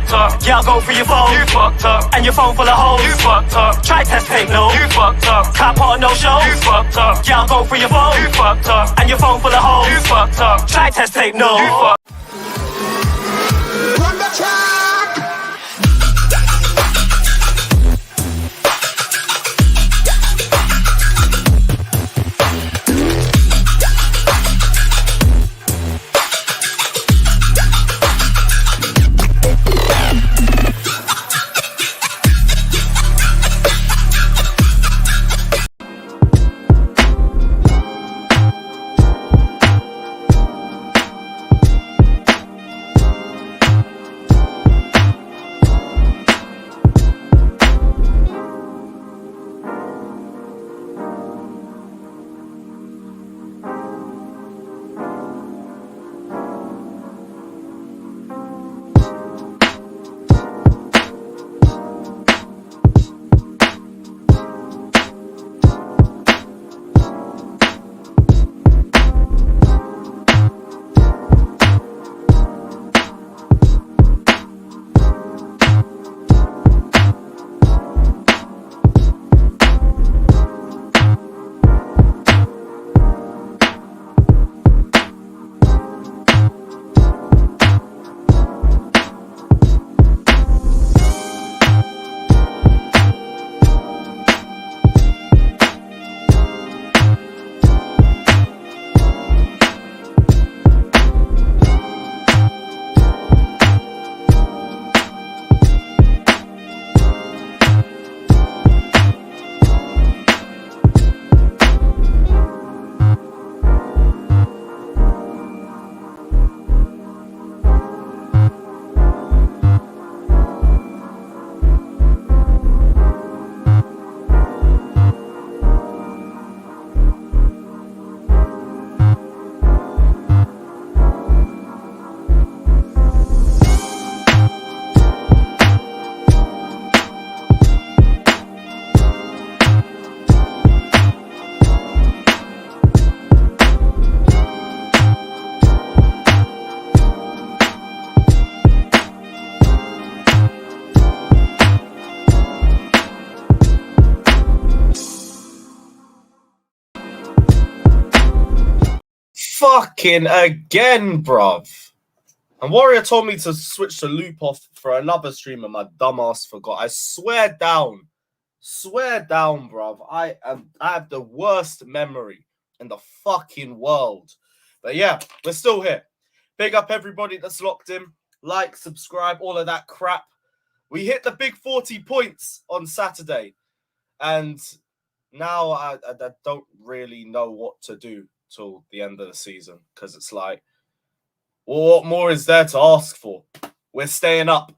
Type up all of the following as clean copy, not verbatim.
fucked up. Yeah, I'll go through your phone. You fucked up. And your phone full of holes. You fucked up. Try test tape, no. You fucked up. Can't put on no shows. You fucked up. Yeah, I'll go through your phone. You fucked up. And your phone full of holes. You fucked up. Try test tape, no. You fucked up. Run the track. Fucking again, bruv. And Warrior told me to switch the loop off for another stream and my dumbass forgot. I swear down, bruv. I have the worst memory in the fucking world. But yeah, we're still here. Big up everybody that's locked in. Like, subscribe, all of that crap. We hit the big 40 points on Saturday. And now I don't really know what to do till the end of the season, because it's like, well, what more is there to ask for? We're staying up.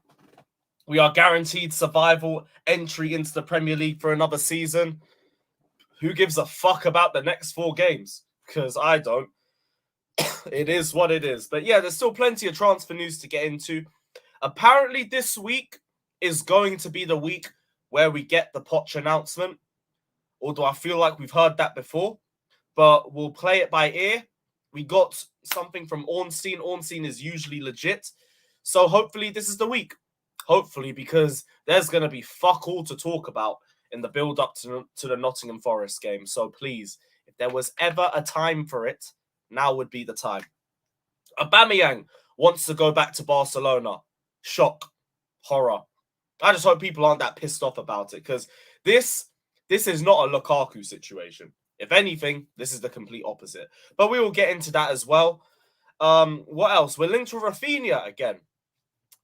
We are guaranteed survival, entry into the Premier League for another season. Who gives a fuck about the next 4 games? Because I don't. It is what it is. But yeah, there's still plenty of transfer news to get into. Apparently this week is going to be the week where we get the Poch announcement. Although I feel like we've heard that before. But we'll play it by ear. We got something from Ornstein. Ornstein is usually legit. So hopefully this is the week. Hopefully, because there's going to be fuck all to talk about in the build-up to the Nottingham Forest game. So please, if there was ever a time for it, now would be the time. Aubameyang wants to go back to Barcelona. Shock. Horror. I just hope people aren't that pissed off about it, because this is not a Lukaku situation. If anything, this is the complete opposite. But we will get into that as well. What else? We're linked to Raphinha again.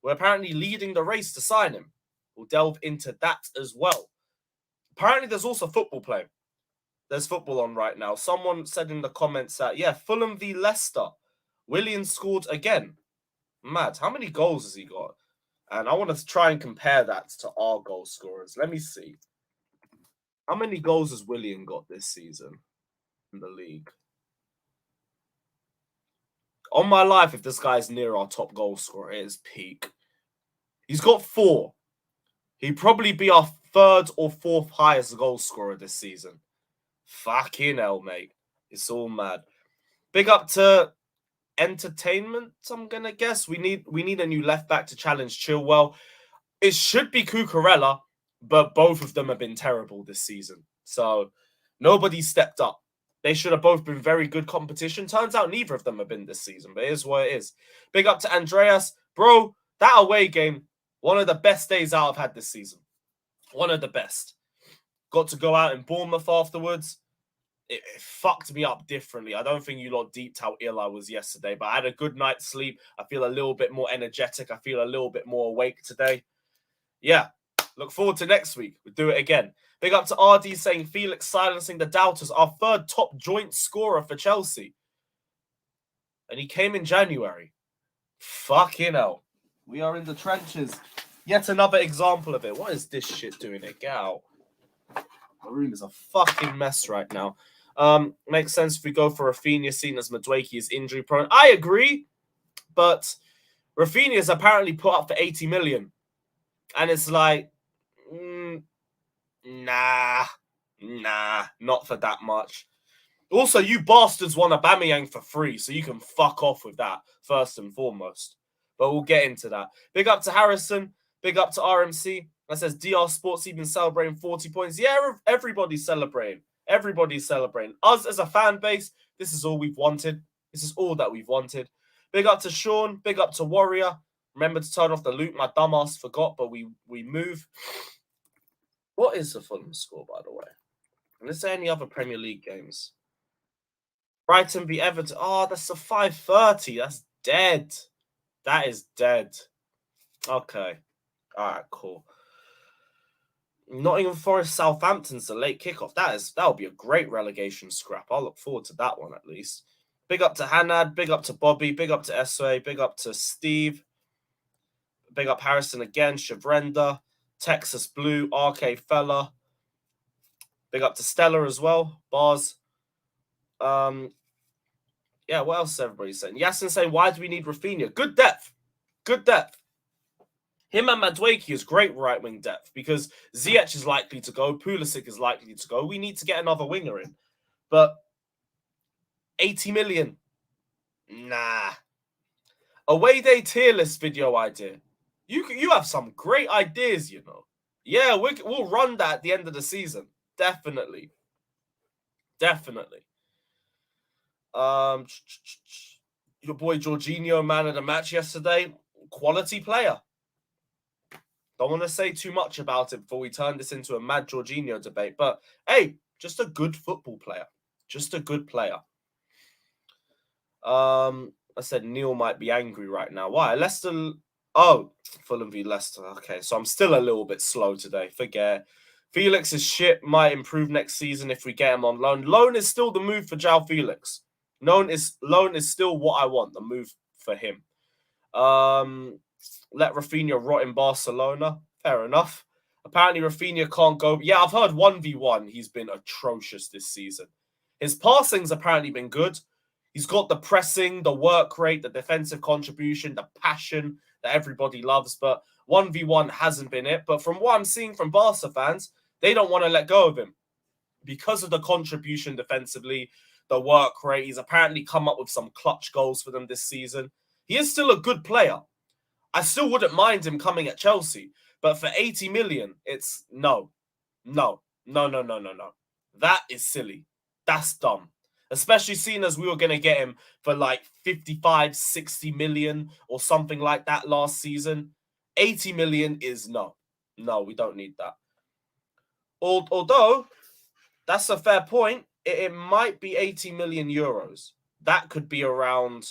We're apparently leading the race to sign him. We'll delve into that as well. Apparently, there's also football playing. There's football on right now. Someone said in the comments that, yeah, Fulham v Leicester. Willian scored again. Mad. How many goals has he got? And I want to try and compare that to our goal scorers. Let me see. How many goals has Willian got this season in the league? On my life, if this guy's near our top goal scorer, it is peak. He's got 4. He'd probably be our 3rd or 4th highest goal scorer this season. Fucking hell, mate. It's all mad. Big up to entertainment, I'm gonna guess. We need a new left back to challenge Chilwell. It should be Cucurella, but both of them have been terrible this season. So nobody stepped up. They should have both been very good competition. Turns out neither of them have been this season, but it is what it is. Big up to Andreas. Bro, that away game, one of the best days I've had this season. One of the best. Got to go out in Bournemouth afterwards. It fucked me up differently. I don't think you lot deeped how ill I was yesterday, but I had a good night's sleep. I feel a little bit more energetic. I feel a little bit more awake today. Yeah, look forward to next week. We'll do it again. Big up to RD saying Felix silencing the doubters, our third top joint scorer for Chelsea. And he came in January. Fucking hell. We are in the trenches. Yet another example of it. What is this shit doing it? Get out. My room is a fucking mess right now. Makes sense if we go for Raphinha, seen as Madueke is injury prone. I agree, but Raphinha is apparently put up for 80 million. And it's like, nah, not for that much. Also, you bastards want Aubameyang for free, so you can fuck off with that, first and foremost. But we'll get into that. Big up to Harrison. Big up to RMC. That says, DR Sports even celebrating 40 points. Yeah, everybody's celebrating. Everybody's celebrating. Us as a fan base, this is all we've wanted. This is all that we've wanted. Big up to Sean. Big up to Warrior. Remember to turn off the loop. My dumbass forgot, but we move. What is the Fulham score, by the way? And is there any other Premier League games? Brighton v Everton. Oh, that's a 5:30. That's dead. That is dead. Okay. All right, cool. Nottingham Forest Southampton's the late kickoff. That'll be a great relegation scrap. I'll look forward to that one at least. Big up to Hanad. Big up to Bobby. Big up to Esway. Big up to Steve. Big up Harrison again, Shavrenda, Texas Blue, RK Fella. Big up to Stella as well, Bars. Yeah, what else is everybody saying? Yasin saying, why do we need Raphinha? Good depth. Good depth. Him and Madueke is great right-wing depth because Ziyech is likely to go, Pulisic is likely to go. We need to get another winger in. But 80 million? Nah. Away day tier list video idea. You have some great ideas, you know. Yeah, we'll run that at the end of the season. Definitely. Definitely. Your boy Jorginho, man of the match yesterday. Quality player. Don't want to say too much about it before we turn this into a mad Jorginho debate. But, hey, just a good football player. Just a good player. I said Neil might be angry right now. Why? Leicester... Oh, Fulham v Leicester. Okay, so I'm still a little bit slow today. Forget. Felix's shit might improve next season if we get him on loan. Loan is still the move for João Felix. Loan is still what I want, the move for him. Let Raphinha rot in Barcelona. Fair enough. Apparently Raphinha can't go. Yeah, I've heard 1v1. He's been atrocious this season. His passing's apparently been good. He's got the pressing, the work rate, the defensive contribution, the passion that everybody loves, but 1v1 hasn't been it. But from what I'm seeing from Barca fans, they don't want to let go of him because of the contribution defensively, the work rate. He's apparently come up with some clutch goals for them this season. He is still a good player. I still wouldn't mind him coming at Chelsea, but for 80 million, it's no. That is silly. That's dumb. Especially seeing as we were going to get him for like 55, 60 million or something like that last season. 80 million is no. No, we don't need that. Although, that's a fair point. It might be 80 million euros. That could be around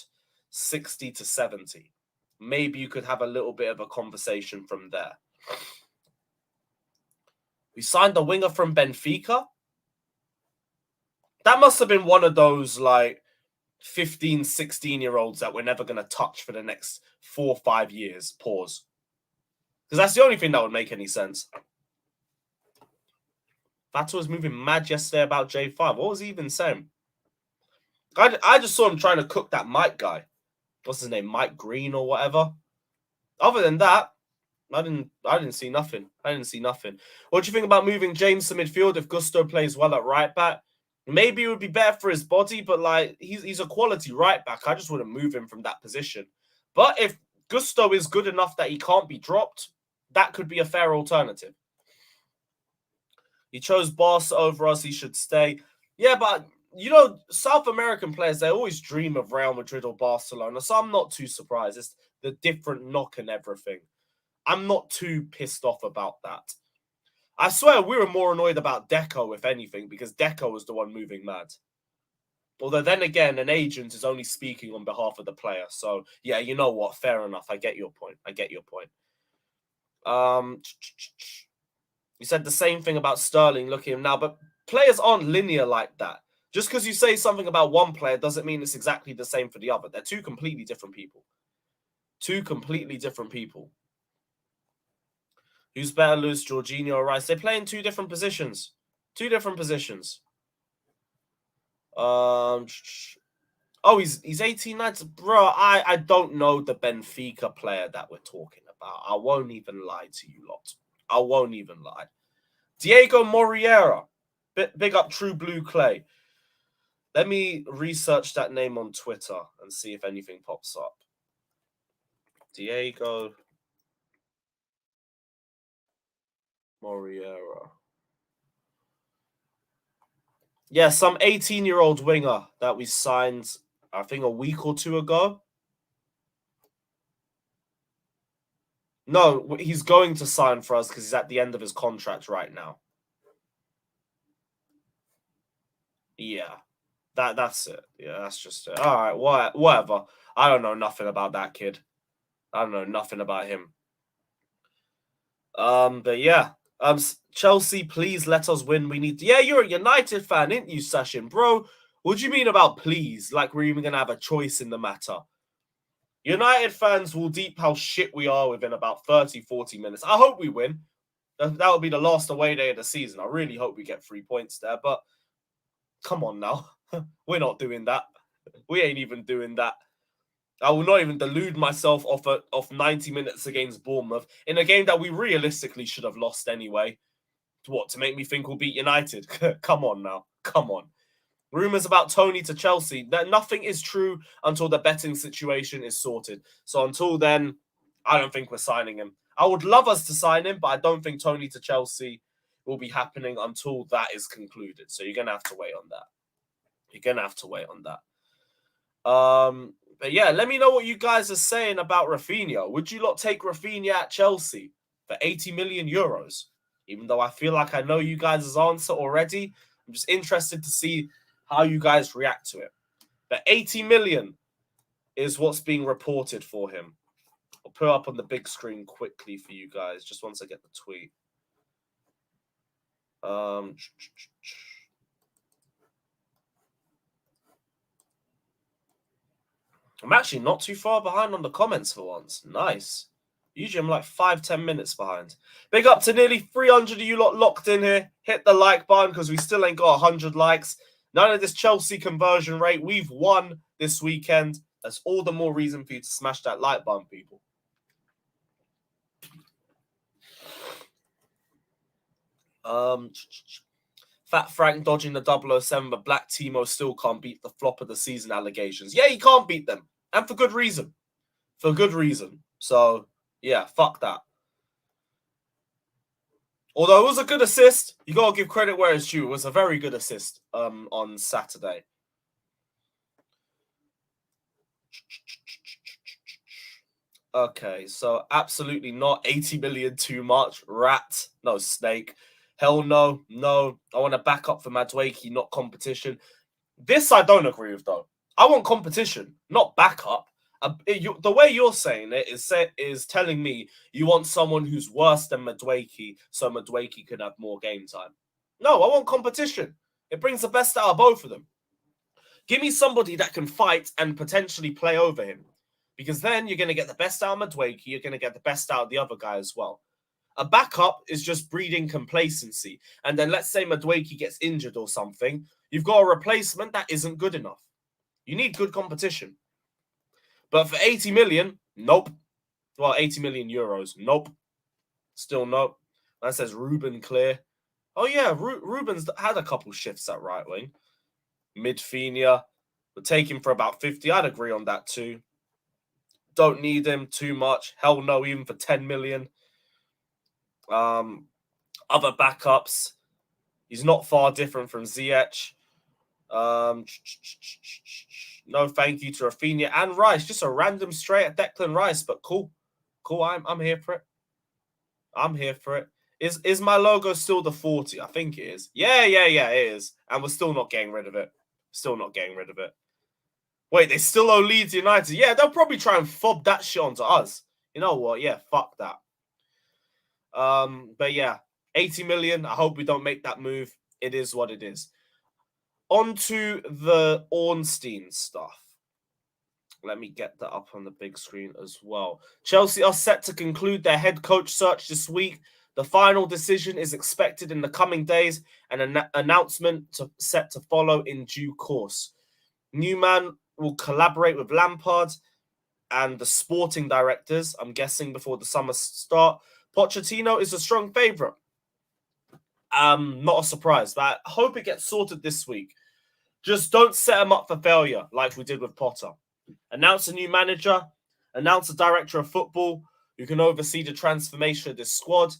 60 to 70. Maybe you could have a little bit of a conversation from there. We signed a winger from Benfica. That must have been one of those, like, 15, 16-year-olds that we're never going to touch for the next 4 or 5 years. Pause. Because that's the only thing that would make any sense. Vato was moving mad yesterday about J5. What was he even saying? I just saw him trying to cook that Mike guy. What's his name? Mike Green or whatever. Other than that, I didn't see nothing. What do you think about moving James to midfield if Gusto plays well at right back? Maybe it would be better for his body, but like he's a quality right back. I just wouldn't move him from that position. But if Gusto is good enough that he can't be dropped, that could be a fair alternative. He chose Barca over us. He should stay. Yeah, but you know, South American players, they always dream of Real Madrid or Barcelona. So I'm not too surprised. It's the different knock and everything. I'm not too pissed off about that. I swear we were more annoyed about Deco, if anything, because Deco was the one moving mad. Although then again, an agent is only speaking on behalf of the player. So yeah, you know what? Fair enough. I get your point. You said the same thing about Sterling. Look at him now, but players aren't linear like that. Just because you say something about one player doesn't mean it's exactly the same for the other. They're two completely different people. Who's better, Lewis, Jorginho, or Rice? They play in two different positions. Oh, he's 18 nights. Bro, I don't know the Benfica player that we're talking about. I won't even lie to you lot. I won't even lie. Diego Moreira. Big up True Blue Clay. Let me research that name on Twitter and see if anything pops up. Diego Moreira. Yeah, some 18-year-old winger that we signed, I think, a week or two ago. No, he's going to sign for us because he's at the end of his contract right now. Yeah, that's it. Yeah, that's just it. All right, whatever. I don't know nothing about that kid. I don't know nothing about him. But yeah. Chelsea, please let us win. We need to... Yeah, you're a United fan, ain't you, Sashin? Bro, what do you mean about please? Like we're even going to have a choice in the matter. United fans will deep how shit we are within about 30, 40 minutes. I hope we win. That will be the last away day of the season. I really hope we get 3 points there, but come on now. We're not doing that. We ain't even doing that. I will not even delude myself off 90 minutes against Bournemouth in a game that we realistically should have lost anyway. What, to make me think we'll beat United? Come on now. Come on. Rumours about Tony to Chelsea. That nothing is true until the betting situation is sorted. So until then, I don't think we're signing him. I would love us to sign him, but I don't think Tony to Chelsea will be happening until that is concluded. So you're going to have to wait on that. But yeah, let me know what you guys are saying about Raphinha. Would you lot take Raphinha at Chelsea for 80 million euros? Even though I feel like I know you guys' answer already, I'm just interested to see how you guys react to it. But 80 million is what's being reported for him. I'll put it up on the big screen quickly for you guys, just once I get the tweet. I'm actually not too far behind on the comments for once. Nice. Usually I'm like 5-10 minutes behind. Big up to nearly 300 of you lot locked in here. Hit the like button because we still ain't got 100 likes. None of this Chelsea conversion rate. We've won this weekend. That's all the more reason for you to smash that like button, people. Fat Frank dodging the 007, but Black Timo still can't beat the flop of the season allegations. Yeah, he can't beat them. And for good reason. So, yeah, fuck that. Although it was a good assist, you got to give credit where it's due. It was a very good assist on Saturday. Okay, so absolutely not. 80 million too much. Rat. No, snake. Hell no. No. I want to back up for Madueke, not competition. This I don't agree with, though. I want competition, not backup. The way you're saying it is telling me you want someone who's worse than Madueke so Madueke can have more game time. No, I want competition. It brings the best out of both of them. Give me somebody that can fight and potentially play over him. Because then you're going to get the best out of Madueke, you're going to get the best out of the other guy as well. A backup is just breeding complacency. And then let's say Madueke gets injured or something. You've got a replacement that isn't good enough. You need good competition. But for 80 million, nope. Well, 80 million euros, nope. Still nope. That says Ruben clear. Oh, yeah, Ruben's had a couple shifts at right wing. Midfielder. We'll take him for about 50. I'd agree on that too. Don't need him too much. Hell no, even for 10 million. Other backups. He's not far different from Ziyech. No thank you to Raphinha and Rice. Just a random straight at Declan Rice, but cool. Cool, I'm here for it. I'm here for it. Is my logo still the 40? I think it is. Yeah, it is. And we're still not getting rid of it. Still not getting rid of it. Wait, they still owe Leeds United. Yeah, they'll probably try and fob that shit onto us. You know what? Yeah, fuck that. But yeah, 80 million. I hope we don't make that move. It is what it is. On to the Ornstein stuff. Let me get that up on the big screen as well. Chelsea are set to conclude their head coach search this week. The final decision is expected in the coming days and an announcement set to follow in due course. Newman will collaborate with Lampard and the sporting directors, I'm guessing, before the summer start. Pochettino is a strong favourite. Not a surprise, but I hope it gets sorted this week. Just don't set him up for failure like we did with Potter. Announce a new manager, announce a director of football who can oversee the transformation of this squad,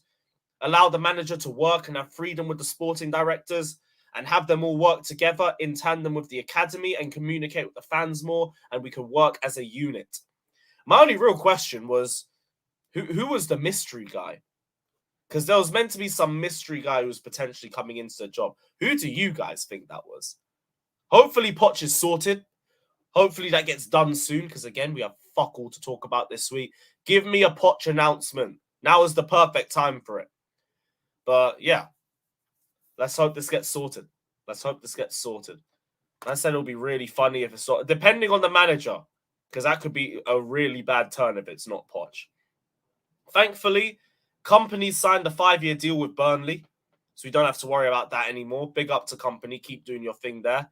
allow the manager to work and have freedom with the sporting directors, and have them all work together in tandem with the academy and communicate with the fans more, and we can work as a unit. My only real question was, who was the mystery guy? Because there was meant to be some mystery guy who was potentially coming into the job. Who do you guys think that was? Hopefully Poch is sorted. Hopefully that gets done soon, because again, we have fuck all to talk about this week. Give me a Poch announcement. Now is the perfect time for it. But yeah, let's hope this gets sorted. Let's hope this gets sorted. I said it'll be really funny if it's sorted, depending on the manager, because that could be a really bad turn if it's not Poch. Thankfully, Company signed a 5-year deal with Burnley, so we don't have to worry about that anymore. Big up to Company. Keep doing your thing there.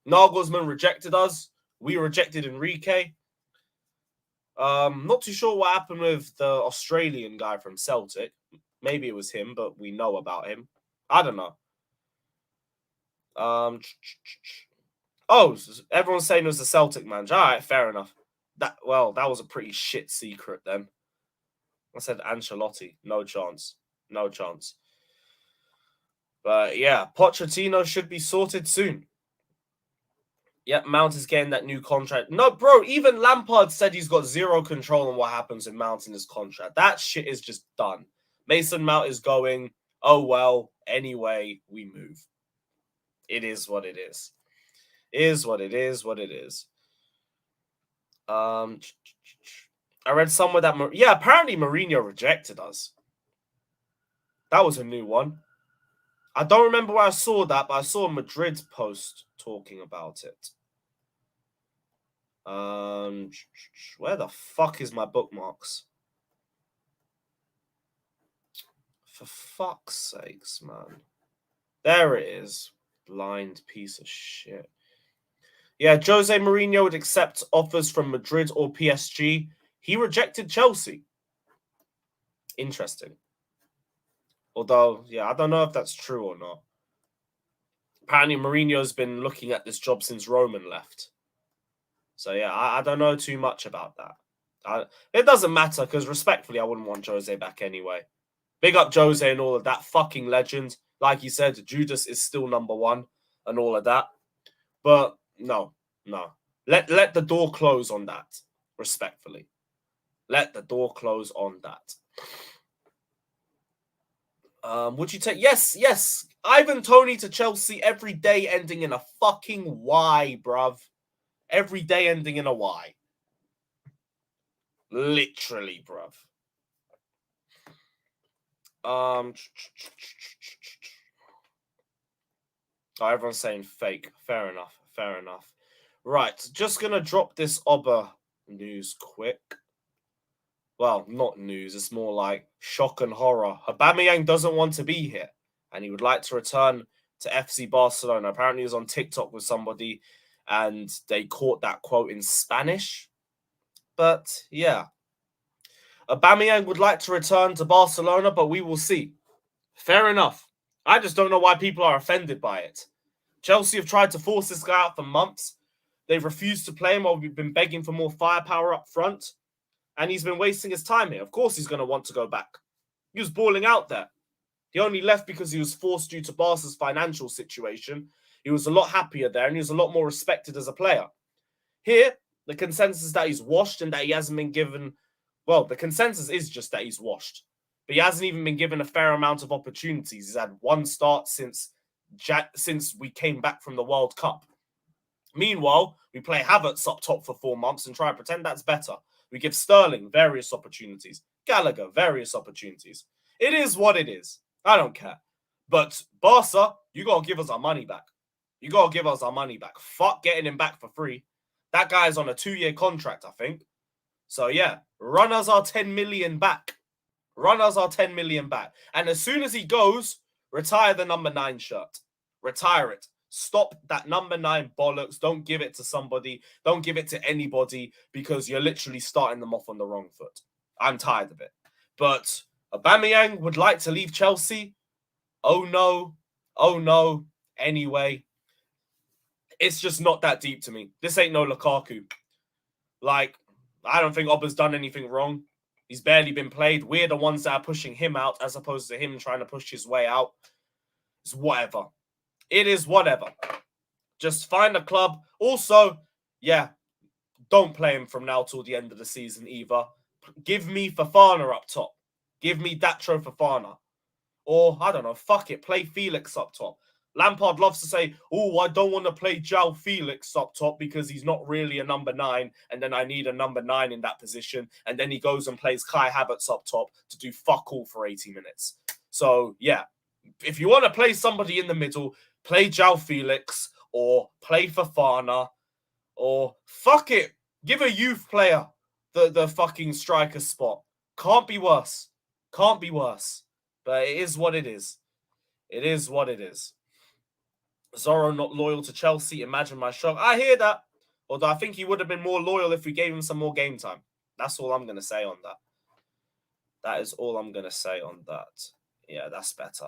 Nagelsmann rejected us. We rejected Enrique. Not too sure what happened with the Australian guy from Celtic. Maybe it was him, but we know about him. I don't know. Oh, everyone's saying it was the Celtic manager. All right, fair enough. That was a pretty shit secret then. I said Ancelotti. No chance. No chance. But yeah, Pochettino should be sorted soon. Yep, Mount is getting that new contract. No, bro, even Lampard said he's got zero control on what happens in Mount in his contract. That shit is just done. Mason Mount is going, oh well, anyway, we move. It is what it is. Is what it is, what it is. I read somewhere that... apparently Mourinho rejected us. That was a new one. I don't remember where I saw that, but I saw a Madrid post talking about it. Where the fuck is my bookmarks? For fuck's sakes, man. There it is. Blind piece of shit. Yeah, Jose Mourinho would accept offers from Madrid or PSG. He rejected Chelsea. Interesting. Although, yeah, I don't know if that's true or not. Apparently, Mourinho's been looking at this job since Roman left. So, yeah, I don't know too much about that. It doesn't matter, because respectfully, I wouldn't want Jose back anyway. Big up Jose and all of that. Fucking legend. Like you said, Judas is still number one and all of that. But, no. Let the door close on that, respectfully. Let the door close on that. Would you take... Yes. Ivan Toney to Chelsea every day ending in a fucking Y, bruv. Every day ending in a Y. Literally, bruv. Oh, everyone's saying fake. Fair enough. Right, just going to drop this Oba news quick. Well, not news. It's more like shock and horror. Aubameyang doesn't want to be here, and he would like to return to FC Barcelona. Apparently, he was on TikTok with somebody, and they caught that quote in Spanish. But, yeah. Aubameyang would like to return to Barcelona, but we will see. Fair enough. I just don't know why people are offended by it. Chelsea have tried to force this guy out for months. They've refused to play him while we've been begging for more firepower up front. And he's been wasting his time here. Of course he's going to want to go back. He was balling out there. He only left because he was forced due to Barca's financial situation. He was a lot happier there and he was a lot more respected as a player. Here, the consensus is that he's washed and that he hasn't been given... Well, the consensus is just that he's washed. But he hasn't even been given a fair amount of opportunities. He's had one start since we came back from the World Cup. Meanwhile, we play Havertz up top for 4 months and try and pretend that's better. We give Sterling various opportunities. Gallagher, various opportunities. It is what it is. I don't care. But Barca, you got to give us our money back. You got to give us our money back. Fuck getting him back for free. That guy's on a 2-year contract, I think. So yeah, run us our 10 million back. Run us our 10 million back. And as soon as he goes, retire the number 9 shirt. Retire it. Stop that number 9 bollocks. Don't give it to somebody. Don't give it to anybody because you're literally starting them off on the wrong foot. I'm tired of it. But Aubameyang would like to leave Chelsea. Oh no. Oh no. Anyway, it's just not that deep to me. This ain't no Lukaku. Like, I don't think Aubameyang's done anything wrong. He's barely been played. We're the ones that are pushing him out as opposed to him trying to push his way out. It's whatever. It is whatever. Just find a club. Also, yeah, don't play him from now till the end of the season either. Give me Fofana up top. Give me Datro Fofana. Or, I don't know, fuck it. Play Felix up top. Lampard loves to say, oh, I don't want to play João Felix up top because he's not really a number 9, and then I need a number 9 in that position. And then he goes and plays Kai Havertz up top to do fuck all for 80 minutes. So, yeah, if you want to play somebody in the middle, play João Felix or play Fofana or fuck it. Give a youth player the fucking striker spot. Can't be worse. Can't be worse. But it is what it is. It is what it is. Zorro not loyal to Chelsea. Imagine my shock. I hear that. Although I think he would have been more loyal if we gave him some more game time. That's all I'm going to say on that. That is all I'm going to say on that. Yeah, that's better.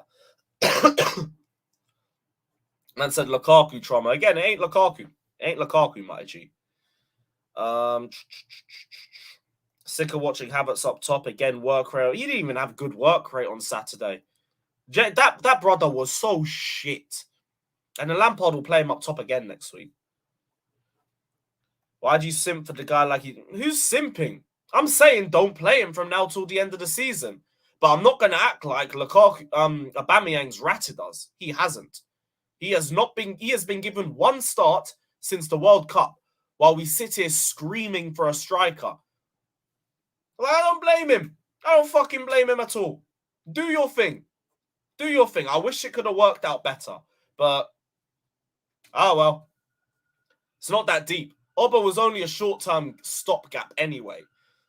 Man said Lukaku trauma. Again, it ain't Lukaku. It ain't Lukaku, my G. Sick of watching Havertz up top. Again, work rate. He didn't even have good work rate on Saturday. That brother was so shit. And the Lampard will play him up top again next week. Why do you simp for the guy like he... Who's simping? I'm saying don't play him from now till the end of the season. But I'm not going to act like Lukaku, Aubameyang's ratted us. He hasn't. He has been given one start since the World Cup while we sit here screaming for a striker. Well, I don't blame him. I don't fucking blame him at all. Do your thing. Do your thing. I wish it could have worked out better. But, oh well. It's not that deep. Oba was only a short-term stopgap anyway.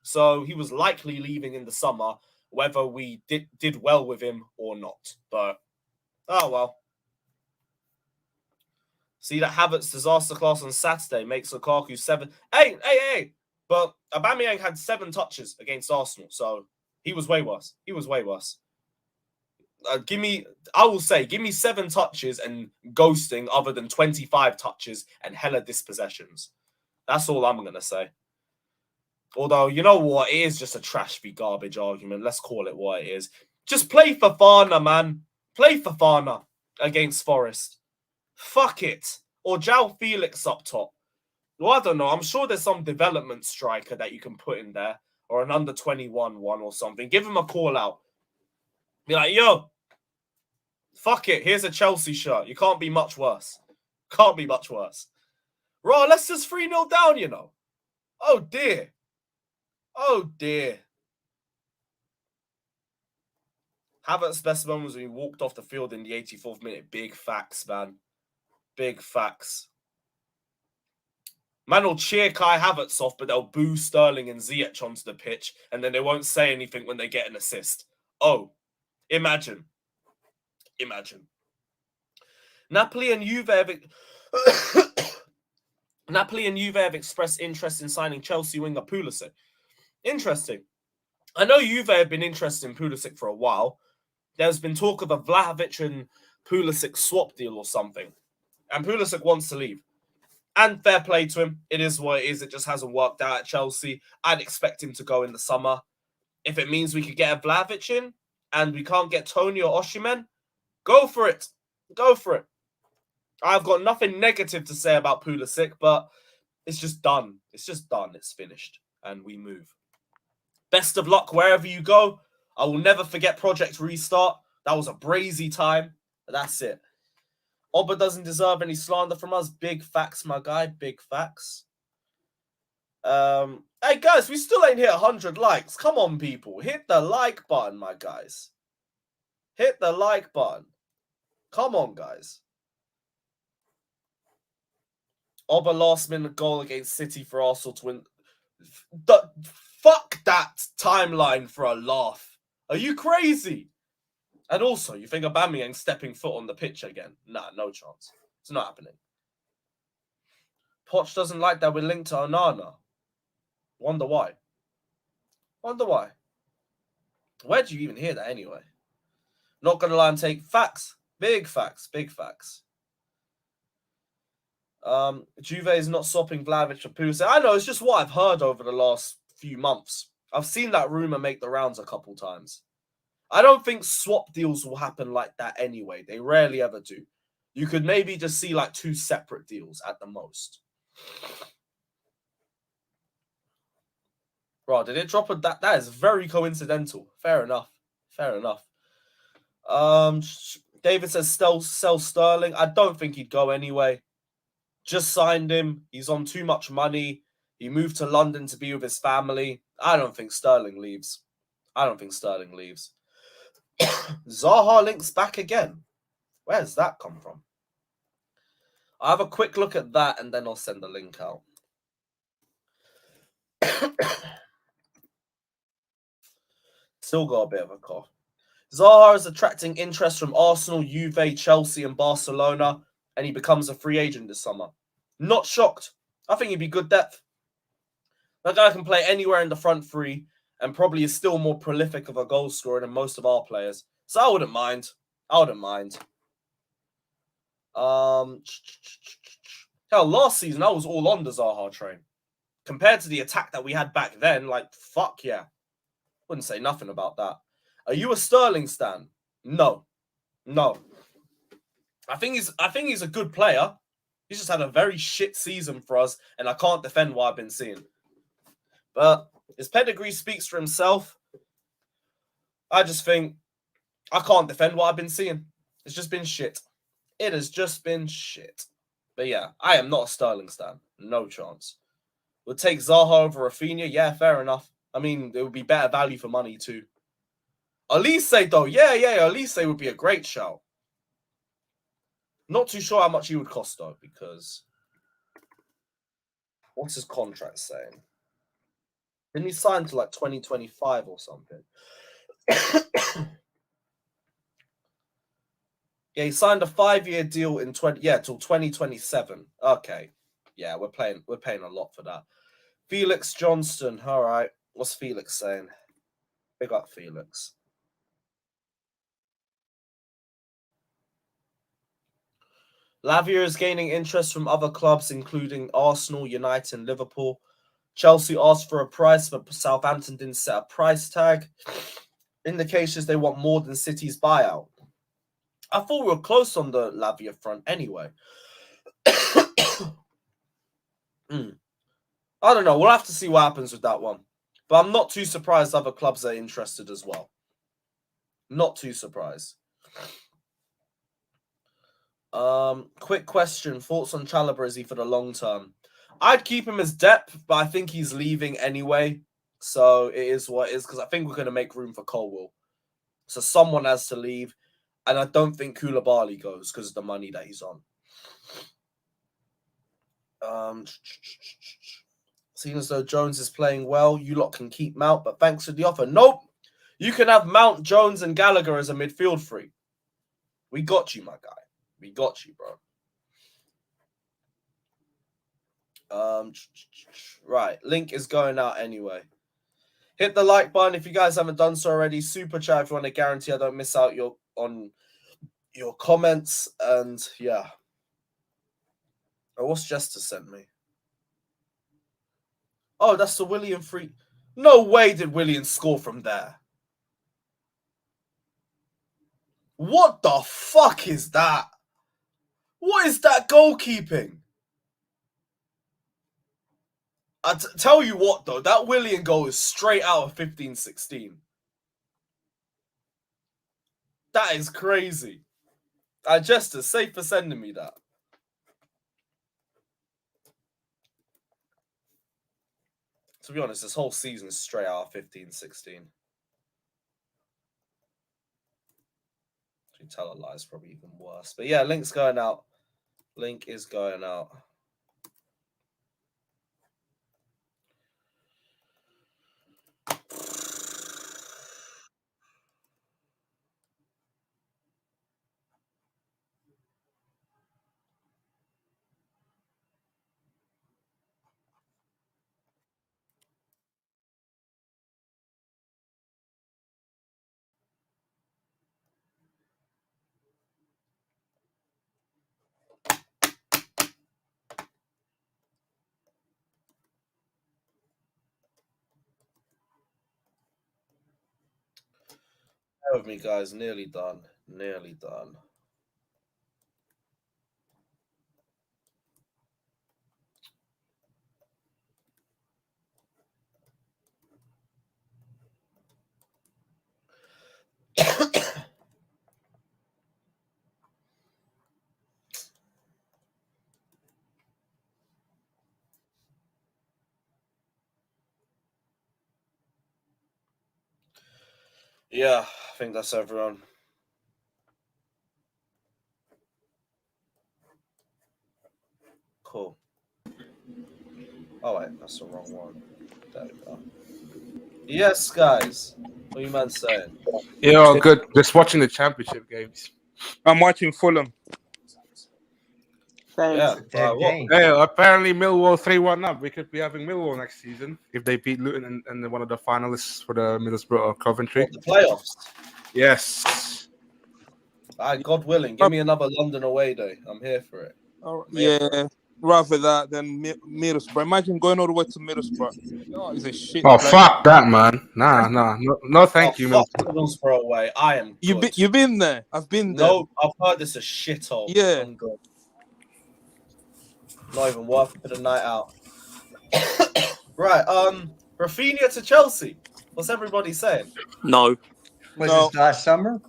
So he was likely leaving in the summer, whether we did well with him or not. But, oh well. See that Havertz disaster class on Saturday makes Lukaku 7. Hey. But Aubameyang had 7 touches against Arsenal. So he was way worse. He was way worse. Give me 7 touches and ghosting other than 25 touches and hella dispossessions. That's all I'm going to say. Although, you know what? It is just a trash v garbage argument. Let's call it what it is. Just play Fofana, man. Play Fofana against Forest. Fuck it. Or João Felix up top. Well, I don't know. I'm sure there's some development striker that you can put in there. Or an under-21 one or something. Give him a call out. Be like, yo, fuck it. Here's a Chelsea shirt. You can't be much worse. Can't be much worse. Raw, let's just 3-0 down, you know. Oh, dear. Oh, dear. Havertz's best moment was when he walked off the field in the 84th minute. Big facts, man. Big facts. Man will cheer Kai Havertz off, but they'll boo Sterling and Ziyech onto the pitch, and then they won't say anything when they get an assist. Oh, imagine. Imagine. Napoli and Juve have expressed interest in signing Chelsea winger Pulisic. Interesting. I know Juve have been interested in Pulisic for a while. There's been talk of a Vlahovic and Pulisic swap deal or something. And Pulisic wants to leave. And fair play to him. It is what it is. It just hasn't worked out at Chelsea. I'd expect him to go in the summer. If it means we could get a Vlahovic in and we can't get Tony or Osimhen, go for it. Go for it. I've got nothing negative to say about Pulisic, but it's just done. It's just done. It's finished. And we move. Best of luck wherever you go. I will never forget Project Restart. That was a brazy time. But that's it. Oba doesn't deserve any slander from us. Big facts, my guy. Big facts. Hey, guys, we still ain't hit 100 likes. Come on, people. Hit the like button, my guys. Hit the like button. Come on, guys. Oba last-minute goal against City for Arsenal to win. Fuck that timeline for a laugh. Are you crazy? And also, you think Aubameyang stepping foot on the pitch again? Nah, no chance. It's not happening. Poch doesn't like that we're linked to Onana. Wonder why. Wonder why. Where'd you even hear that anyway? Not going to lie and take facts. Big facts. Big facts. Juve is not swapping Vlahovic for Pulisic. I know, it's just what I've heard over the last few months. I've seen that rumour make the rounds a couple times. I don't think swap deals will happen like that anyway. They rarely ever do. You could maybe just see like 2 separate deals at the most. Bro, did it drop a... That is very coincidental. Fair enough. Fair enough. David says sell Sterling. I don't think he'd go anyway. Just signed him. He's on too much money. He moved to London to be with his family. I don't think Sterling leaves. I don't think Sterling leaves. Zaha links back again. Where's that come from? I'll have a quick look at that and then I'll send the link out. Still got a bit of a cough. Zaha is attracting interest from Arsenal, Juve, Chelsea and Barcelona, and he becomes a free agent this summer. Not shocked. I think he'd be good depth. That guy can play anywhere in the front three and probably is still more prolific of a goal scorer than most of our players. So I wouldn't mind. I wouldn't mind. Hell, last season I was all on the Zaha train. Compared to the attack that we had back then, like, fuck yeah. Wouldn't say nothing about that. Are you a Sterling stan? No. No. I think he's a good player. He's just had a very shit season for us, and I can't defend what I've been seeing. But his pedigree speaks for himself. I just think I can't defend what I've been seeing. It's just been shit. It has just been shit. But yeah, I am not a Sterling stan. No chance. Would take Zaha over Raphinha? Yeah, fair enough. I mean, it would be better value for money too. Elise, though. Yeah, Elise would be a great shout. Not too sure how much he would cost, though, because... What's his contract saying? Didn't he sign to, like, 2025 or something? Yeah, he signed a 5-year deal in till 2027. Okay. Yeah, we're paying a lot for that. Felix Johnston. All right. What's Felix saying? Big up Felix. Lavia is gaining interest from other clubs, including Arsenal, United, and Liverpool. Chelsea asked for a price, but Southampton didn't set a price tag. Indications they want more than City's buyout. I thought we were close on the Lavia front anyway. I don't know. We'll have to see what happens with that one. But I'm not too surprised other clubs are interested as well. Not too surprised. Quick question. Thoughts on Chalobah for the long term? I'd keep him as depth, but I think he's leaving anyway. So it is what it is, because I think we're going to make room for Colwill. So someone has to leave. And I don't think Koulibaly goes because of the money that he's on. Seeing as though Jones is playing well, you lot can keep Mount, but thanks for the offer. Nope. You can have Mount, Jones, and Gallagher as a midfield free. We got you, my guy. We got you, bro. Right. Link is going out anyway. Hit the like button if you guys haven't done so already. Super chat if you want to guarantee I don't miss out on your comments. And yeah. Oh, what's Jester sent me? Oh, that's the Willian free. No way did Willian score from there. What the fuck is that? What is that goalkeeping? I tell you what, though, that Willian goal is straight out of 15-16. That is crazy. Jester, safe for sending me that. To be honest, this whole season is straight out of 15-16. Tell a lie is probably even worse. But yeah, link's going out. Link is going out. Bear with me, guys. Nearly done. Nearly done. Yeah, I think that's everyone. Cool. Oh, wait, that's the wrong one. There we go. Yes, guys. What are you man saying? Yeah, good. Just watching the championship games. I'm watching Fulham. Yeah. Hey, apparently Millwall 3-1 up. We could be having Millwall next season if they beat Luton and one of the finalists for the Middlesbrough or Coventry. The playoffs. Yes. God willing, give me another London away day. I'm here for it. Yeah, rather that than Middlesbrough. Imagine going all the way to Middlesbrough. Oh, it's a shit. Oh, fuck that, man. No, thank you, Middlesbrough away. I am good. You've been there. I've been there. No, I've heard it's a shithole. Yeah. I'm good. Not even worth it for the night out. Right, Raphinha to Chelsea. What's everybody saying? No. Was this last summer?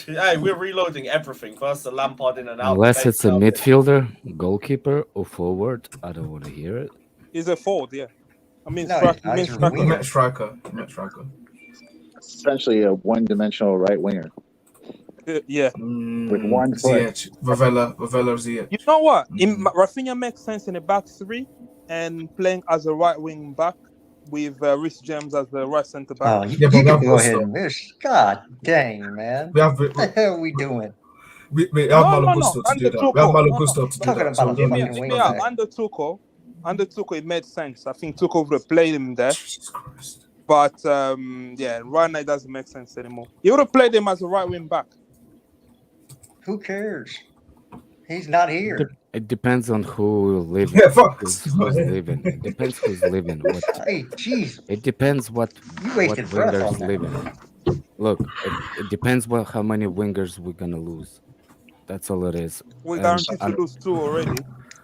Hey, we're reloading everything. First the Lampard in and out. Unless it's a midfielder, goalkeeper, or forward, I don't want to hear it. He's a forward, yeah. I mean, striker. Essentially a one-dimensional right winger. Yeah. With one foot. Vavella Ziyech. You know what? Raphinha makes sense in a back three and playing as a right wing back with Rhys James as the right centre back. Oh, you can go ahead and miss. God dang, man. What the hell are we doing? We have Malo Gusto to do that. We have Malo Gusto to do that. Talking about a fucking wing back. Under Tuchel, it made sense. I think Tuchel would have played him there. Jesus Christ. But, yeah, right now it doesn't make sense anymore. He would have played him as a right wing back. Who cares? He's not here. It depends on who lives. Yeah, fuck. Who's living. It depends who's living. Hey, jeez. It depends what wingers live in. Look, it depends how many wingers we're gonna lose. That's all it is. We're guaranteed to lose 2 already.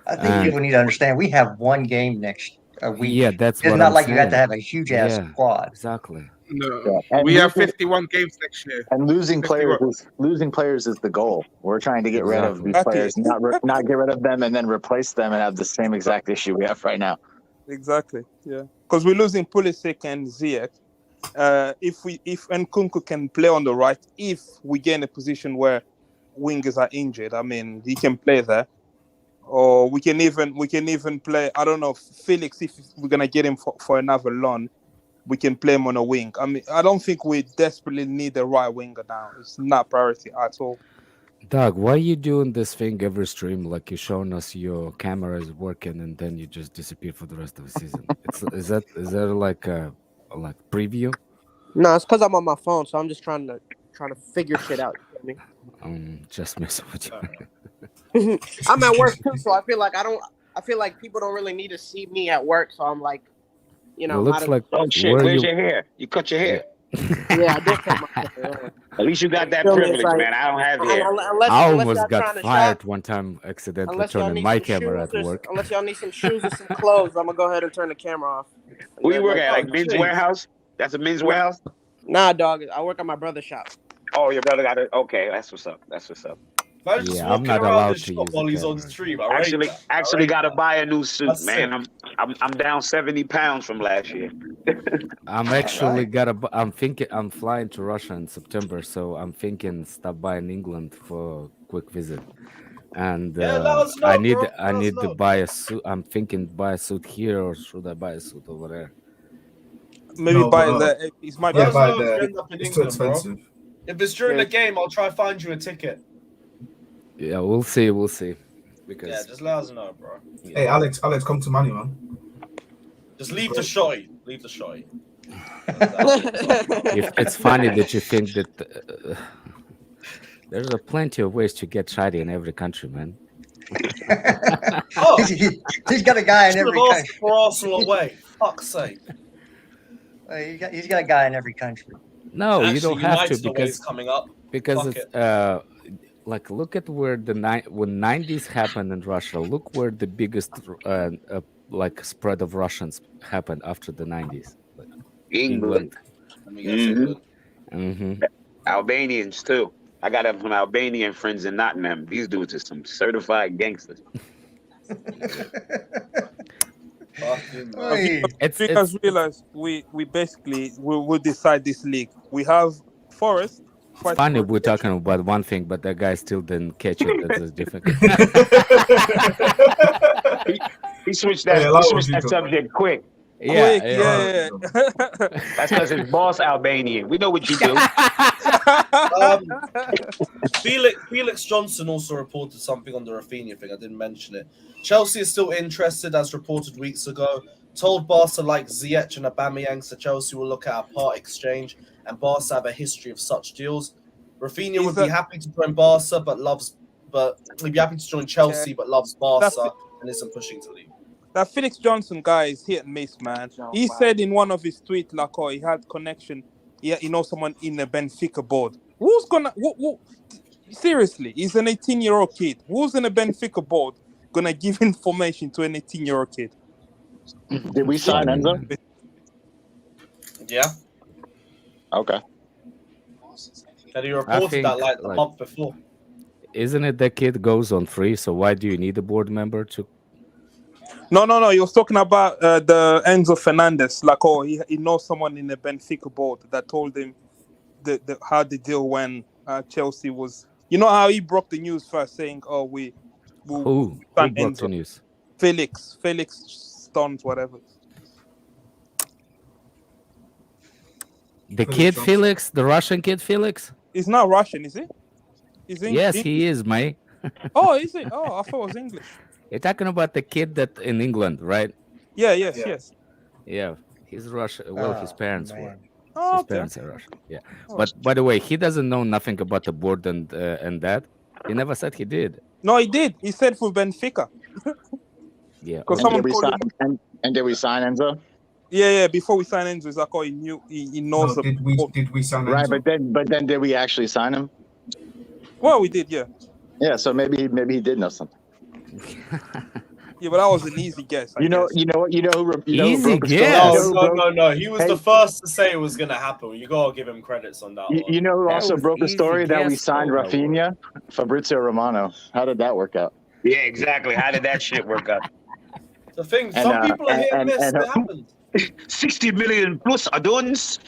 I think people need to understand we have one game next week. Yeah, that's it's what not I'm like saying. you got to have a huge ass squad. Exactly. No, we have 51 games next year. And losing players is the goal. We're trying to get rid of these players, not get rid of them, and then replace them and have the same exact issue we have right now. Exactly. Yeah, because we're losing Pulisic and Ziyech. If Nkunku can play on the right, if we get in a position where wingers are injured, I mean, he can play there. Or we can even play. I don't know, Felix. If we're gonna get him for another loan, we can play him on a wing. I mean, I don't think we desperately need a right winger now. It's not priority at all. Doug, why are you doing this thing every stream? Like you're showing us your camera is working and then you just disappear for the rest of the season. Is that like a preview? No, it's because I'm on my phone, so I'm just trying to figure shit out. You know what I mean? Just messing with you. I'm at work too, so I feel like people don't really need to see me at work. So I'm like, It looks like Oh shit! Where's your hair? You cut your hair. yeah, I did cut my hair. At least you got that Feel me? privilege, It's like- man. I don't have hair. I Unless almost y'all got trying to fired shop, one time accidentally unless y'all turning need my some camera shoes at work. unless y'all need some shoes or some clothes, I'm gonna go ahead and turn the camera off. Where you work at? oh, Like men's jeez. warehouse? That's a men's warehouse? Nah, dog. I work at my brother's shop. Oh, your brother got it. Okay, that's what's up. That's what's up. Man, just Yeah, I'm walking not around allowed the to shop use while the he's on camera. stream. I rate that. Actually got to buy a new suit, That's man. I'm down 70 pounds from last year. I'm actually I'm thinking I'm flying to Russia in September, so I'm thinking stop by in England for a quick visit. And Yeah, let us know, I need bro. I Let us need to know. buy a suit. I'm thinking buy a suit here, or should I buy a suit over there? Maybe No, buy but, the. It might be. Let Yeah, us buy know if you there. end up in It's too England, bro. expensive. If it's during the game, I'll try find you a ticket. Yeah, we'll see. Yeah, Because just let us know, bro. Hey, Alex, come to Manu, man. Just leave the shotty. Leave the shotty. if it's funny that you think that there's plenty of ways to get shiny in every country, man. Oh, He's got a guy in should every have asked country. for Arsenal away. Fuck's sake. He's got a guy in every country. No, you Actually, don't have to United away is because coming up. because Fuck it's like look at where when 90s happened in Russia. Look where the biggest like spread of Russians happened after the 90s. Like, England. Let me get some good. Albanians, too. I got some Albanian friends in Nottingham. These dudes are some certified gangsters. Fucking Hey, You guys realize we basically will decide this league. We have Forest. It's funny we're talking about one thing, but that guy still didn't catch it. That's a different. He switched that, subject quick. Yeah. That's because his boss Albanian. We know what you do. Felix Johnson also reported something on the Raphinha thing. I didn't mention it. Chelsea is still interested, as reported weeks ago. Told Barca like Ziyech and Aubameyang, so Chelsea will look at a part exchange, and Barca have a history of such deals. Raphinha would be happy to join Barca, but he'd be happy to join Chelsea, but loves Barca and isn't pushing to leave. That Felix Johnson guy is hit and miss, man. He said in one of his tweets, like, oh, he had connection. Yeah, you know, someone in the Benfica board. Who's gonna? Seriously, he's an 18-year-old kid. Who's in the Benfica board gonna give information to an 18-year-old kid? Did we sign Enzo? Yeah. Okay. And he reported that like the month before. Isn't it that kid goes on free? So why do you need a board member to? No. He was talking about the Enzo Fernandez. Like, oh, he knows someone in the Benfica board that told him how the deal when Chelsea was. You know how he broke the news first, saying, "Oh, Who broke the news?" Felix Stones, whatever. The kid Felix, the Russian kid Felix. He's not Russian, is he? Yes, he is, mate. Oh, is it? Oh, I thought it was English. You're talking about the kid that in England, right? Yeah, yes. Yeah, he's Russian. Well, his parents were. Oh, his parents are Russian. Yeah, but by the way, he doesn't know nothing about the board and that. He never said he did. No, he did. He said for Benfica. Yeah. And did we sign Enzo? Yeah. Before we sign Enzo, it's like, oh, he knows. No, did we sign Enzo? Right, but then did we actually sign him? Well, we did, yeah. Yeah, so maybe he did know something. Yeah, but that was an easy guess. Easy guess. No. He was the first to say it was gonna happen. You gotta give him credits on that. You know who also broke the story that we signed Raphinha? Fabrizio Romano. How did that work out? Yeah, exactly. How did that shit work out? The thing, some people are hit and miss. It happens. 60 million plus add-ons.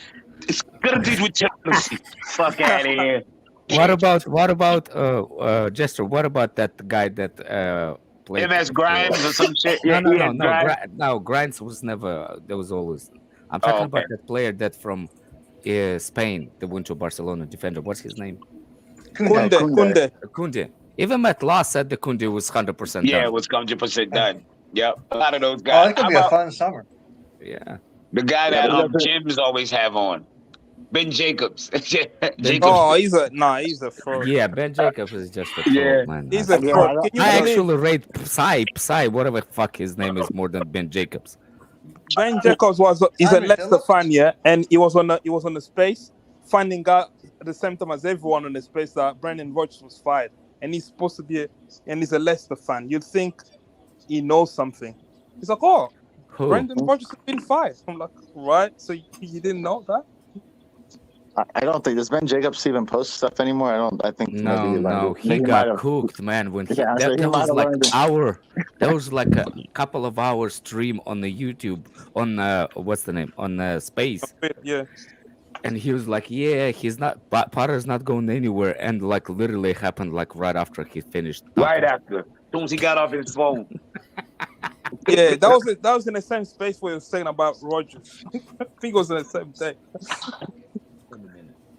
It's guaranteed with Chelsea. Fuck out of here. What about Jester? What about that guy that played MS Grimes or some shit? No, Grimes was never. There was always. I'm talking about that player that from Spain that went to Barcelona, defender. What's his name? Kunde. Even Matt Law said the Kunde was 100% done. Yeah, it was 100% done. Yep, a lot of those guys. Oh, it could be a fun summer. Yeah. The guy that Jim's always have on. Ben Jacobs. Jacobs. Oh, he's a fraud. Yeah, Ben Jacobs is just a troll, man. He's a fraud. Can you I believe actually rate Psy, whatever the fuck his name is, more than Ben Jacobs. Ben Jacobs is a Leicester fan, yeah, and he was on the space, finding out at the same time as everyone on the space that Brendan Rodgers was fired, and he's supposed to be, and he's a Leicester fan. You'd think he knows something. He's like, oh, Who? Brendan Rodgers has been fired. I'm like, right? So you didn't know that? I don't think does Ben Jacobs even post stuff anymore. I think No, he got cooked, man. When he, Yeah, so he that might was have like learned it. there was like a couple of hours stream on the YouTube on what's the name on Space, Yeah. and he was like, yeah, he's not, Potter's not going anywhere, and like literally happened like right after he finished. Right after. As soon as he got off his phone. Yeah, that was in the same space where he was saying about Rodgers. I think it was in the same day.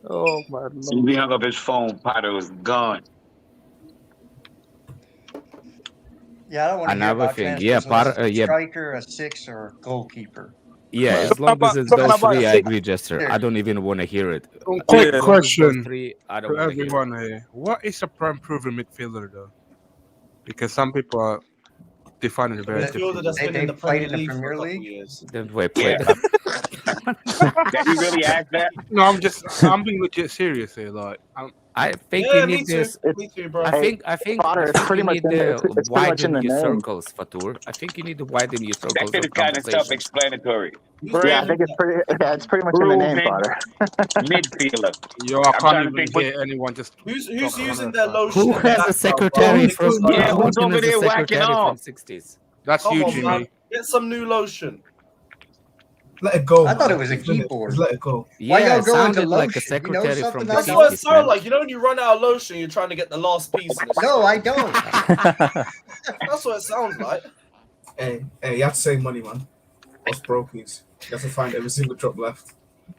Oh my As soon as lord! he hung up his phone, Potter was gone. Yeah, I don't want to hear Another about thing, transfers yeah, unless it's a yeah. striker, a six, or a goalkeeper. Yeah, as long as it's Talking those about three, I six. agree, Jester. I don't even want to hear it. Quick Yeah. question Three, I don't to want to hear it. everyone here: what is a prime proven midfielder, though? Because some people are defining it very They- differently. Midfielder that's They- been in they the played Premier in the League for a Premier couple League? years. Then wait, play Yeah. that. Did you really ask that? No, I'm being legit serious here. Like, I think Yeah, you me need too. this. Me too, bro. I think Potter, I it's think pretty you much need in there. to It's pretty much in widen the your name. circles, Fatur. I think you need to widen your That circles shit of is kind of conversation. self-explanatory. Yeah, I think it's pretty much in the name, Proven Potter. midfielder. yo, I I'm can't trying to even think what- hear anyone just. Who's talk on using it, their like- lotion? Who in the has a background, secretary bro? from? Yeah, who's who's working over as a there whacking secretary off? from 60s? That's Come you, on, Jimmy. man. Get some new lotion. Let it go. I thought man. it was a Just let it- keyboard. just let it go. Why Yeah, y'all it go into sounded like a lotion? secretary something from the That's like what it 60s, sounds man. like. You know when you run out of lotion, you're trying to get the last piece. And it's No, I don't. That's what it sounds like. Hey, you have to save money, man. Us brokies. You have to find every single drop left.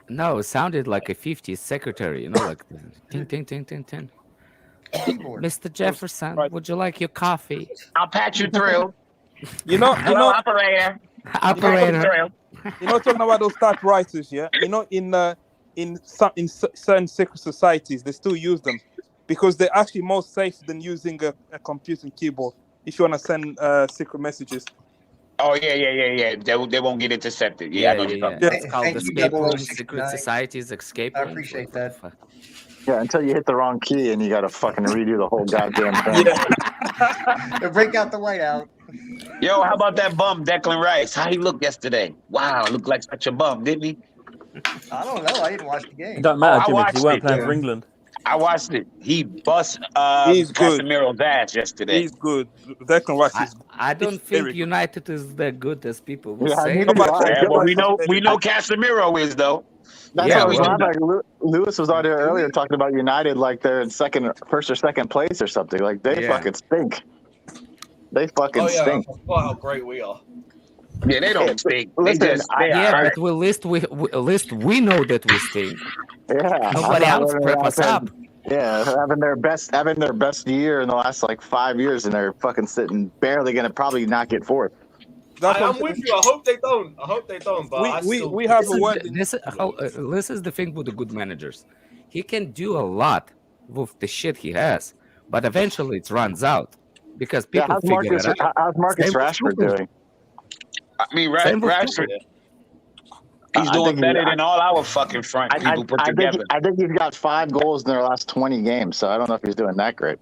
No, it sounded like a 50s secretary, you know, like ting, ting, ting, ting, ting. Keyboard. Mr. Jefferson, Right. would you like your coffee? I'll patch you through. Hello, Operator. Operator. talking about those typewriters, yeah. In certain secret societies, they still use them because they're actually more safe than using a computer keyboard. If you want to send secret messages. Oh, yeah. They won't get intercepted. Yeah, I know what you're talking about. It's called Thank you, escape room, 0069. secret societies, escape I room. appreciate that. Yeah, until you hit the wrong key and you got to fucking redo the whole goddamn thing. They break out the whiteout. Yo, how about that bum, Declan Rice? How he looked yesterday? Wow, looked like such a bum, didn't he? I don't know. I didn't watch the game. It don't matter, I Jimmy, 'cause watched you weren't it, playing yeah. for England. I watched it. He bust He's good. Casemiro's ass yesterday. He's good. Declan Rice is. I don't It's think very good. United is that good as people will Yeah, say. neither do I. Yeah, but we know Casemiro is though. That's Yeah, what we was on. know. Like Lewis was on there earlier talking about United, like they're in first or second place or something. Like they Yeah. fucking stink. They fucking Oh yeah, I stink. forgot how great we are. Yeah, they don't stink. They Listen, just they Yeah, are. but at least we know that we stink. Yeah, Nobody I'm not else running prep around us saying- up. Yeah, having their best year in the last like 5 years, and they're fucking sitting barely gonna probably not get fourth. That's I'm what with you. I hope they don't. But I we still, we have This a is, word. this is the thing with the good managers. He can do a lot with the shit he has, but eventually it runs out because Yeah, people figure it out. how's Marcus Same with Rashford Tuchel. doing? I mean, Same with Rashford, Tuchel. he's I doing think better than all our fucking front people put together. I think he's got 5 goals in their last 20 games, so I don't know if he's doing that great.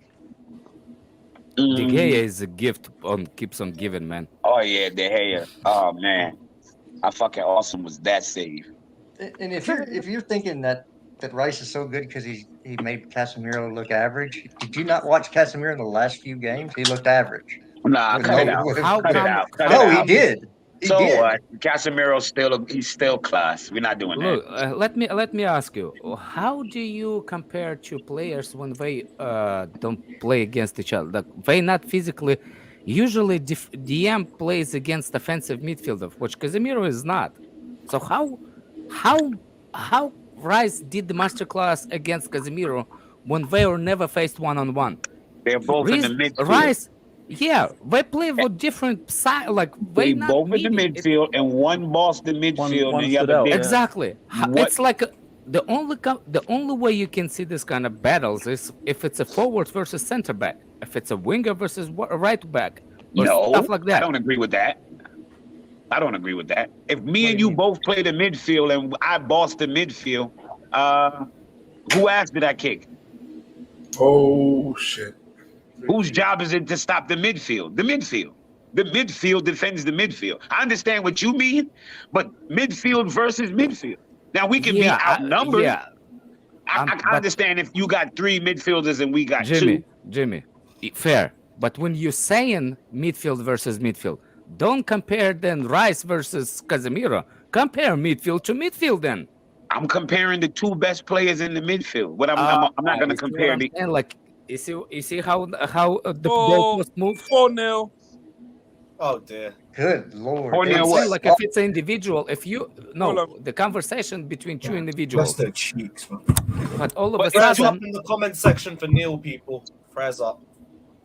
De Gea is a gift keeps on giving, man. Oh yeah, De Gea. Oh man, how fucking awesome was that save? And if you're thinking that Rice is so good because he made Casemiro look average, did you not watch Casemiro in the last few games? He looked average. Nah, cut it out. How Cut it come- out. Cut No, it he out. did. He So did. what? Casemiro's still class. We're not doing Look, that. let me ask you: how do you compare two players when they don't play against each other? Like, they not physically. Usually, DM plays against offensive midfielder, which Casemiro is not. So how Rice did the masterclass against Casemiro when they were never faced one-on-one? They're both in the midfield. Rice, yeah, they play with different side. Like They not both in the meeting. midfield, and one bossed the midfield, one and the stood other out. didn't. Exactly. What- It's like the only way you can see this kind of battles is if it's a forward versus center back, if it's a winger versus right back, or stuff like that. I don't agree with that. If me and you both play the midfield and I boss the midfield, who ass did I kick? Oh shit. Whose job is it to stop the midfield? The midfield. The midfield defends the midfield. I understand what you mean, but midfield versus midfield. Now we can be outnumbered. I understand if you got 3 midfielders and we got 2. Jimmy, fair. But when you're saying midfield versus midfield, don't compare then Rice versus Casemiro. Compare midfield to midfield then. I'm comparing the 2 best players in the midfield. But I'm not going to compare the. Like, you see how the ball was moved? 4-0. Oh dear. Good lord. Like if it's an individual, the conversation between 2 individuals. That's their cheeks, man. But all of a Press sudden, up in the comment section for Neil, people. Press up.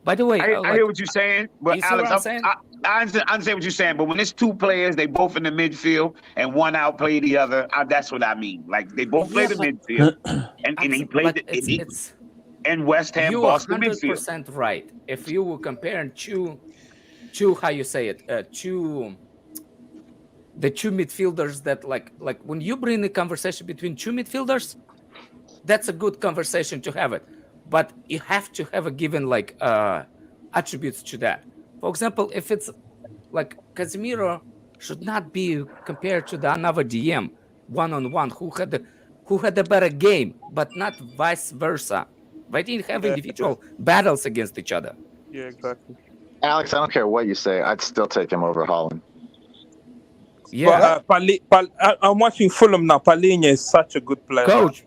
By the way, I hear what you're saying, but you see Alex, what I'm saying? I understand what you're saying. But when it's 2 players, they both in the midfield and one outplay the other. That's what I mean. Like they both play the midfield, and he played and West Ham boss the midfield. You're 100% right. If you were comparing two how you say it, the 2 midfielders that like when you bring the conversation between 2 midfielders, that's a good conversation to have it. But you have to have a given attributes to that. For example, if it's like Casemiro should not be compared to the another DM one-on-one who had a better game, but not vice versa. They didn't have individual battles against each other. Yeah, exactly. Alex, I don't care what you say. I'd still take him over Holland. Yeah. But, I'm watching Fulham now. Palhinha is such a good player. Coach.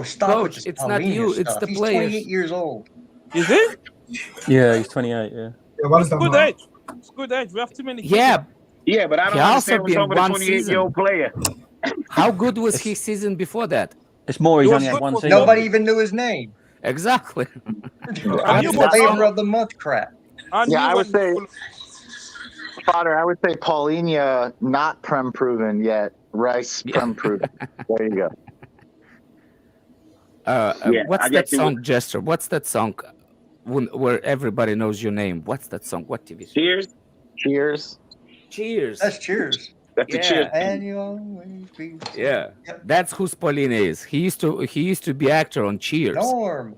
Stop Coach, it. it's not you, it's the He's players. 28 years old. Is it? Yeah, he's 28, yeah. What is It's that, good man? age. It's good age. We have too many. Yeah. Yeah, but I don't understand what's wrong with a 28-year-old player. How good was his season before that? It's more he's He only was had good one for season. Nobody even knew his name. Exactly. Flavor of the month crap. I would say, Potter, I would say Paulinho not prem proven yet. Rice prem proven. There you go. What's that song, Gesture? What's that song where everybody knows your name? What's that song? What TV show? Cheers. Cheers. Cheers. That's Cheers. That's the cheers. And you always be. Yeah, that's who Pauline is. He used to be actor on Cheers. Norm.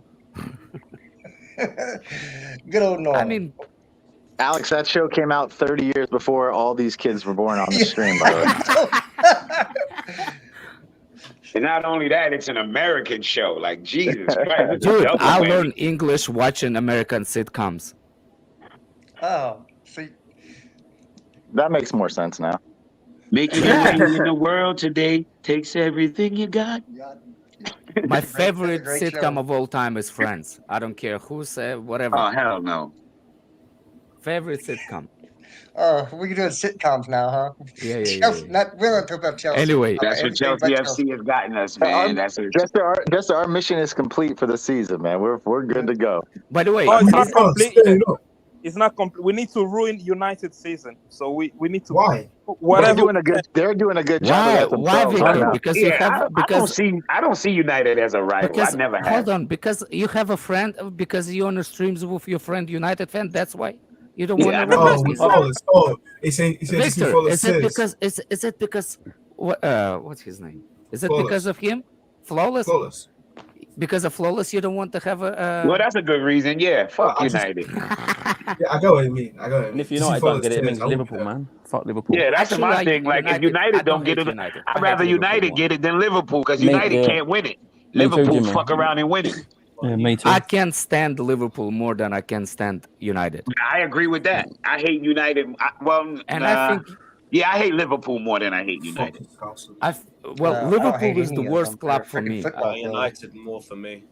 Good old Norm. I mean, Alex, that show came out 30 years before all these kids were born on the stream, by the way. And not only that, it's an American show. Like, Jesus Christ. dude, I learned English watching American sitcoms. Oh, see. That makes more sense now. Making it in the world today takes everything you got. My favorite great sitcom show. of all time is Friends. I don't care who said whatever. Oh, hell no. Favorite sitcom. Oh, we're doing sitcoms now, huh? Yeah. We're not talking about Chelsea. Anyway, That's what Chelsea FC has gotten us, man. That's what Just our mission is complete for the season, man. We're good to go. by the way, Oh, it's not Oh, complete. stay up. It's not complete. We need to ruin United season. So we need to. Why? They're doing a good job of that why, themselves. Victor? Because you have I don't see United as a rival. because I never have. hold on, because you have a friend, because you're on the streams with your friend United fan. That's why you don't want to Oh, replace me. flawless. Oh, it's saying Victor, flawless. is it because what's his name? Is it Flawless. because of him? Flawless? Flawless. Because of Flawless, you don't want to have a. Well, that's a good reason. Yeah, fuck I just- United. Yeah, I get what you mean. And if United don't get it, it means Liverpool, man. Fuck Liverpool. Yeah, that's Actually, my thing. Like, if United don't get hate it, United. I'd I hate rather Liverpool United more. get it than Liverpool because Me- United yeah. can't win it. Me too, Liverpool Jimmy. fuck around and win it. Yeah, me too. I can't stand Liverpool more than I can stand United. I agree with that. I hate United. And I think I hate Liverpool more than I hate United. Liverpool is the worst club for me. United more for me.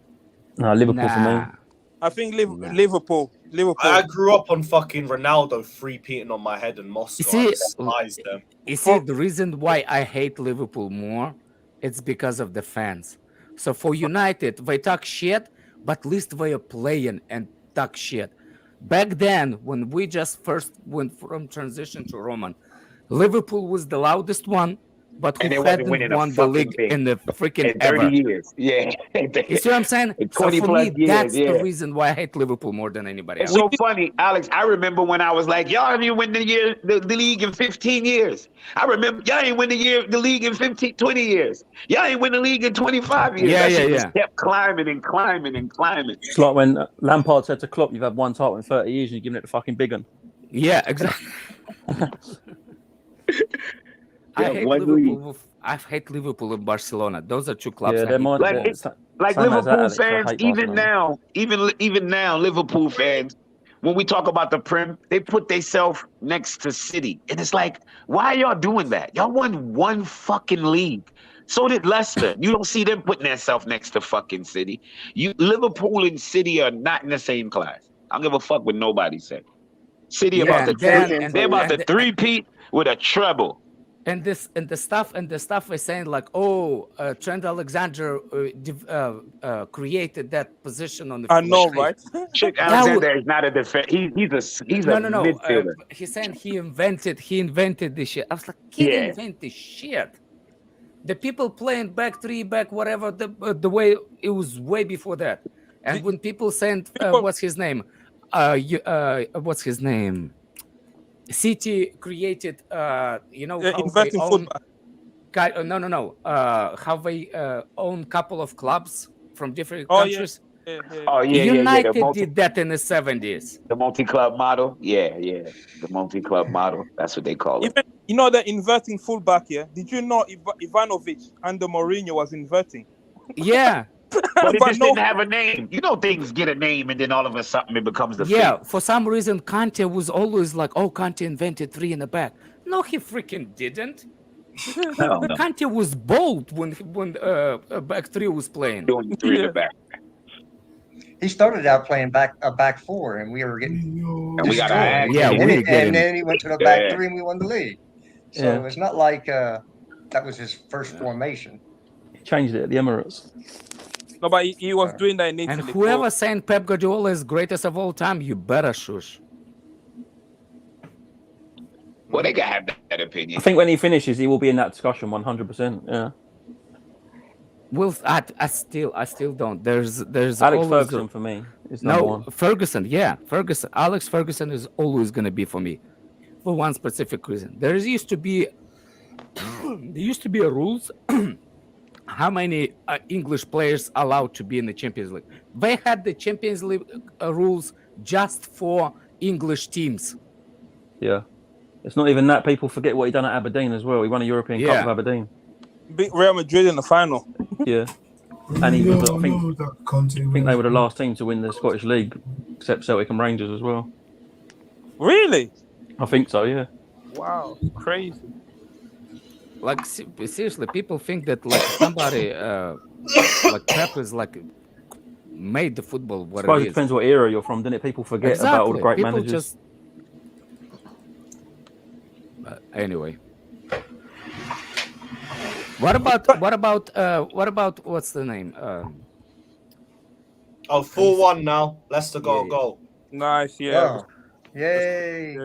No, Liverpool for me. I think Liverpool. I grew up on fucking Ronaldo free-peating on my head in Moscow. You see- I despised them. You see, the reason why I hate Liverpool more, it's because of the fans. So for United, they talk shit, but at least they are playing and talk shit. Back then, when we just first went from transition to Roman, Liverpool was the loudest one, but And who they wasn't hadn't winning a won the fucking league thing in the freaking in 30 ever. years. Yeah. You see what I'm saying? In So 20 for plus me, years, that's yeah. the reason why I hate Liverpool more than anybody It's else. so funny, Alex. I remember when I was like, y'all haven't win the league in 15 years. I remember y'all ain't win the league in 20 years. Y'all ain't win the league in 25 years. That shit just kept climbing and climbing and climbing. It's like when Lampard said to Klopp, "You've had one title in 30 years, and you're giving it to fucking big un." Yeah, exactly. I hate Liverpool. I hate Liverpool and Barcelona. Those are two clubs. Yeah, they're mine. Like Liverpool fans, even now, Liverpool fans, when we talk about the Prem, they put themselves next to City, and it's like, why y'all doing that? Y'all won one fucking league. So did Leicester. You don't see them putting themselves next to fucking City. Liverpool and City are not in the same class. I don't give a fuck what nobody said. City about to three-peat with a treble. And the stuff is saying like, Trent Alexander created that position on the field. I know, right? Trent Alexander is not a defense. He's a midfielder. He's saying he invented this shit. I was like, kid invent this shit. The people playing back three, back whatever, the way it was way before that. And when people saying what's his name? What's his name? City created, investing football. How they own couple of clubs from different countries. United did that in the 70s. The multi-club model, the multi-club model. That's what they call it. You know the inverting fullback. Yeah, did you know Ivanovic under Mourinho was inverting? Yeah. But it just didn't have a name. You know, things get a name, and then all of a sudden it becomes the thing. For some reason, Conte was always like, Conte invented three in the back. No, he freaking didn't. No. Conte was bold when back three was playing. Doing three in the back. He started out playing a back four, and we were getting. And we got and then he went to the back three, and we won the league. So it's not like that was his first formation. He changed it at the Emirates. No, but he was doing that in Italy. And whoever saying Pep Guardiola is greatest of all time, you better shush. Well, they can have that opinion. I think when he finishes, he will be in that discussion 100%. Yeah. Well, I still don't. There's Alex Ferguson for me. Is number one. Ferguson. Alex Ferguson is always going to be for me, for one specific reason. There used to be a rules. How many English players allowed to be in the Champions League? They had the Champions League rules just for English teams. Yeah. It's not even that. People forget what he done at Aberdeen as well. He won a European Cup with Aberdeen. Beat Real Madrid in the final. Yeah. And he was, I think they were the last team to win the Scottish League, except Celtic and Rangers as well. Really? I think so, yeah. Wow. Crazy. Like seriously, people think that like somebody like Pep is like made the football what it is. It depends what era you're from, doesn't it? People forget about all the great people managers. Anyway, what about what's the name? 4-1 now. Leicester got a goal. Nice, yeah. Oh. Yay!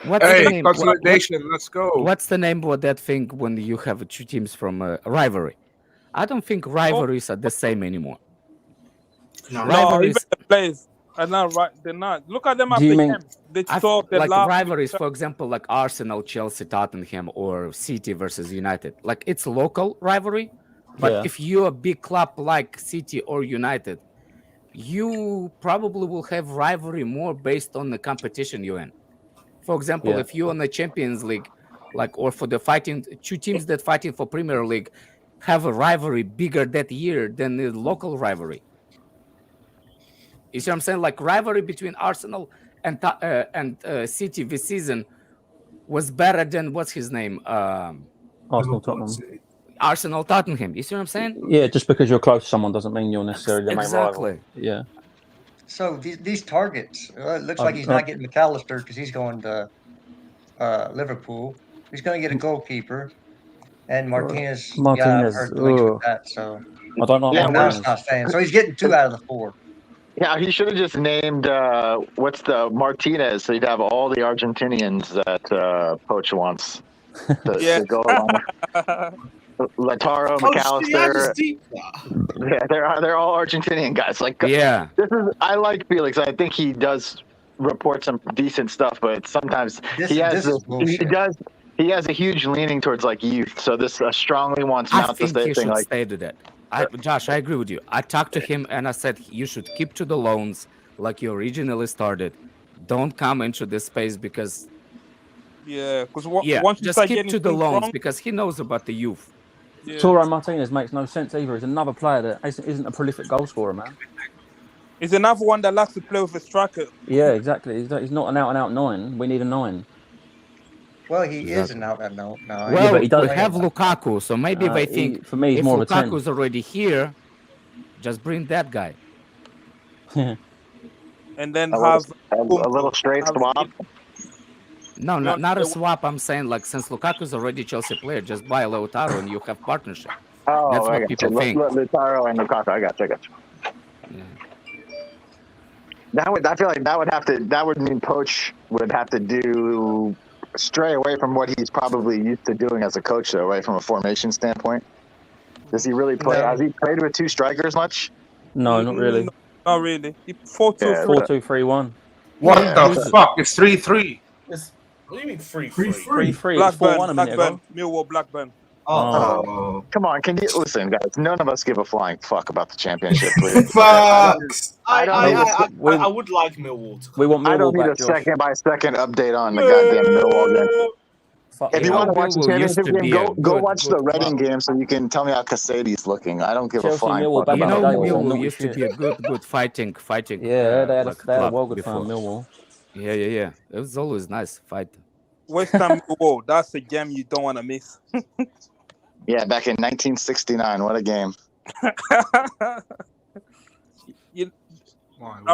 What's the name? Consolidation, let's go. What's the name of that thing when you have two teams from Rivalry? I don't think rivalries are the same anymore. No, rivalries. The players are not right. They're not. Look at them at the end. They talk like rivalries, for example, like Arsenal, Chelsea, Tottenham, or City versus United. Like it's local rivalry, but if you're a big club like City or United, you probably will have rivalry more based on the competition you're in. For example, if you're in the Champions League, like, or for the fighting two teams that fighting for Premier League, have a rivalry bigger that year than the local rivalry. You see what I'm saying? Like rivalry between Arsenal and City this season was better than what's his name? Arsenal Tottenham. Arsenal Tottenham. You see what I'm saying? Yeah, just because you're close to someone doesn't mean you're necessarily the main rival. Yeah. So these targets, it looks like he's not getting McAllister because he's going to Liverpool. He's going to get a goalkeeper, and Martinez. Yeah, I've heard links with that. So I don't know. So he's getting 2 out of the 4. Yeah, he should have just named what's the Martinez, so you'd have all the Argentinians that Poch wants to go along. Lautaro, McAllister. Yeah, they're all Argentinian guys. Like, yeah, I like Felix. I think he does report some decent stuff, but sometimes he has a huge leaning towards like youth. So this strongly wants Mount to stay. He should stay to that. Josh, I agree with you. I talked to him and I said you should keep to the loans like you originally started. Don't come into this space because because once you just keep to the loans because he knows about the youth. Yeah. Toro Martinez makes no sense either. He's another player that isn't a prolific goal scorer, man. He's another one that likes to play with a striker. Yeah, exactly. He's not an out-and-out 9. We need a 9. Well, he is an out-and-out 9. Well, but he does have Lukaku, so maybe they think for me, he's if more of a 10. Lukaku's already here, just bring that guy. And then have a little straight swap. No, not a swap. I'm saying like since Lukaku's already Chelsea player, just buy Lautaro and you have partnership. Oh, that's what people think. Lautaro and Lukaku. I got you. Yeah. I feel like that would mean Poch would have to stray away from what he's probably used to doing as a coach, though, right? From a formation standpoint, does he really play? Has he played with two strikers much? No, not really. Not really. 4-2-3. 4-2-3-1. What the fuck? It's 3-3. What do you mean 3-3? 3-3. Blackburn, Millwall, Blackburn. Oh, come on! Can you listen, guys? None of us give a flying fuck about the championship. Please. Facts. I would like Millwall to come. We want Millwall I don't need back, a second-by-second update on the goddamn Millwall game. If you want to watch the championship game, go watch the Reading game so you can tell me how Casadi's looking. I don't give a flying fuck. You know, Millwall used to be a good fighting. Yeah, they had like a well good fan, Millwall. Yeah. It was always nice fight. West Ham Millwall, that's a game you don't want to miss. Yeah, back in 1969, what a game! I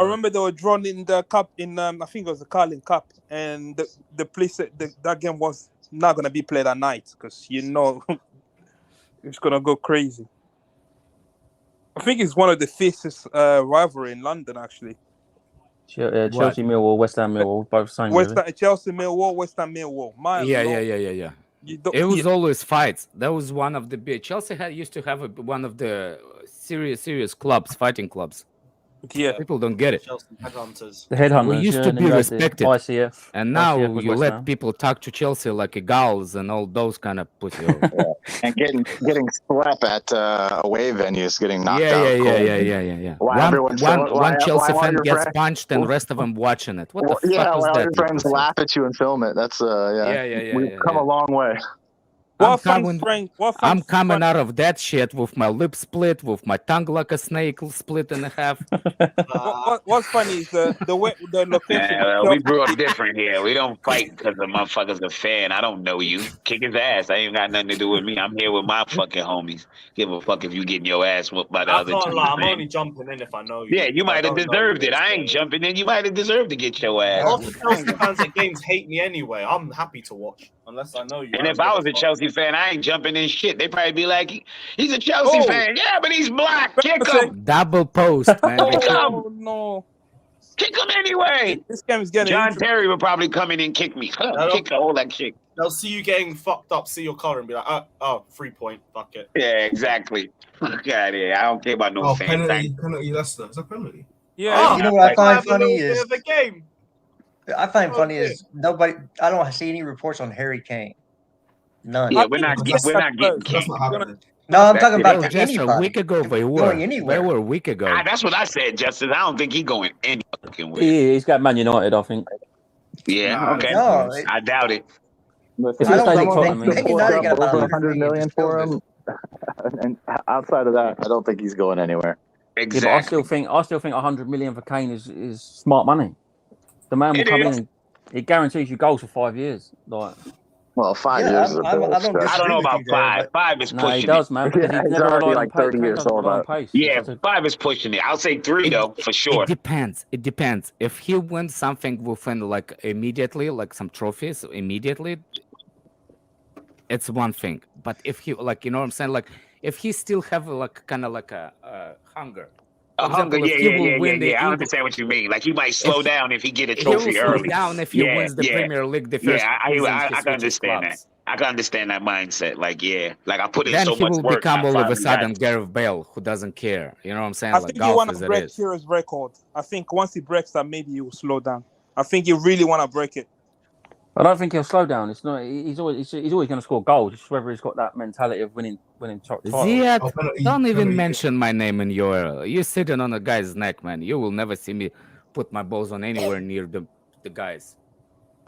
remember they were drawn in the cup in I think it was the Carling Cup, and the police said that game was not gonna be played at night because it's gonna go crazy. I think it's one of the fiercest rivalry in London, actually. Chelsea Millwall, West Ham Millwall, both same. Chelsea Millwall, West Ham Millwall. Yeah. It was always fights. That was one of the big. Chelsea used to have one of the serious clubs, fighting clubs. Yeah, people don't get it. Chelsea Headhunters. The Headhunters. We used to be respected, ICF, and now ICF you let people talk to Chelsea like a gals and all those kind of pussy. And getting slapped at away venues, getting knocked out. Yeah. One Chelsea fan gets punched, and the rest of them watching it. What the fuck is that? All your friends laugh at you and film it. That's We've come a long way. I'm coming out of that shit with my lip split, with my tongue like a snake split in half. What's funny is the location. We grew up different here. We don't fight because the motherfucker's a fan. I don't know you. Kick his ass. I ain't got nothing to do with me. I'm here with my fucking homies. Give a fuck if you getting your ass whooped by the other two. I'm only jumping in if I know you. Yeah, you might have deserved it. I ain't jumping in. You might have deserved to get your ass. Half the Chelsea fans at games hate me anyway. I'm happy to watch unless I know you. And if I was a Chelsea fan, I ain't jumping in shit. They probably be like, he's a Chelsea fan. Yeah, but he's black. Kick him. Double post, man. Kick him. Oh, no. Kick him anyway. This game is getting John Terry would probably come in and kick me. Kick all that shit. They'll see you getting fucked up, see your color, and be like, oh, 3 point. Fuck it. Yeah, exactly. Fuck out of here. I don't care about no fan. Penalty, Leicester. Is that penalty? Yeah. You know what I find funny is the game. I find funny is nobody. I don't see any reports on Harry Kane. None. Yeah, we're not getting Kane. No, I'm talking about just anybody. a week ago they were. Going anywhere. They were a week ago. That's what I said, Justice. I don't think he's going any fucking way. He's got Man United, I think. Yeah, okay. No, I doubt it. Listen, I don't think over 100 million for him, and outside of that, I don't think he's going anywhere. Exactly. Yeah, but I still think 100 million for Kane is smart money. The man will come in and he guarantees you goals for 5 years. Like, well, 5 years. I don't know about 5. 5 is pushing. No, he does, man. Because he's already like 30 years old. Yeah, 5 is pushing it. I'll say 3 though, for sure. It depends. If he wins something within like immediately, like some trophies immediately, it's one thing. But if he like, you know what I'm saying, like if he still have like kind of like a hunger Hunger, if he will win the I understand what you mean. Like he might slow down if he get a trophy he will early. slow down if he wins the Premier League the first season. I can understand that. I can understand that mindset. Like, I put in then so he much will work. become all of a sudden Gareth Bale, who doesn't care. You know what I'm saying? I think he want to break Kira's record. I think once he breaks that, maybe he will slow down. I think he really want to break it. I don't think he'll slow down. It's not. He's always going to score goals. It's whether he's got that mentality of winning top titles. Ziad, don't even mention my name in your. You're sitting on a guy's neck, man. You will never see me put my balls on anywhere near the guys.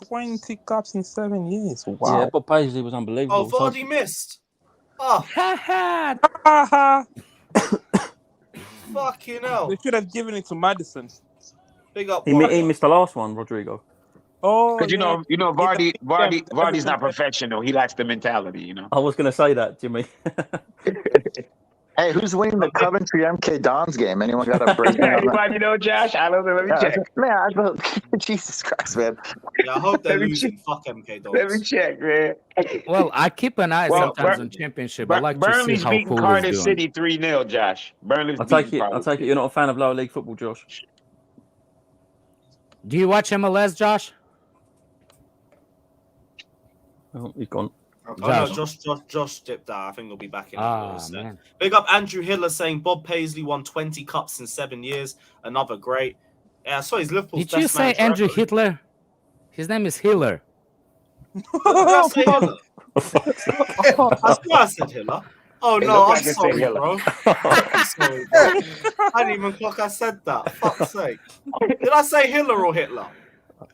20 cups in 7 years. Wow. Yeah, but Paisley was unbelievable. Oh, Vardy missed. Oh. Fucking hell. They should have given it to Maddison. Big up. He missed the last one, Rodrigo. Oh, because you know, Vardy's not professional. He lacks the mentality. You know. I was going to say that, Jimmy. Hey, who's winning the Coventry MK Dons game? Anyone got a break? Anybody know, Josh? I don't know. Let me check. Man, Jesus Christ, man. Yeah, I hope they're losing. Fuck MK Dons. Let me check, man. Well, I keep an eye sometimes on Championship. I like Burnley's to see how beating Pool Cardiff is doing. City 3-0, Josh. Burnley's I'll take it you're not a fan of lower league football, Josh. Do you watch MLS, Josh? Oh, he's gone. Oh, no, Josh dipped out. I think he'll be back in. Man. Big up Andrew Hiller saying Bob Paisley won 20 cups in 7 years. Another great. Yeah, I saw his Liverpool's Did you say Andrew Hitler? His name is Hiller. Did I say Hiller? I swear I said Hiller. Oh no, I'm sorry, bro. I'm sorry, bro. I didn't even clock I said that. Fuck's sake. Did I say Hiller or Hitler?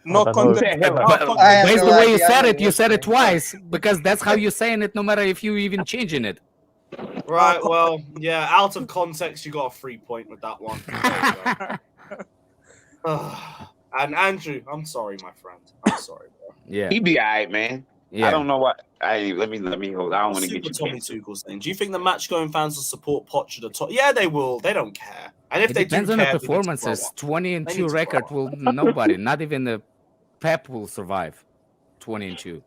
No context. Based the way you said it twice, because that's how you're saying it, no matter if you even changing it. Right, well, yeah, out of context, you got a 3 point with that one. And Andrew, I'm sorry, my friend. I'm sorry, bro. Yeah. He be all right, man. Yeah. I don't know what. Let me hold. I don't want to get you. Tommy Tuchel saying, do you think the match-going fans will support Poch at the top? Yeah, they will. They don't care. And if It they depends do on care, the performances. 20-2 record will nobody, not even the Pep will survive. 20-2.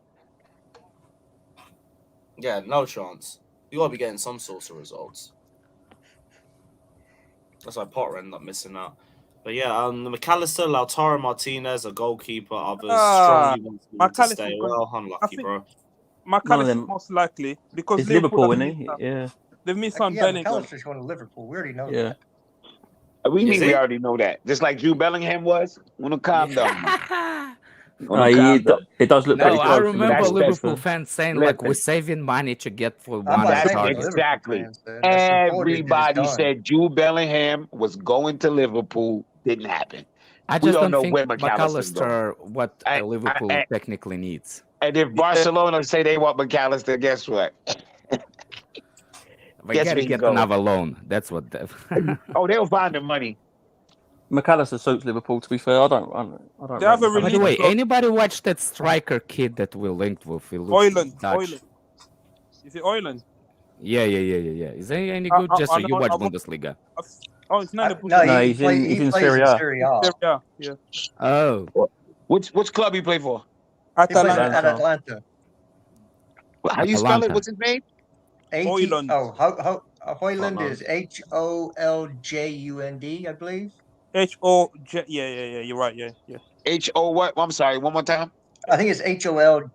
Yeah, no chance. You gotta be getting some sorts of results. That's why Potter ended up missing out. But yeah, McAllister, Lautaro Martinez, a goalkeeper, others strongly want to stay. Well, unlucky, bro. McAllister most likely because it's Liverpool, isn't he? Yeah. They've missed on Bellingham. McAllister's going to Liverpool. We already know that. We already know that. Just like Jude Bellingham was. Wanna calm down. It does look pretty close. I remember Liverpool fans saying, like, we're saving money to get for one target. Exactly. Everybody said Jude Bellingham was going to Liverpool. Didn't happen. I just don't think McAllister what Liverpool technically needs. And if Barcelona say they want McAllister, guess what? We gotta get another loan. That's what. Oh, they'll find the money. McAllister suits Liverpool. To be fair, I don't. By the way, anybody watch that striker kid that we linked with? Oyland. Is it Oyland? Yeah. Is he any good? Just so you watch Bundesliga. Oh, it's not. No, he's in Serie A. Yeah. Oh. Which club he play for? Atlanta. How you spell it? What's his name? Hoyland. Hoyland is HOLJUND, I believe. HOJ. Yeah. You're right. Yeah. HO what? I'm sorry. One more time. I think it's HOLJUND.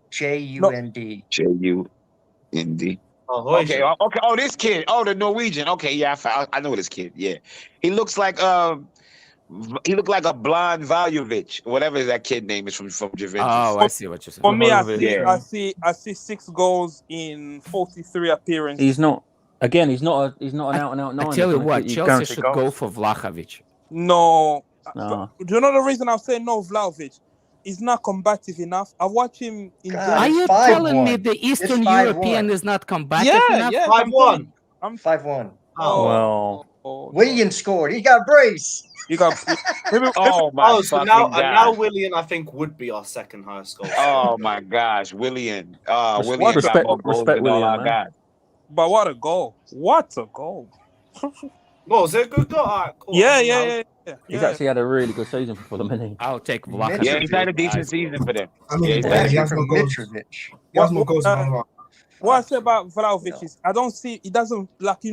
JUND. Okay. Oh, this kid. Oh, the Norwegian. Okay, yeah, I know this kid. Yeah, he looks like a blonde Valuations, whatever that kid name is from Juventus. Oh, I see what you're saying. For me, I see 6 goals in 43 appearances. He's not. Again, he's not an out and out 9. I tell you what, Chelsea should go for Vlahovic. No. Do you know the reason I'm saying no, Vlahovic? He's not combative enough. I watch him in. Are you telling me the Eastern European is not combative enough? Yeah. 5-1. I'm 5-1. Oh well. Willian scored. He got brace. You got. So now Willian, I think, would be our second highest goal. Oh my gosh, Willian. Willian respect Willian, man. But what a goal! What a goal! Oh, is it a good goal? Right, cool. Yeah. He's actually had a really good season for them, hasn't he? I'll take Vlahovic. Yeah, he's had a decent season for them. I mean, he has more goals. He has more goals than what I say about Vlahovic is I don't see he doesn't like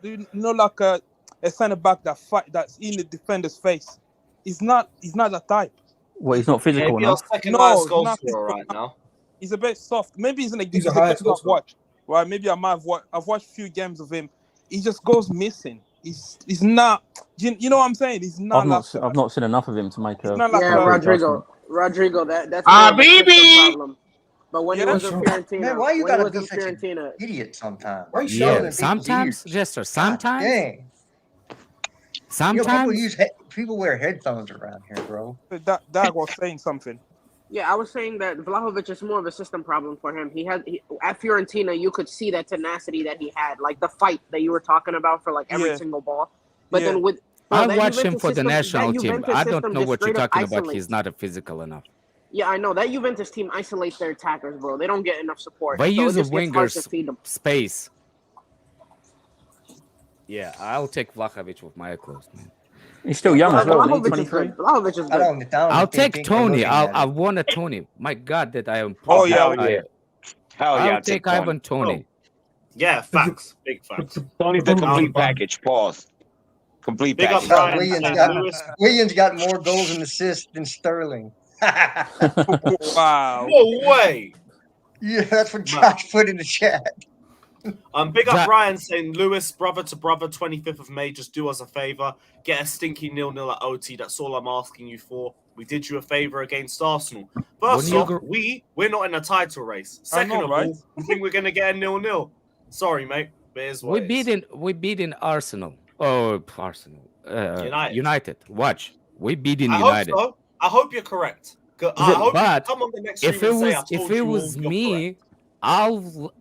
like a centre back that's in the defender's face. He's not that type. Well, he's not physical Maybe enough. our second No, highest he's goal not scorer physical right now. He's a bit soft. Maybe he's He's a highest goal I've scorer. watched. Right? Maybe I've watched a few games of him. He just goes missing. He's not. You know what I'm saying? He's not. I've not seen enough of him to make a. not like Yeah, a Rodrigo, that's more of a system problem. But when he was in Fiorentina, Man, why you when he gotta was be in such an Fiorentina, idiot sometimes? Why you Yeah, shouting at sometimes, Jester. Sometimes. Dang. Sometimes. You know, people wear headphones around here, bro. Dag was saying something. yeah, I was saying that Vlahovic is more of a system problem for him. At Fiorentina, you could see that tenacity that he had, like the fight that you were talking about for like every single ball. But then with I that watch him Juventus for the system- national that team. Juventus I don't system know just what you're straight up talking about. isolates. He's not a physical enough. Yeah, I know that Juventus team isolates their attackers, bro. They don't get enough support. They so use it a just gets hard to winger's feed them. space. Yeah, I'll take Vlahovic with my clothes, man. He's still young as well. isn't he? Vlahovic is 23. good. Vlahovic is good. I'll take Tony. I want a Tony. My God, that I am. Oh, yeah. Hell yeah, I'll take Tony. Ivan Tony. Yeah, facts. Big facts. Tony's the complete package. Pause. Complete Big up package. Brian. Williams got more goals and assists than Sterling. Wow. No way. Yeah, that's what Josh put in the chat. Big up Ryan saying, Lewis, brother to brother, 25th of May, just do us a favor. Get a stinky 0-0 at OT. That's all I'm asking you for. We did you a favor against Arsenal. First off, we're not in a title race. Second of all, we think we're going to get a 0-0. Sorry, mate. But here's what We beaten Arsenal. Oh, Arsenal. United. Watch. We beaten United. I hope so. I hope you're correct. I hope But you come on the next if stream it and say, was I told if it you was all, you're me, correct.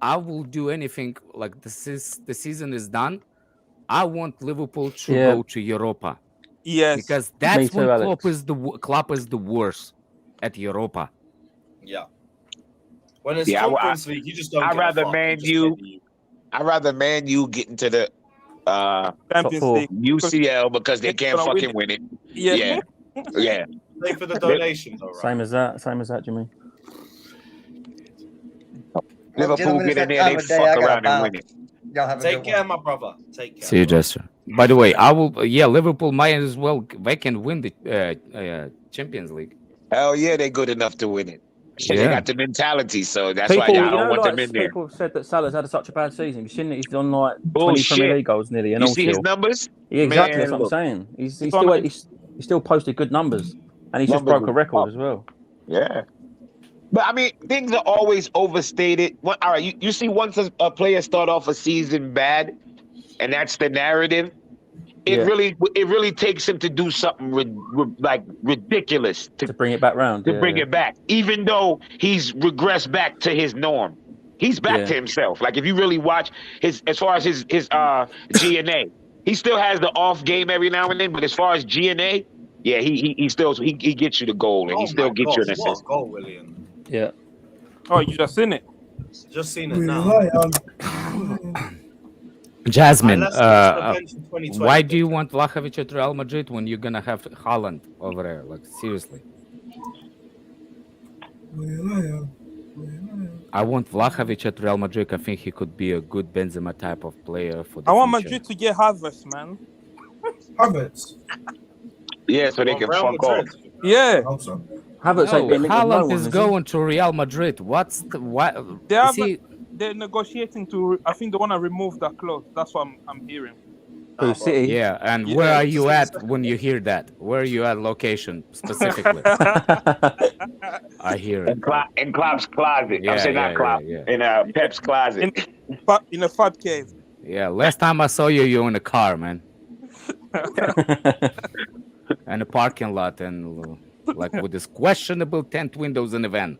I will do anything. Like the season is done. I want Liverpool to go to Europa. Yes, because that's too, when Alex. Klopp is the worst at Europa. Yeah. When it's Conference League, you just don't. I'd rather Man U get into the Champions League. UCL because they can't fucking win it. Yeah. Pay for the donation, though, right? Same as that, Jimmy. Liverpool get in there, they fuck around and win it. Take care, my brother. Take care. See you, Jester. By the way, I will. Yeah, Liverpool might as well. They can win the Champions League. Hell yeah, they're good enough to win it. Yeah. They got the mentality, so that's People, why I don't want them in there. People have said that Salah's had such a bad season. You've seen that he's on like 20 Bullshit. Premier League goals nearly. And You all see his still. numbers? Yeah, exactly. Man, That's what I'm look. saying. He's still posted good numbers, and he's just Numbers broke a is record up. as well. Yeah. But I mean, things are always overstated. All right, you see, once a player start off a season bad, and that's the narrative, it really takes him to do something ridiculous To bring it back round. bring it back, even though he's regressed back to his norm. He's back to himself. Like if you really watch as far as his G&A, he still has the off game every now and then, but as far as G&A, yeah, he gets you the goal and he still gets you an What a assist. goal, William. Yeah. Oh, you just seen it? Just seen it now. Jasmine, Let's revenge in 2020. why do you want Vlahovic at Real Madrid when you're gonna have Haaland over there? Like seriously, I want Vlahovic at Real Madrid. I think he could be a good Benzema type of player for the I want future. Madrid to get Havertz, man. Havertz. Yeah, so they can fuck off. Yeah. I hope so. Havertz No, ain't been linked with no Haaland one, is he? going to Real Madrid. What's the what? They you have. see, They're negotiating to. I think they want to remove that clause. That's what I'm hearing. Who, City? yeah, and where are you at when you hear that? Where are you at location specifically? I hear it. In Klopp's closet. Yeah, I'm saying not Klopp. In Pep's closet. In a fat cave. Yeah, last time I saw you, you were in a car, man. And a parking lot, and like with this questionable tent windows in the van.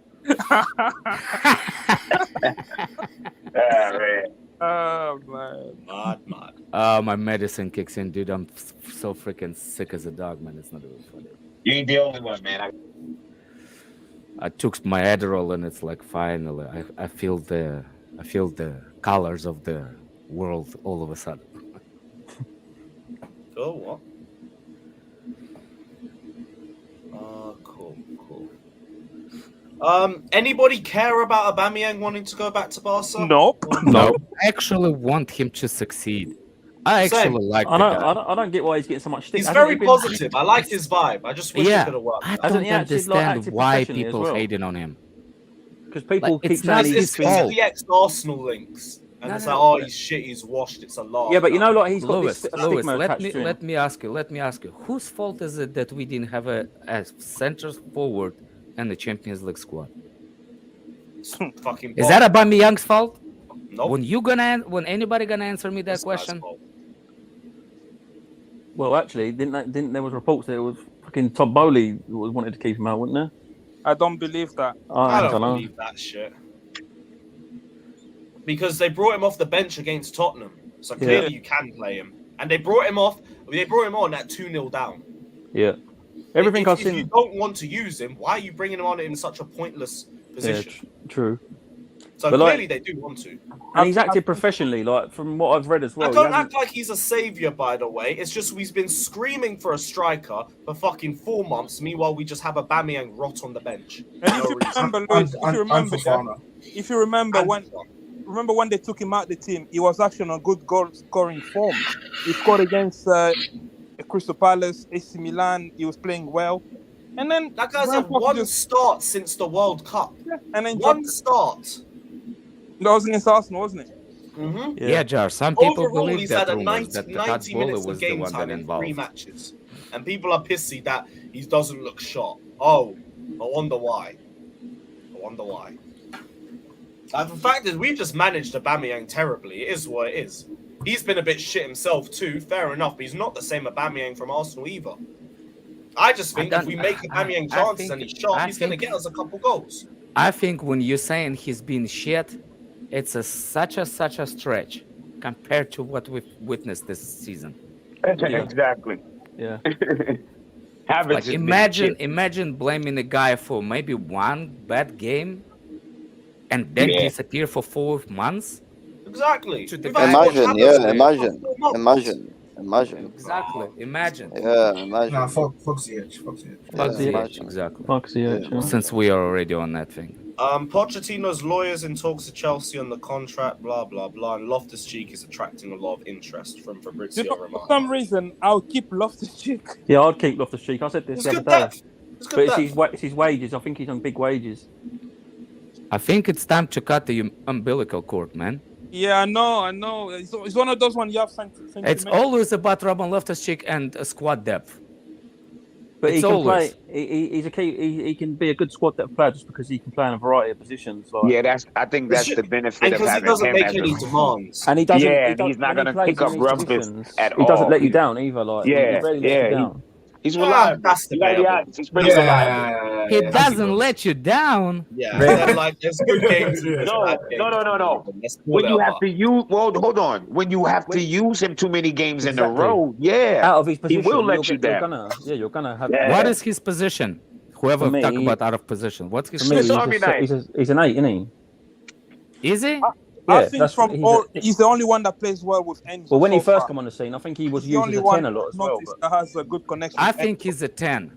Man. Oh man. Mad. My medicine kicks in, dude. I'm so freaking sick as a dog, man. It's not even funny. You ain't the only one, man. I took my Adderall, and it's like finally, I feel the colors of the world all of a sudden. Oh, what? Cool. Anybody care about Aubameyang wanting to go back to Barca? Nope. No, I actually want him to succeed. I actually like the guy. I don't get why he's getting so much stick. He's very positive. I like his vibe. I just wish it could have worked. I don't understand why people hating on him. Because people keep saying he's the ex-Arsenal links. And it's like, oh, he's shit, he's washed, it's a laugh. Yeah, but you know, like, he's got Lewis, this stigma let me ask you, whose fault is it that we didn't have a center forward and the Champions League squad? Fucking is that Aubameyang's fault? No. When anybody gonna answer me that question? Well, actually, didn't there was reports that it was fucking Todd Bowley who wanted to keep him out, wasn't there? I don't believe that. I don't believe that shit. Because they brought him off the bench against Tottenham, so clearly you can play him. And they brought him on at 2-0 down. Yeah. Everything I've seen. If you don't want to use him, why are you bringing him on in such a pointless position? Yeah, true. So but clearly they do want to. And he's acted professionally, like from what I've read as well. I don't act like he's a saviour, by the way. It's just we've been screaming for a striker for fucking 4 months. Meanwhile, we just have Aubameyang rot on the bench. If you remember when they took him out the team, he was actually on good goal scoring form. He scored against Crystal Palace, AC Milan. He was playing well. And then that guy's had one start since the World Cup. Yeah. And then one start. That was against Arsenal, wasn't it? Mm-hmm. Yeah, Jar. Some people Overall, believe he's that had a rumors that 90 minutes of game time in 3 matches. And people are pissy that he doesn't look sharp. Oh, I wonder why. The fact is, we've just managed Aubameyang terribly. It is what it is. He's been a bit shit himself too, fair enough, but he's not the same Aubameyang from Arsenal either. I just think if we make Aubameyang chances and he's sharp, he's going to get us a couple goals. I think when you're saying he's been shit, it's such a stretch compared to what we've witnessed this season. Exactly. Yeah. Like imagine blaming a guy for maybe one bad game and then disappear for 4 months. Exactly. Imagine. Exactly. Imagine. Yeah, imagine. Nah, fuck the edge. Exactly. Fuck the edge. Since we are already on that thing. Pochettino's lawyers in talks to Chelsea on the contract, blah blah blah, and Loftus-Cheek is attracting a lot of interest from Fabrizio Romano. For some reason, I'll keep Loftus-Cheek. Yeah, I'd keep Loftus-Cheek. I said this the other day. But it's his wages. I think he's on big wages. I think it's time to cut the umbilical cord, man. Yeah, I know. It's one of those ones you have It's always about Robin Loftus-Cheek and squad depth. But he can play. He's a key. He can be a good squad depth player just because he can play in a variety of positions. Like. Yeah, I think that's the benefit of having doesn't him make as any demands. And he doesn't. Yeah, he's not going to pick up rumpus at all. He doesn't let you down either. Like he rarely lets you down. He's reliable. That's the He doesn't let you down. Yeah, like there's good games. No. When you have to use, hold on. When you have to use him too many games in a row, out of his position, he will let you down. You're gonna have. What is his position? Whoever talk about out of position, what's his position? He's an 8, isn't he? Is he? I think he's the only one that plays well with Enzo. Well, when he first came on the scene, I think he was used as a 10 a lot as well. That has a good connection. I think he's a 10.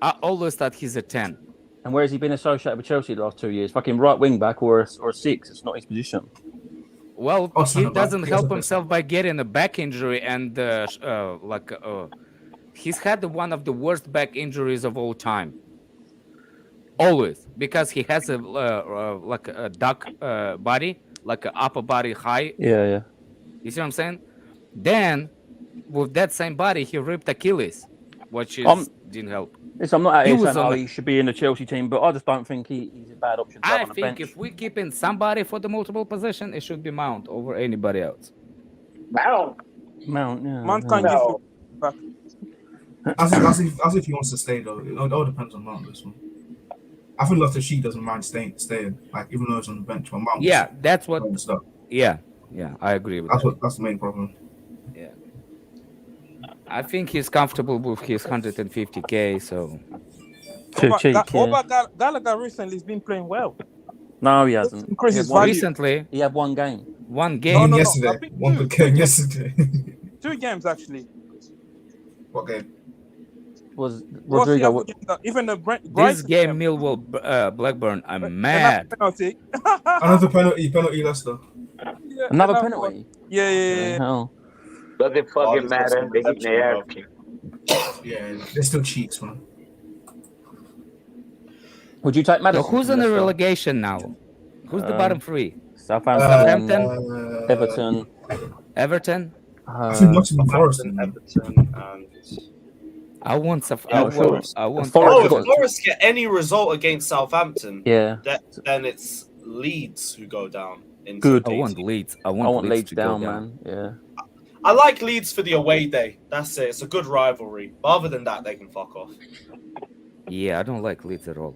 I always thought he's a 10. And where has he been associated with Chelsea the last 2 years? Fucking right wing back or a 6. It's not his position. Well, he doesn't help himself by getting a back injury and he's had one of the worst back injuries of all time. Always, because he has a duck body. Like an upper body high. Yeah. You see what I'm saying? Then, with that same body, he ripped Achilles, which didn't help. I'm not saying he should be in the Chelsea team, but I just don't think he's a bad option to have on the bench. If we keep in somebody for the multiple position, it should be Mount over anybody else. Mount, yeah. Mount can't give you back. As if he wants to stay, though. It all depends on Mount, this one. I think Loftus-Cheek doesn't mind staying, like even though it's on the bench. But Mount that's what. Yeah, I agree with that. That's the main problem. Yeah, I think he's comfortable with his 150k. So. Gallagher recently has been playing well. No, he hasn't. Recently, he had one game. One game yesterday. One good game yesterday. 2 games actually. What game? Was Rodrigo? Even the this game, Millwall Blackburn. I'm mad. Another penalty, Leicester. Yeah, another penalty. Yeah. Hell. Doesn't fucking matter. They get their ass kicked. Yeah, they're still cheats, man. Would you take Madison? Who's in the relegation now? Who's the bottom three? Southampton, Everton. Everton. I think much of Forest. Everton, and I want Forest get any result against Southampton. Yeah. Then it's Leeds who go down. Good. I want Leeds. I want Leeds to down, go man. Yeah. I like Leeds for the away day. That's it. It's a good rivalry. But other than that, they can fuck off. Yeah, I don't like Leeds at all.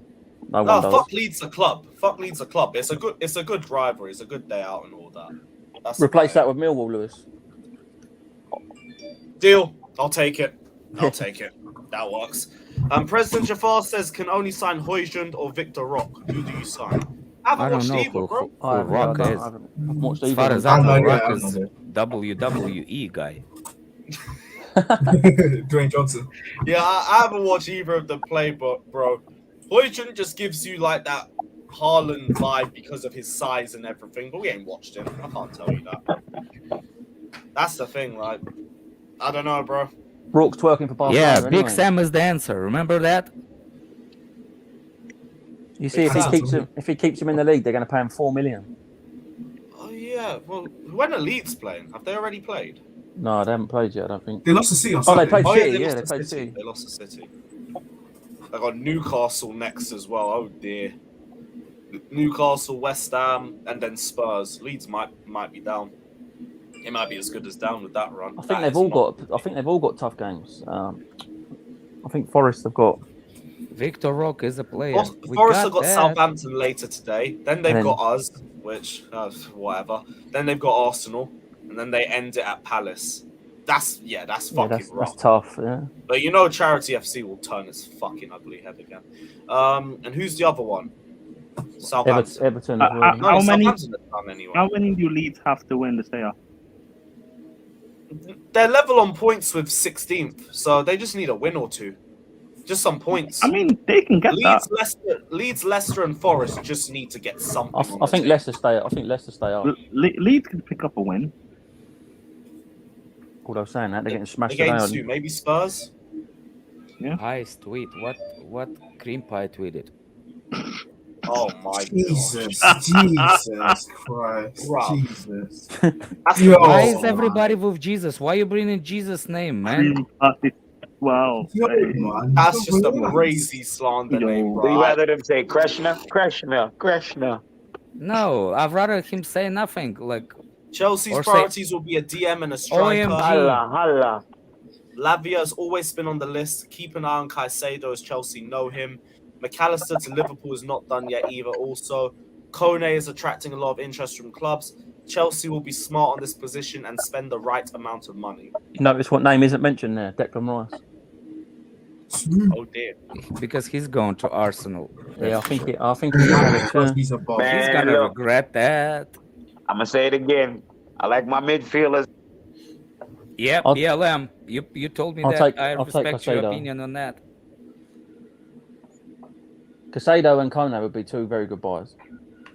No, fuck Leeds a club. Fuck Leeds a club. It's a good rivalry. It's a good day out and all that. Replace that with Millwall, Lewis. Deal. I'll take it. That works. President Jafar says can only sign Højlund or Victor Rock. Who do you sign? I don't know who Rock is. As far as I know, Rock is WWE guy. Dwayne Johnson. Yeah, I haven't watched either of them play, but bro, Højlund just gives you like that Haaland vibe because of his size and everything. But we ain't watched him. I can't tell you that. That's the thing, like, I don't know, bro. Rourke's twerking for Barcelona. Yeah, anyway. Big Sam is the answer. Remember that? You see, if he keeps him in the league, they're going to pay him $4 million. Oh yeah. Well, when are Leeds playing? Have they already played? No, they haven't played yet. I don't think. They lost to City on Sunday. Saturday. They played City. Yeah, They played City. They lost to City. They got Newcastle next as well. Oh dear. Newcastle, West Ham, and then Spurs. Leeds might be down. It might be as good as down with that run. I think they've all got tough games. I think Forest have got. Victor Rock is a player. Forest have got Southampton later today. Then they've got us, which whatever. Then they've got Arsenal, and then they end it at Palace. That's fucking rough. That's tough. Yeah. But you know, Charity FC will turn its fucking ugly head again. And who's the other one? Southampton. Everton. How many? Anyway. How many do Leeds have to win to stay up? They're level on points with 16th, so they just need a win or two. Just some points. I mean, they can get Leeds, Leicester, and Forest just need to get something. I think Leicester stay up. Leeds can pick up a win. Although saying that, they're getting smashed against who? Maybe Spurs. Yeah. Nice tweet. What cream pie tweeted? Oh my Jesus Christ. Wow. Jesus. Why is everybody with Jesus? Why are you bringing Jesus' name, man? Wow. That's just a crazy slander name, bro. You rather them say Krishna? No, I'd rather him say nothing. Like Chelsea's priorities will be a DM and a striker. Holla. Lavia has always been on the list. Keep an eye on Caicedo as Chelsea know him. McAllister to Liverpool is not done yet either. Also, Kone is attracting a lot of interest from clubs. Chelsea will be smart on this position and spend the right amount of money. You notice what name isn't mentioned there? Declan Rice. Oh dear. Because he's going to Arsenal. Yeah, I think he's gonna regret that. I'm gonna say it again. I like my midfielders. Yep, BLM. You told me that. I respect your opinion on that. Caicedo and Kone would be two very good buys.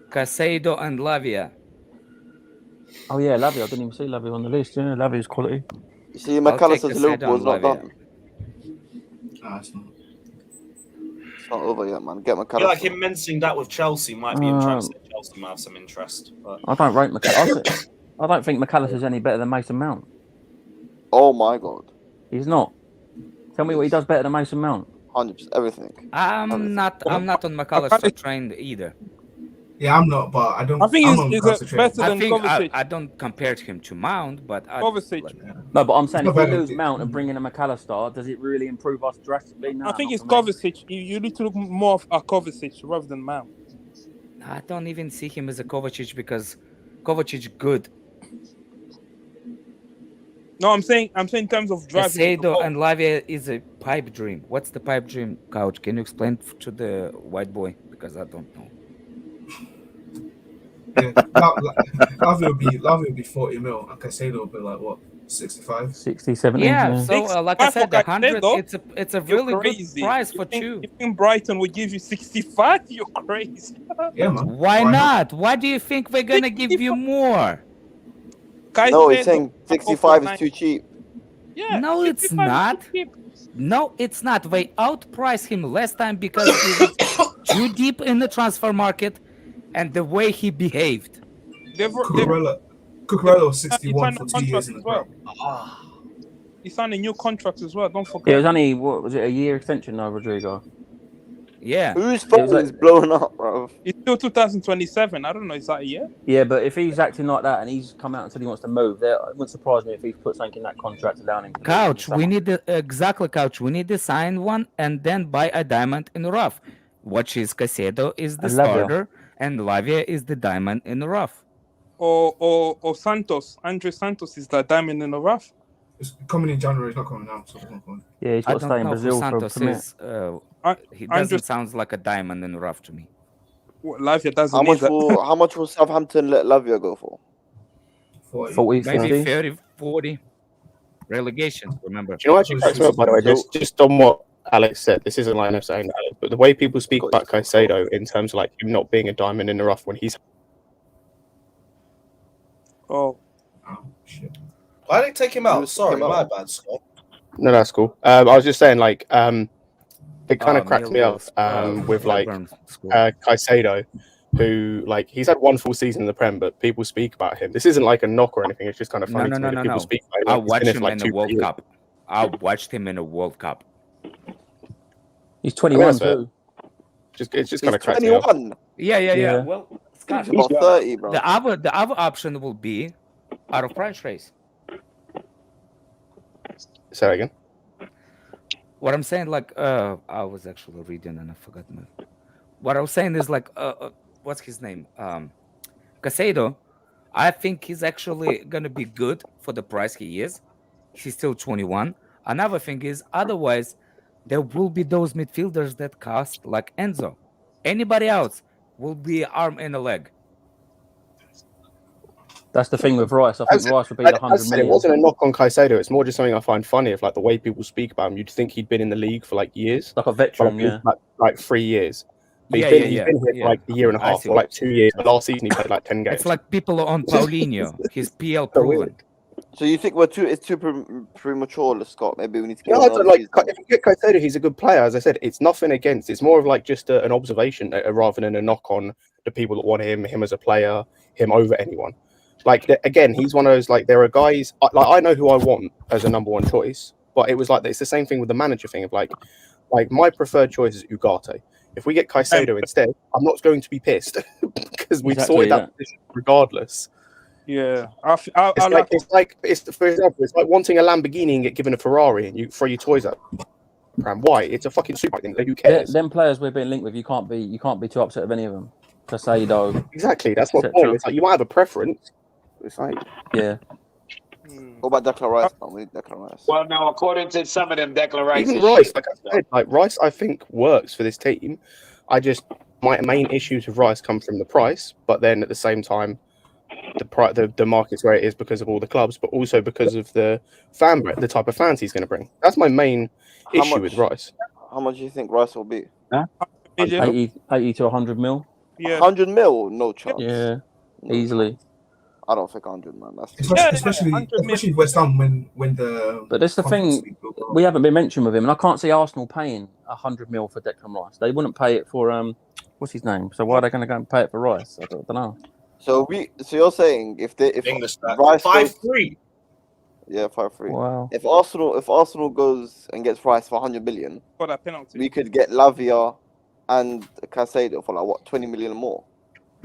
Caicedo and Lavia. Oh yeah, Lavia. I didn't even see Lavia on the list. Yeah, Lavia's quality. You see, McAllister's Liverpool's not done. It's not over yet, man. Get McAllister. I feel like him mentioning that with Chelsea might be interesting. Chelsea might have some interest. But... I don't rate McAllister. I don't think McAllister's any better than Mason Mount. Oh my god. He's not. Tell me what he does better than Mason Mount. 100%, everything. I'm not on McAllister trained either. Yeah, I'm not, but I don't. I think he's better than Kovacic. I don't compare him to Mount, but Kovacic. No, but I'm saying if we lose Mount and bring in a McAllister, does it really improve us drastically? No, I think it's Kovacic. You need to look more at Kovacic rather than Mount. I don't even see him as a Kovacic because Kovacic good. No, I'm saying in terms of driving. Caicedo and Lavia is a pipe dream. What's the pipe dream, Couch? Can you explain to the white boy? Because I don't know. Yeah, Lavia will be 40 mil, and Caicedo will be like what, 65, 60, 70. Yeah, so like I said, 100. It's a really good price for two. You think Brighton would give you 65? You're crazy. Yeah, man. Why not? Why do you think we're gonna give you more? No, he's saying 65 is too cheap. Yeah. No, it's not. No, it's not. They outpriced him last time because he was too deep in the transfer market and the way he behaved. Cucurella was 61 for 2 years in the Prem. He signed a new contract as well. Don't forget. Yeah, it was only a year extension now, Rodrigo. Yeah. Whose phone is blowing up, bro? It's still 2027. I don't know. Is that a year? Yeah, but if he's acting like that and he's come out and said he wants to move, it wouldn't surprise me if he's put something in that contract allowing him to Couch, we need Couch. We need to sign one and then buy a diamond in the rough. Which is Caicedo is the starter and Lavia is the diamond in the rough. Or Santos. Andre Santos is the diamond in the rough. It's coming in January. It's not coming now. So it's not coming. Yeah, he's got to stay in Brazil for a Santos he doesn't sound like a diamond in the rough to me. Lavia doesn't. How much will Southampton let Lavia go for? 40, maybe 30, 40. Relegation, remember. Do you know what actually cracks me up, by the way? Just on what Alex said, this isn't line of saying that, but the way people speak about Caicedo in terms of like him not being a diamond in the rough when he's. Oh shit! Why did they take him out? Sorry, my bad, Scott. No, that's cool. I was just saying, like, it kind of cracked me up with like Caicedo, who like he's had one full season in the Prem, but people speak about him. This isn't like a knock or anything. It's just kind of funny to me that people speak about him. I watched him in the World Cup. I watched him in a World Cup. He's 21 too. It's just kind of cracked me up. Yeah. Well, Scott, he's about 30, bro. The other option will be out of price race. Say that again. What I'm saying, like, I was actually reading and I forgot. What I was saying is like, what's his name? Caicedo. I think he's actually gonna be good for the price he is. He's still 21. Another thing is, otherwise, there will be those midfielders that cost like Enzo. Anybody else will be arm and a leg. That's the thing with Rice. I think Rice would be the 100 million. It wasn't a knock on Caicedo. It's more just something I find funny of like the way people speak about him. You'd think he'd been in the league for like years, like a veteran, like 3 years. But he's been here for like a year and a half or like 2 years. But last season he played like 10 games. It's like people on Paulinho. He's PL proven. So you think it's too premature, Scott? Maybe we need to get. No, like if you get Caicedo, he's a good player. As I said, it's nothing against. It's more of like just an observation rather than a knock on the people that want him as a player, him over anyone. Like again, he's one of those like there are guys like I know who I want as a number one choice, but it was like it's the same thing with the manager thing of like my preferred choice is Ugarte. If we get Caicedo instead, I'm not going to be pissed because we've sorted that position regardless. Yeah, it's like for example, it's like wanting a Lamborghini and get given a Ferrari and you throw your toys out. Why? It's a fucking super thing. Who cares? Them players we're being linked with, you can't be too upset of any of them. Caicedo. Exactly, that's what point. It's like you might have a preference. It's like What about Declan Rice? We need Declan Rice. Well, now according to some of them, Declan Rice. Even Rice, like I said, like Rice, I think works for this team. My main issues with Rice come from the price, but then at the same time, the market's where it is because of all the clubs, but also because of the the type of fans he's going to bring. That's my main issue with Rice. How much do you think Rice will be? 80 to 100 mil. Yeah. 100 mil, no chance. Yeah, easily. I don't think 100, man. That's especially West Ham when the. But that's the thing. We haven't been mentioned with him, and I can't see Arsenal paying 100 mil for Declan Rice. They wouldn't pay it for what's his name? So why are they going to go and pay it for Rice? I don't know. So you're saying if Rice 5-3. Yeah, 5-3. Wow. If Arsenal goes and gets Rice for 100 million, for that penalty, we could get Lavia and Caicedo for like what 20 million more.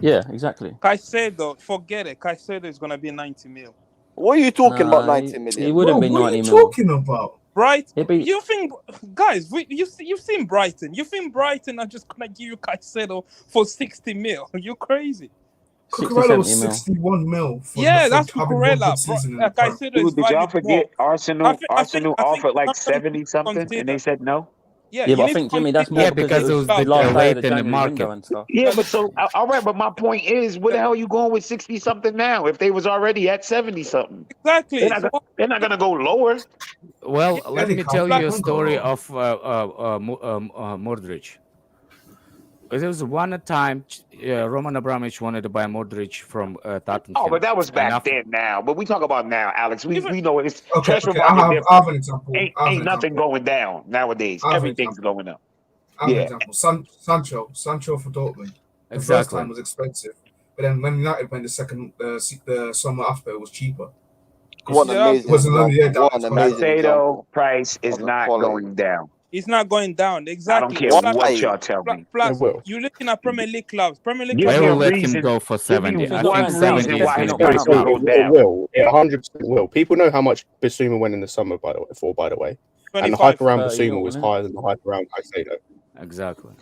Yeah, exactly. Caicedo, forget it. Caicedo is gonna be 90 mil. What are you talking about? 90 million? He wouldn't be 90 mil. What are you talking about? Right? You think, guys? You've seen Brighton. You think Brighton are just gonna give you Caicedo for 60 mil? You're crazy. Cucurella was 61 mil. Yeah, that's Cucurella. Dude, did y'all forget Arsenal offered like 70 something and they said no? Yeah, but I think, Jimmy, that's more because it was the late in the market. And stuff. Yeah, but so, all right, but my point is, where the hell are you going with 60 something now if they was already at 70 something? Exactly. They're not going to go lower. Well, let me tell you a story of Modric. there was one time Roman Abramovich wanted to buy Modric from Tottenham. Oh, but that was back then. Now, but we talk about now, Alex. We know it's transfer Okay, market I different. have an example. Ain't nothing going down nowadays. Everything's going up. I have an example. Sancho for Dortmund. The first time was expensive, but then when United went the summer after, it was cheaper. What an amazing Caicedo price is not going down. It's not going down. Exactly. I don't care what y'all tell me. Plus, you're looking at Premier League clubs. Premier League I clubs will let him go for 70. I think 70 is going to be It will. It 100% will. People know how much Basuma went in the summer, by the way. And the hype around Basuma was higher than the hype around Caicedo. Exactly.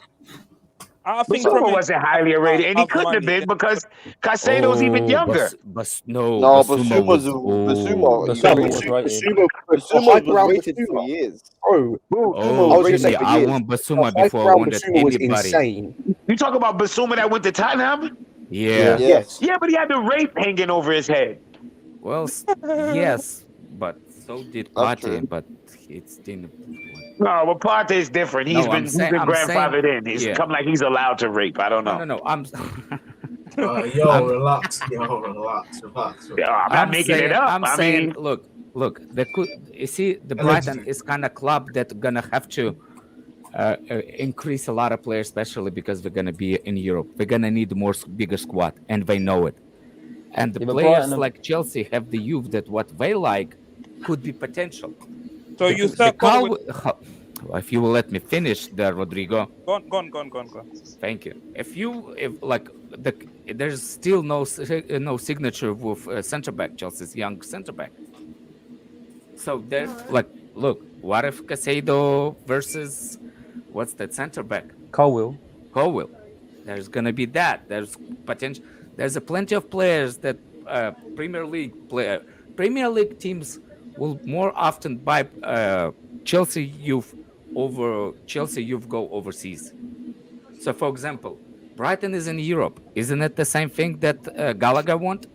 I think Basuma wasn't highly rated, and he couldn't have been because Caicedo's even younger. Basuma was rated for years. Bro, I want Basuma before I wanted anybody. Insane. You talk about Basuma that went to Tottenham? Yeah. Yes. Yeah, but he had the rape hanging over his head. Well, yes, but so did Partey, but it's didn't. No, but Partey is different. He's been grandfathered in. He's come like he's allowed to rape. I don't know. No. I'm. Relax. I'm not making it up. I'm saying, look. You see, the Brighton is kind of club that's gonna have to increase a lot of players, especially because they're gonna be in Europe. They're gonna need bigger squad, and they know it. And the players like Chelsea have the youth that what they like could be potential. So you start if you will let me finish there, Rodrigo. Go on. Thank you. There's still no signature with center back. Chelsea's young center back. So there's look, what if Caicedo versus what's that center back? Colwill. There's gonna be that. There's potential. There's plenty of players that Premier League teams will more often buy Chelsea youth go overseas. So, for example, Brighton is in Europe. Isn't it the same thing that Gallagher want?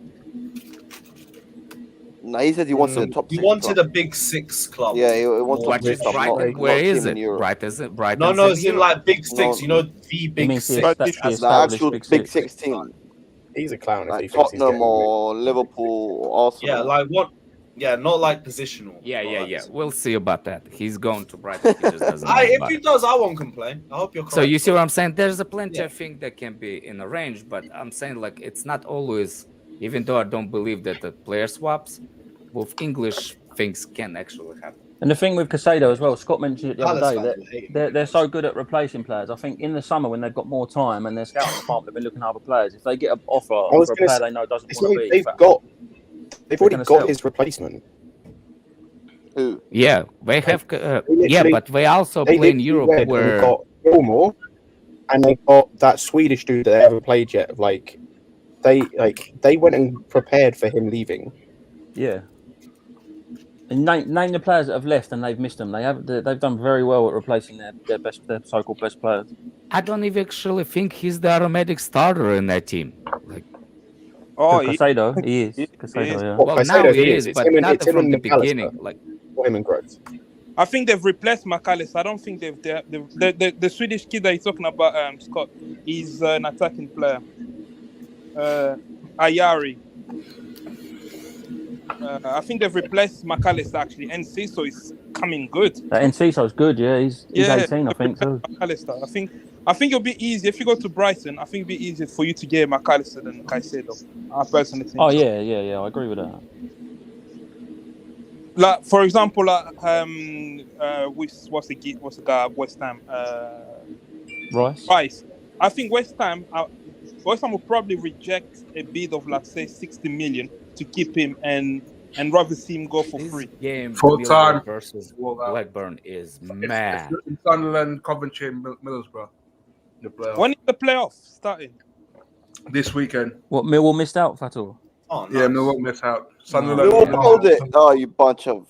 No, he said he wanted a top 6 He wanted club. a big 6 club. Yeah, he wants top 6 club. Brighton, where is it? Brighton. No, it's in like big 6. You know, the big 6. The actual big 6 team. He's a clown. Like Tottenham or Liverpool or Arsenal. Yeah, like what? Yeah, not like positional. Yeah. We'll see about that. He's going to Brighton. He just doesn't know If about he it. does, I won't complain. I hope you're correct. So you see what I'm saying? There's a plenty of things that can be in a range, but I'm saying like it's not always. Even though I don't believe that the player swaps with English things can actually happen. And the thing with Caicedo as well, Scott mentioned it the other day, that they're so good at replacing players. I think in the summer when they've got more time and their scouting department have been looking at other players, if they get an offer for a player they know doesn't want to be, they've already got his replacement. Who? Yeah, they have. But they also play in Europe where got Gilmore, and they got that Swedish dude that they haven't played yet. They went and prepared for him leaving. Yeah. And name the players that have left and they've missed them. They've done very well at replacing their so-called best players. I don't even actually think he's the automatic starter in that team. Caicedo, he is. Caicedo, yeah. Well, now he is, but not from the beginning. Him and Gross. I think they've replaced McAllister. I don't think the Swedish kid that you're talking about, Scott, is an attacking player. Ayari. I think they've replaced McAllister actually. Enciso is coming good. Enciso's good, yeah. He's 18, I think too. McAllister. I think it'll be easy if you go to Brighton. I think it'll be easier for you to get McAllister than Caicedo. I personally think. Oh yeah. I agree with that. Like for example, what's the guy at West Ham? Rice. I think West Ham will probably reject a bid of like say 60 million to keep him and rather see him go for free. Game Full-time versus Blackburn is mad. It's Sunderland, Coventry, and Middlesbrough. The playoff. When is the playoff starting? This weekend. What, Millwall missed out, Fatul? Oh, nice. Yeah, Millwall missed out. Sunderland. Millwall called it. Oh, you bunch of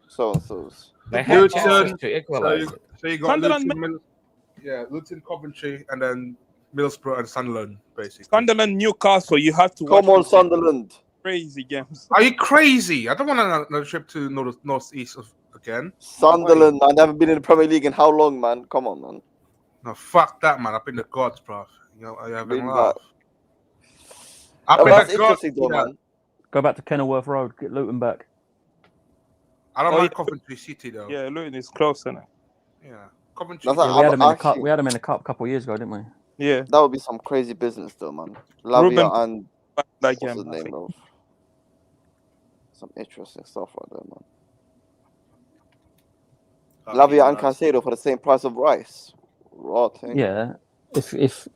so-and-sos. They had chances to equalize it. So you got Luton, Coventry, and then Middlesbrough and Sunderland, basically. Sunderland, Newcastle, you have to Come on, Sunderland. Crazy games. Are you crazy? I don't want another trip to northeast again. Sunderland, I've never been in the Premier League in how long, man? Come on, man. No, fuck that, man. I've been the gods, bro. You know, I haven't Bring laughed. back. I've been That's the gods. interesting, though, Yeah. man. Go back to Kenilworth Road, get Luton back. I don't Oh, mind yeah. Coventry City though. Yeah, Luton is close, isn't it? Yeah. Coventry. That's Yeah, like, we had them in the actually, cup. We had them in the cup a couple of years ago, didn't we? Yeah. that would be some crazy business, though, man. Lavia Ruben and that what's game, his I name, think. though? Some interesting stuff right there, man. Lavia and Caicedo for the same price of Rice. Raw thing. Yeah. If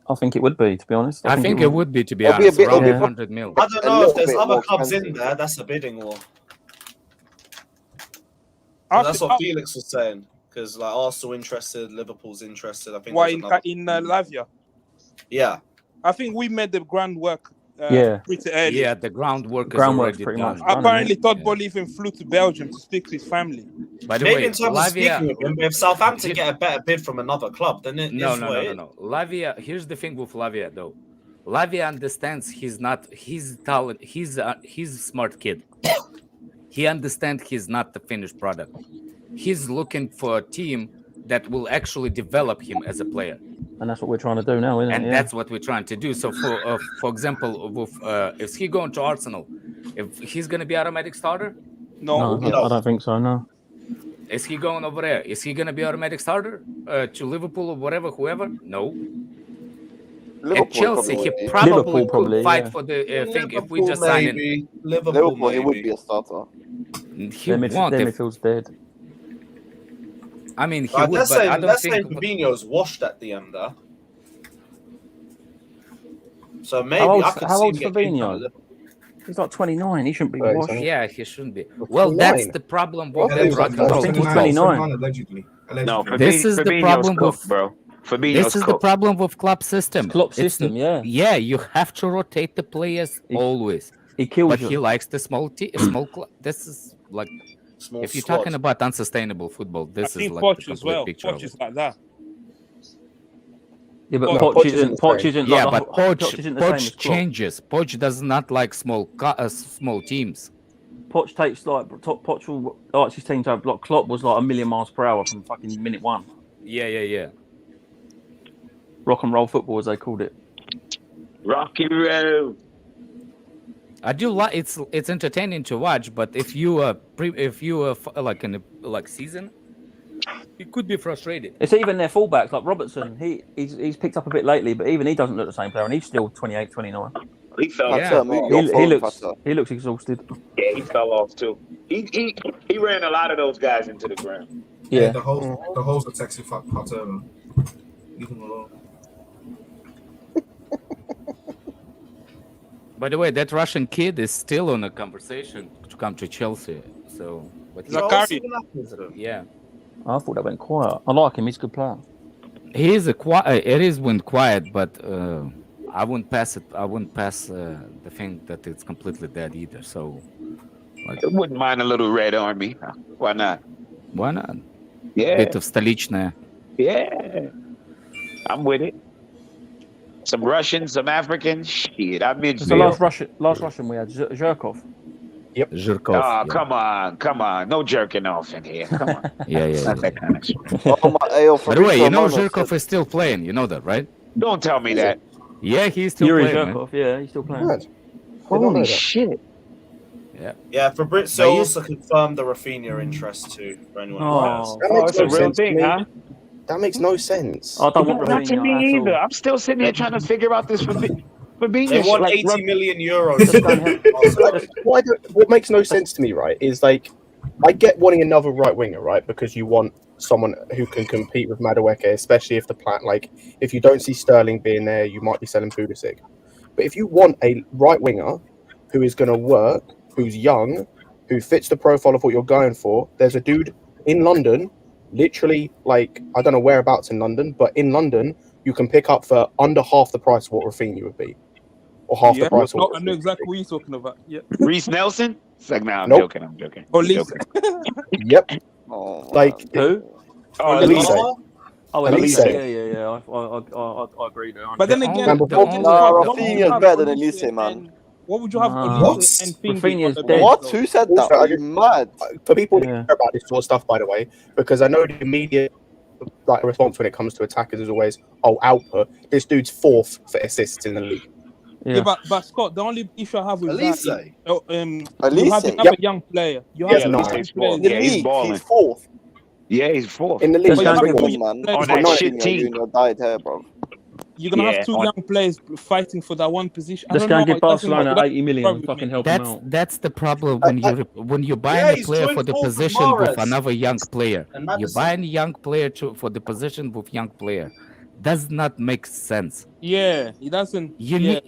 I think it would be, to be honest. I think it would be, to be It'll be a honest, bit- around yeah. 100 mil. I don't A know if little there's bit other more clubs in expensive. there. That's a bidding war. I That's think- what Felix was saying. Because like Arsenal interested, Liverpool's interested. I think. Why there's another- in Lavia? Yeah. I think we made the groundwork Yeah. pretty early. Yeah, the groundwork is Groundwork's already pretty done. much done. Apparently, Todd Yeah. Ball even flew to Belgium to speak to his family. By the Maybe way, in terms of speaking with him, but if Southampton get a better bid from another club, then it No. is what it is. Lavia, here's the thing with Lavia, though. Lavia understands he's talent. He's a smart kid. He understands he's not the finished product. He's looking for a team that will actually develop him as a player. And that's what we're trying to do now, isn't And it? Yeah. that's what we're trying to do. So, for example, with, if he going to Arsenal, if he's going to be automatic starter, No, I don't think so, no. is he going over there? Is he going to be automatic starter to Liverpool or whatever, whoever? No. At Chelsea, he probably Liverpool could probably, fight yeah. for the thing if we Liverpool just sign him. maybe. Liverpool, maybe. he would be a starter. He Their won't. midfield's dead. I mean, he Like, would, they're but I saying, don't they're think. saying Fabinho's washed at the end there. So maybe How I old's, could how see him old's get kicked out of Fabinho? Liverpool. He's like 29. He shouldn't be Right, washed. so- Yeah, he shouldn't be. Well, that's 29. the problem What? with Yeah, that he's rock like and roll. 29. 29 allegedly. No, This is the Fabinho's problem cooked, with- bro. Fabinho's This is the cooked. problem with club system. Klopp It's system, yeah. Yeah, you have to rotate the players always. He kills But you. he likes the small club. This is like, Small if you're squad. talking about unsustainable football, I this is think like Poch the as complete well. picture Poch of is it. like that. Yeah, but No, Poch Poch isn't. isn't the Poch same. isn't. Yeah, like, but Poch isn't the same as Poch Klopp. changes. Poch does not like small teams. Poch takes Poch will likes his team to have like Klopp was like a million miles per hour from fucking minute one. Yeah. Rock and roll football, as they called it. Rocky Road. I do like it's entertaining to watch, but if you like in a season, you could be frustrated. It's even their fullbacks like Robertson. He's picked up a bit lately, but even he doesn't look the same player, and he's still 28, 29. He fell Yeah. off. He looks exhausted. Yeah, he fell off too. He ran a lot of those guys into the ground. Yeah. The holes are texting fuck Paterno. Leave him alone. By the way, that Russian kid is still on a conversation to come to Chelsea. So, but Zakari. yeah, I thought that went quiet. I like him. He's a good player. he is a quiet. It is went quiet, but I wouldn't pass it. I wouldn't pass the thing that it's completely dead either. So, like, I wouldn't mind a little Red Army. Why not? why not? Yeah. Bit of Stolichная. Yeah. I'm with it. Some Russians, some Africans. Shit, I'm in. It's the last Russian we had, Zhirkov. Zhirkov. Oh, yeah. come on. No jerking off in here. Come on. Yeah. Not that kind of shit. By the way, you know Zhirkov is still playing. You know that, right? Don't tell me that. Yeah, he's still Yuri playing. Man. Zhirkov, yeah, he's still playing. Mad. Holy shit. Yeah. Fabrizio But you- also confirmed the Raphinha interest too. For anyone who asks. That Oh, makes it's no a real sense to thing, me. huh? That makes no sense. I don't want Not to Raphinha me at either. all. I'm still sitting here trying to figure out this for They Fabinho. want Like, 80 million euros. What makes no sense to me, right, is like, I get wanting another right winger, right, because you want someone who can compete with Madueke, especially if the plan, like, if you don't see Sterling being there, you might be selling Pulisic. But if you want a right winger who is going to work, who's young, who fits the profile of what you're going for, there's a dude in London, literally, like, I don't know whereabouts in London, but in London, you can pick up for under half the price of what Raphinha would be. Or half the price of what I know exactly what you're talking about. Yeah. Reece Nelson? It's like, nah, I'm Nope. joking. Or I'm Lisa. joking. Yep. Like, Who? Oh, Elise. Oh, Elise. Yeah. I agree there. But then again, Remember, Rafinha's better than Elise, man. What would you have? What? Elise and Finley Raphinha's on the dead. bench, What? though? Who said that? Also, Are you mad? for people who Yeah. care about this sort of stuff, by the way, because I know the media like response when it comes to attackers is always, output. This dude's 4th for assists in the league. Yeah, but Scott, the only issue I have with Elise. that is, Elise? you have another young player. You have Yeah, another he's young in player. the league, he's 4th. Yeah, he's 4th. In the league, But you bring bring on, man. on that shit team. You died here, bro. You're gonna Yeah, have 2 on- young players fighting for that one position. Just I go don't and know. give It doesn't Barcelona know. 80 million and fucking help them out. That's the problem when you're buying Yeah, a he's player joined for the 4th with position with Mahrez. another young player. And You're Madison. buying a young player for the position with young player. Does not make sense. Yeah, he doesn't. You need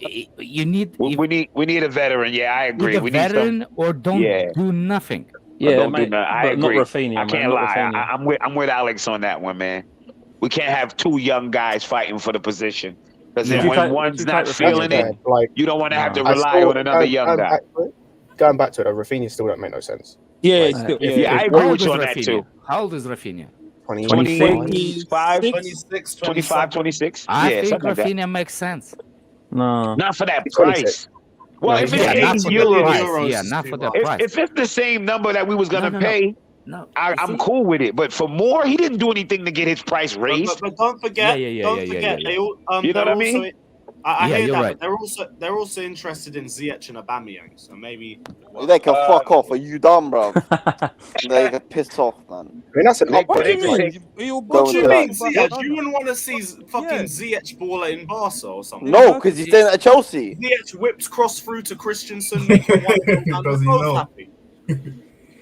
We need a veteran. Yeah, I agree. need a We veteran need some. or don't Yeah. do nothing. Yeah, don't mate, do nothing. I but not agree. Raphinha, I man, can't not lie. Raphinha. I'm with Alex on that one, man. We can't have 2 young guys fighting for the position because Would then you when take- one's would you not take feeling Raphinha? it, like, you don't want to have to I rely still- on another young guy. Going back to it, Raphinha still don't make no sense. Yeah, Like, it's still, Yeah, I How agree old with is you on that Raphinha? too. How old is Raphinha? 25, 26, 25, 26. I Yeah, think something like that. Raphinha makes sense. No. Not for that 26. price. Well, if it's Yeah, not 80 for the euros, price. Yeah, not for the if, price. if it's the same number that we was gonna No. pay, No, I'm cool with it. But for more, he didn't do anything to get his price raised. But don't forget, Yeah. they all You know they're what I mean? also I Yeah, hear you're that, right. but they're also interested in Ziyech and Aubameyang. So maybe They can fuck off. Are you dumb, bro? They get pissed off, man. I mean, that's an They- What do they- you mean? they- What do you Don't mean, do Ziyech? You wouldn't want to see fucking Ziyech baller in Barca or something? No, because he's staying at Chelsea. Ziyech whips cross through to Christensen, making one goal, and Does he they're both know? happy.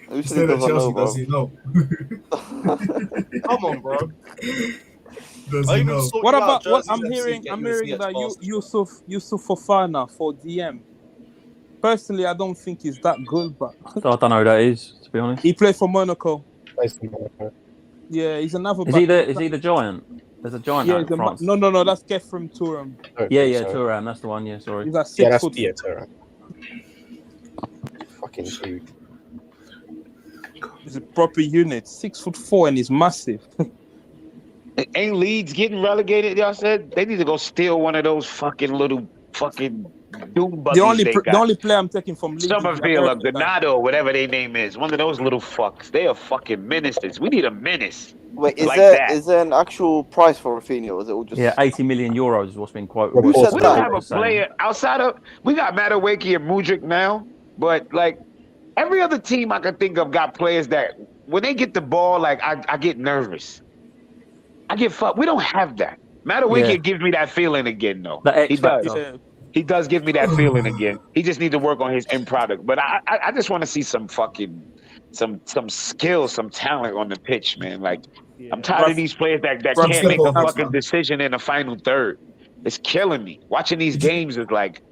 Who He said stayed he at doesn't Chelsea, know, bro? does he know? Come on, bro. Does I he even know? saw What you about out what jerseys I'm FC hearing? getting I'm the hearing Ziyech that Barca. Yusuf Fofana for DM. Personally, I don't think he's that good, but I don't know who that is, to be honest. he played for Monaco. Yeah, he's another. Is he the giant? There's a giant Yeah, out in he's a France. no, that's Get from Turam. Yeah, Thuram, that's the one. Yeah, sorry. He's like Yeah, 6 that's foot. Theatre. Fucking dude. He's a proper unit, 6'4", and he's massive. Ain't Leeds getting relegated? Y'all said they need to go steal one of those fucking little fucking doom buggies. The only player I'm taking from Leeds is Summerfield, American guy. Granado, whatever their name is. One of those little fucks. They are fucking menaces. We need a menace. Wait, is like there that. is there an actual price for Raphinha, or is it all just? Yeah, 80 million euros is what's been quoted. Who said We that? don't have a player outside of. We got Madueke and Mudryk now, but like every other team I can think of got players that when they get the ball, like I get nervous. I get fucked. We don't have that. Madueke gives me that feeling again, though. The X He does. factor. He does give me that feeling again. He just needs to work on his end product. But I just want to see some fucking some skill, some talent on the pitch, man. Like I'm tired of these players that can't make a fucking decision in the final third. It's killing me. Watching these games is like,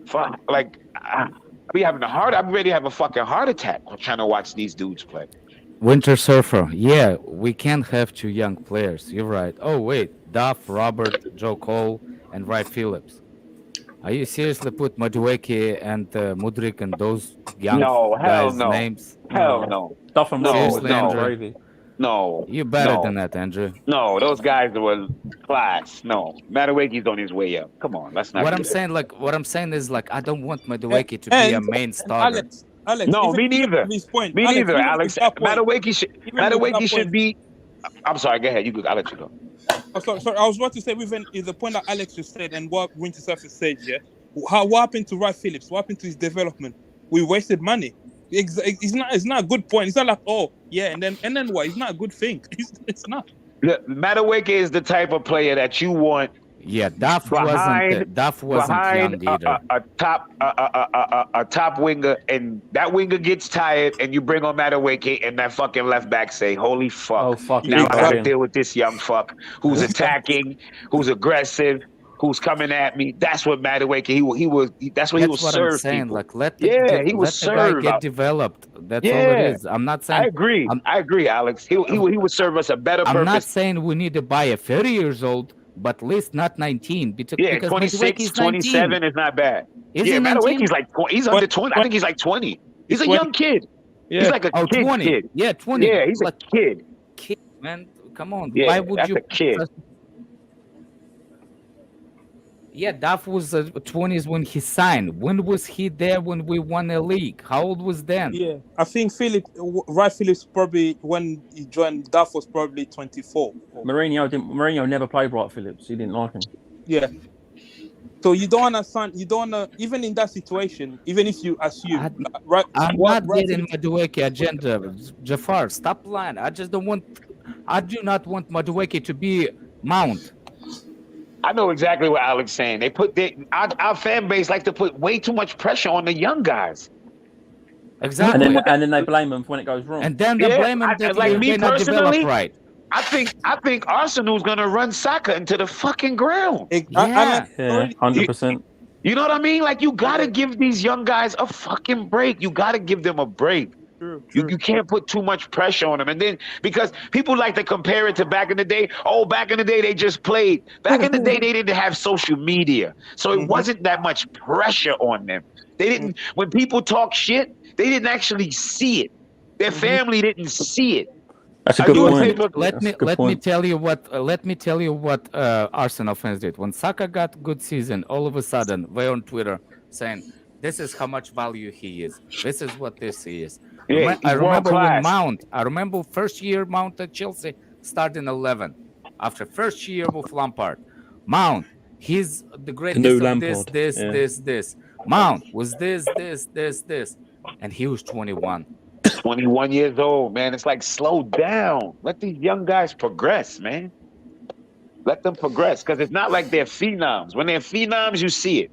fuck. Like I be having I'm ready to have a fucking heart attack trying to watch these dudes play. Winter Surfer. Yeah, we can't have 2 young players. You're right. Oh wait, Duff, Robert, Joe Cole, and Wright Phillips. Are you seriously put Madueke and Mudryk and those young guys' names? Hell no. Duff and Seriously, Andrew? Gravy. No. You're better no. than that, Andrew. No, those guys were class. No, Madueke's on his way up. Come on, let's not. What do I'm that. saying is like I don't want Madueke to be a main starter. Alex, No, me neither. Point, Me neither, Alex. Madueke should point, be. I'm sorry. Go ahead. I'll let you go. Oh, sorry. I was about to say, within is the point that Alex just said, and what Winter Surfer said. Yeah, what happened to Wright Phillips? What happened to his development? We wasted money. It's not a good point. It's not like, oh yeah, and then what? It's not a good thing. It's not. Madueke is the type of player that you want. Yeah, Duff wasn't young either. A top winger, and that winger gets tired, and you bring on Madueke, and that fucking left back say, "Holy fuck! Oh fuck! Now I gotta deal with this young fuck who's attacking, who's aggressive, who's coming at me." That's what Madueke. That's what he was I'm saying. people. Like let he was the guy served. get developed. That's all it is. I'm not saying. I agree, Alex. He would serve us a better purpose. I'm not saying we need to buy a 30 years old, but at least not 19. Because 26, 27 is not bad. Madueke's like he's under 20. I think he's like 20. He's a young kid. Yeah. He's like a 20. kid. Yeah, 20. Yeah, he's a kid. Kid, man. Come on. Yeah, Why would that's you? a kid. Yeah, Duff was 20s when he signed. When was he there when we won a league? How old was then? Yeah, I think Phillips probably when he joined Duff was probably 24. Mourinho never played Wright Phillips. He didn't like him. Yeah. So you don't understand. You don't even in that situation. Even if you assume, I'm not getting Madueke agenda, Jafar. Stop lying. I just don't want. I do not want Madueke to be Mount. I know exactly what Alex saying. They put our fan base like to put way too much pressure on the young guys. Exactly. And then they blame them when it goes wrong. And then they blame them that like me not develop personally, right. I think Arsenal's gonna run Saka into the fucking ground. Yeah, 100%. You know what I mean? Like you gotta give these young guys a fucking break. You gotta give them a break. You can't put too much pressure on them. And then because people like to compare it to back in the day. Oh, back in the day they just played. Back in the day they didn't have social media, so it wasn't that much pressure on them. They didn't. When people talk shit, they didn't actually see it. Their family didn't see it. That's a good point. Let me tell you what Arsenal fans did when Saka got good season. All of a sudden, they're on Twitter saying, "This is how much value he is. This is what this is." Yeah, I remember when Mount. I remember first year Mount at Chelsea starting 11. After first year with Lampard, Mount. He's the greatest of this. Mount was this, and he was 21. 21 years old, man. It's like slow down. Let these young guys progress, man. Let them progress, because it's not like they're phenoms. When they're phenoms, you see it.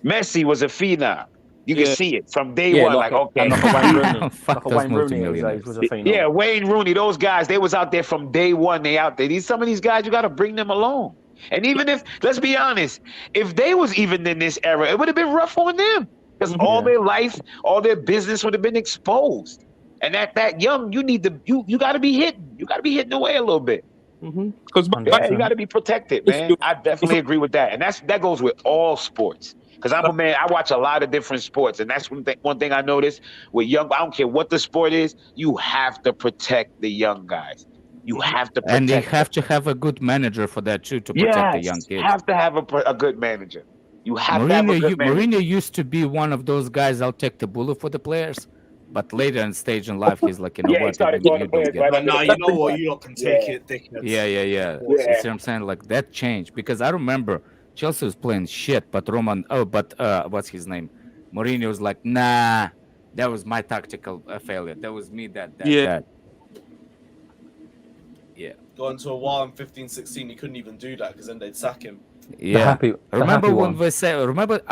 Messi was a phenom. You can see it from day one. Like okay, Wayne Rooney was a phenom. Yeah, Wayne Rooney. Those guys, they was out there from day one. They out there. Some of these guys, you got to bring them along. And even if, let's be honest, if they was even in this era, it would have been rough on them. Because all their life, all their business would have been exposed. And at that young, you need to you got to be hitting. You got to be hitting away a little bit. Because you got to be protected, man. I definitely agree with that, and that goes with all sports. Because I'm a man, I watch a lot of different sports, and that's one thing I noticed with young. I don't care what the sport is, you have to protect the young guys. You have to protect and they have to have a good manager for that too to protect the young kids. You have to have a good manager. You have to have a good manager. Mourinho used to be one of those guys. I'll take the bullet for the players. But later in stage in life, he's like, you know what? He started going to players, right? No, you know what? You lot can take it, dickheads. Yeah. You see what I'm saying? Like that changed because I remember Chelsea was playing shit, but what's his name? Mourinho was like, nah, that was my tactical failure. That was me. That. Yeah. Got into a while in 15-16, he couldn't even do that because then they'd sack him. Yeah. Remember when they say? Remember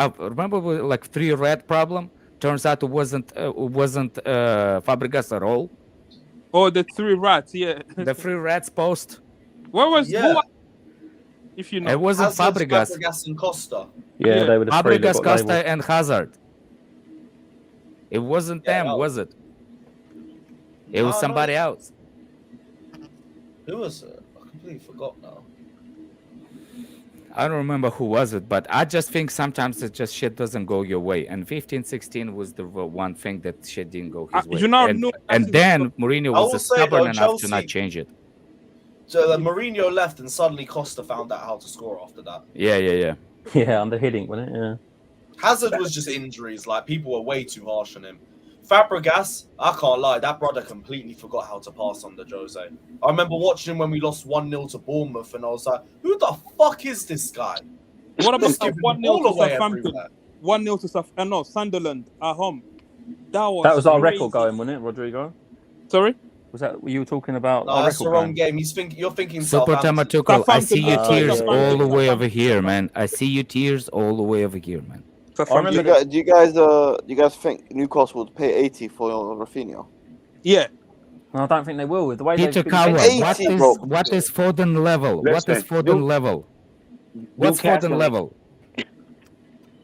like 3 red problem. Turns out it wasn't Fabregas at all. Oh, the 3 rats, yeah. The 3 rats post. Where was who? If you know, it wasn't Fabregas. Fabregas and Costa. Yeah, they were the 3 Fabregas, Costa, and Hazard. It wasn't them, was it? It was somebody else. Who was it? I completely forgot now. I don't remember who was it, but I just think sometimes it just shit doesn't go your way. And 15-16 was the one thing that shit didn't go his way. And then Mourinho was stubborn enough to not change it. So Mourinho left and suddenly Costa found out how to score after that. Yeah. Yeah, under Hiddink, wasn't it? Yeah. Hazard was just injuries. Like, people were way too harsh on him. Fabregas, I can't lie, that brother completely forgot how to pass under Jose. I remember watching him when we lost 1-0 to Bournemouth, and I was like, who the fuck is this guy? What about 1-0 to Southampton? 1-0 to Sunderland at home. That was our record going, wasn't it, Rodrigo? Sorry? Was that what you were talking about? No, that's the wrong game. You're thinking Super Tamatuko, I see your tears all the way over here, man. I see your tears all the way over here, man. Do you guys think Newcastle would pay 80 for Raphinha? Yeah. No, I don't think they will. With the way Peter Cowell, what is Foden level? What is Foden level? What's Foden level?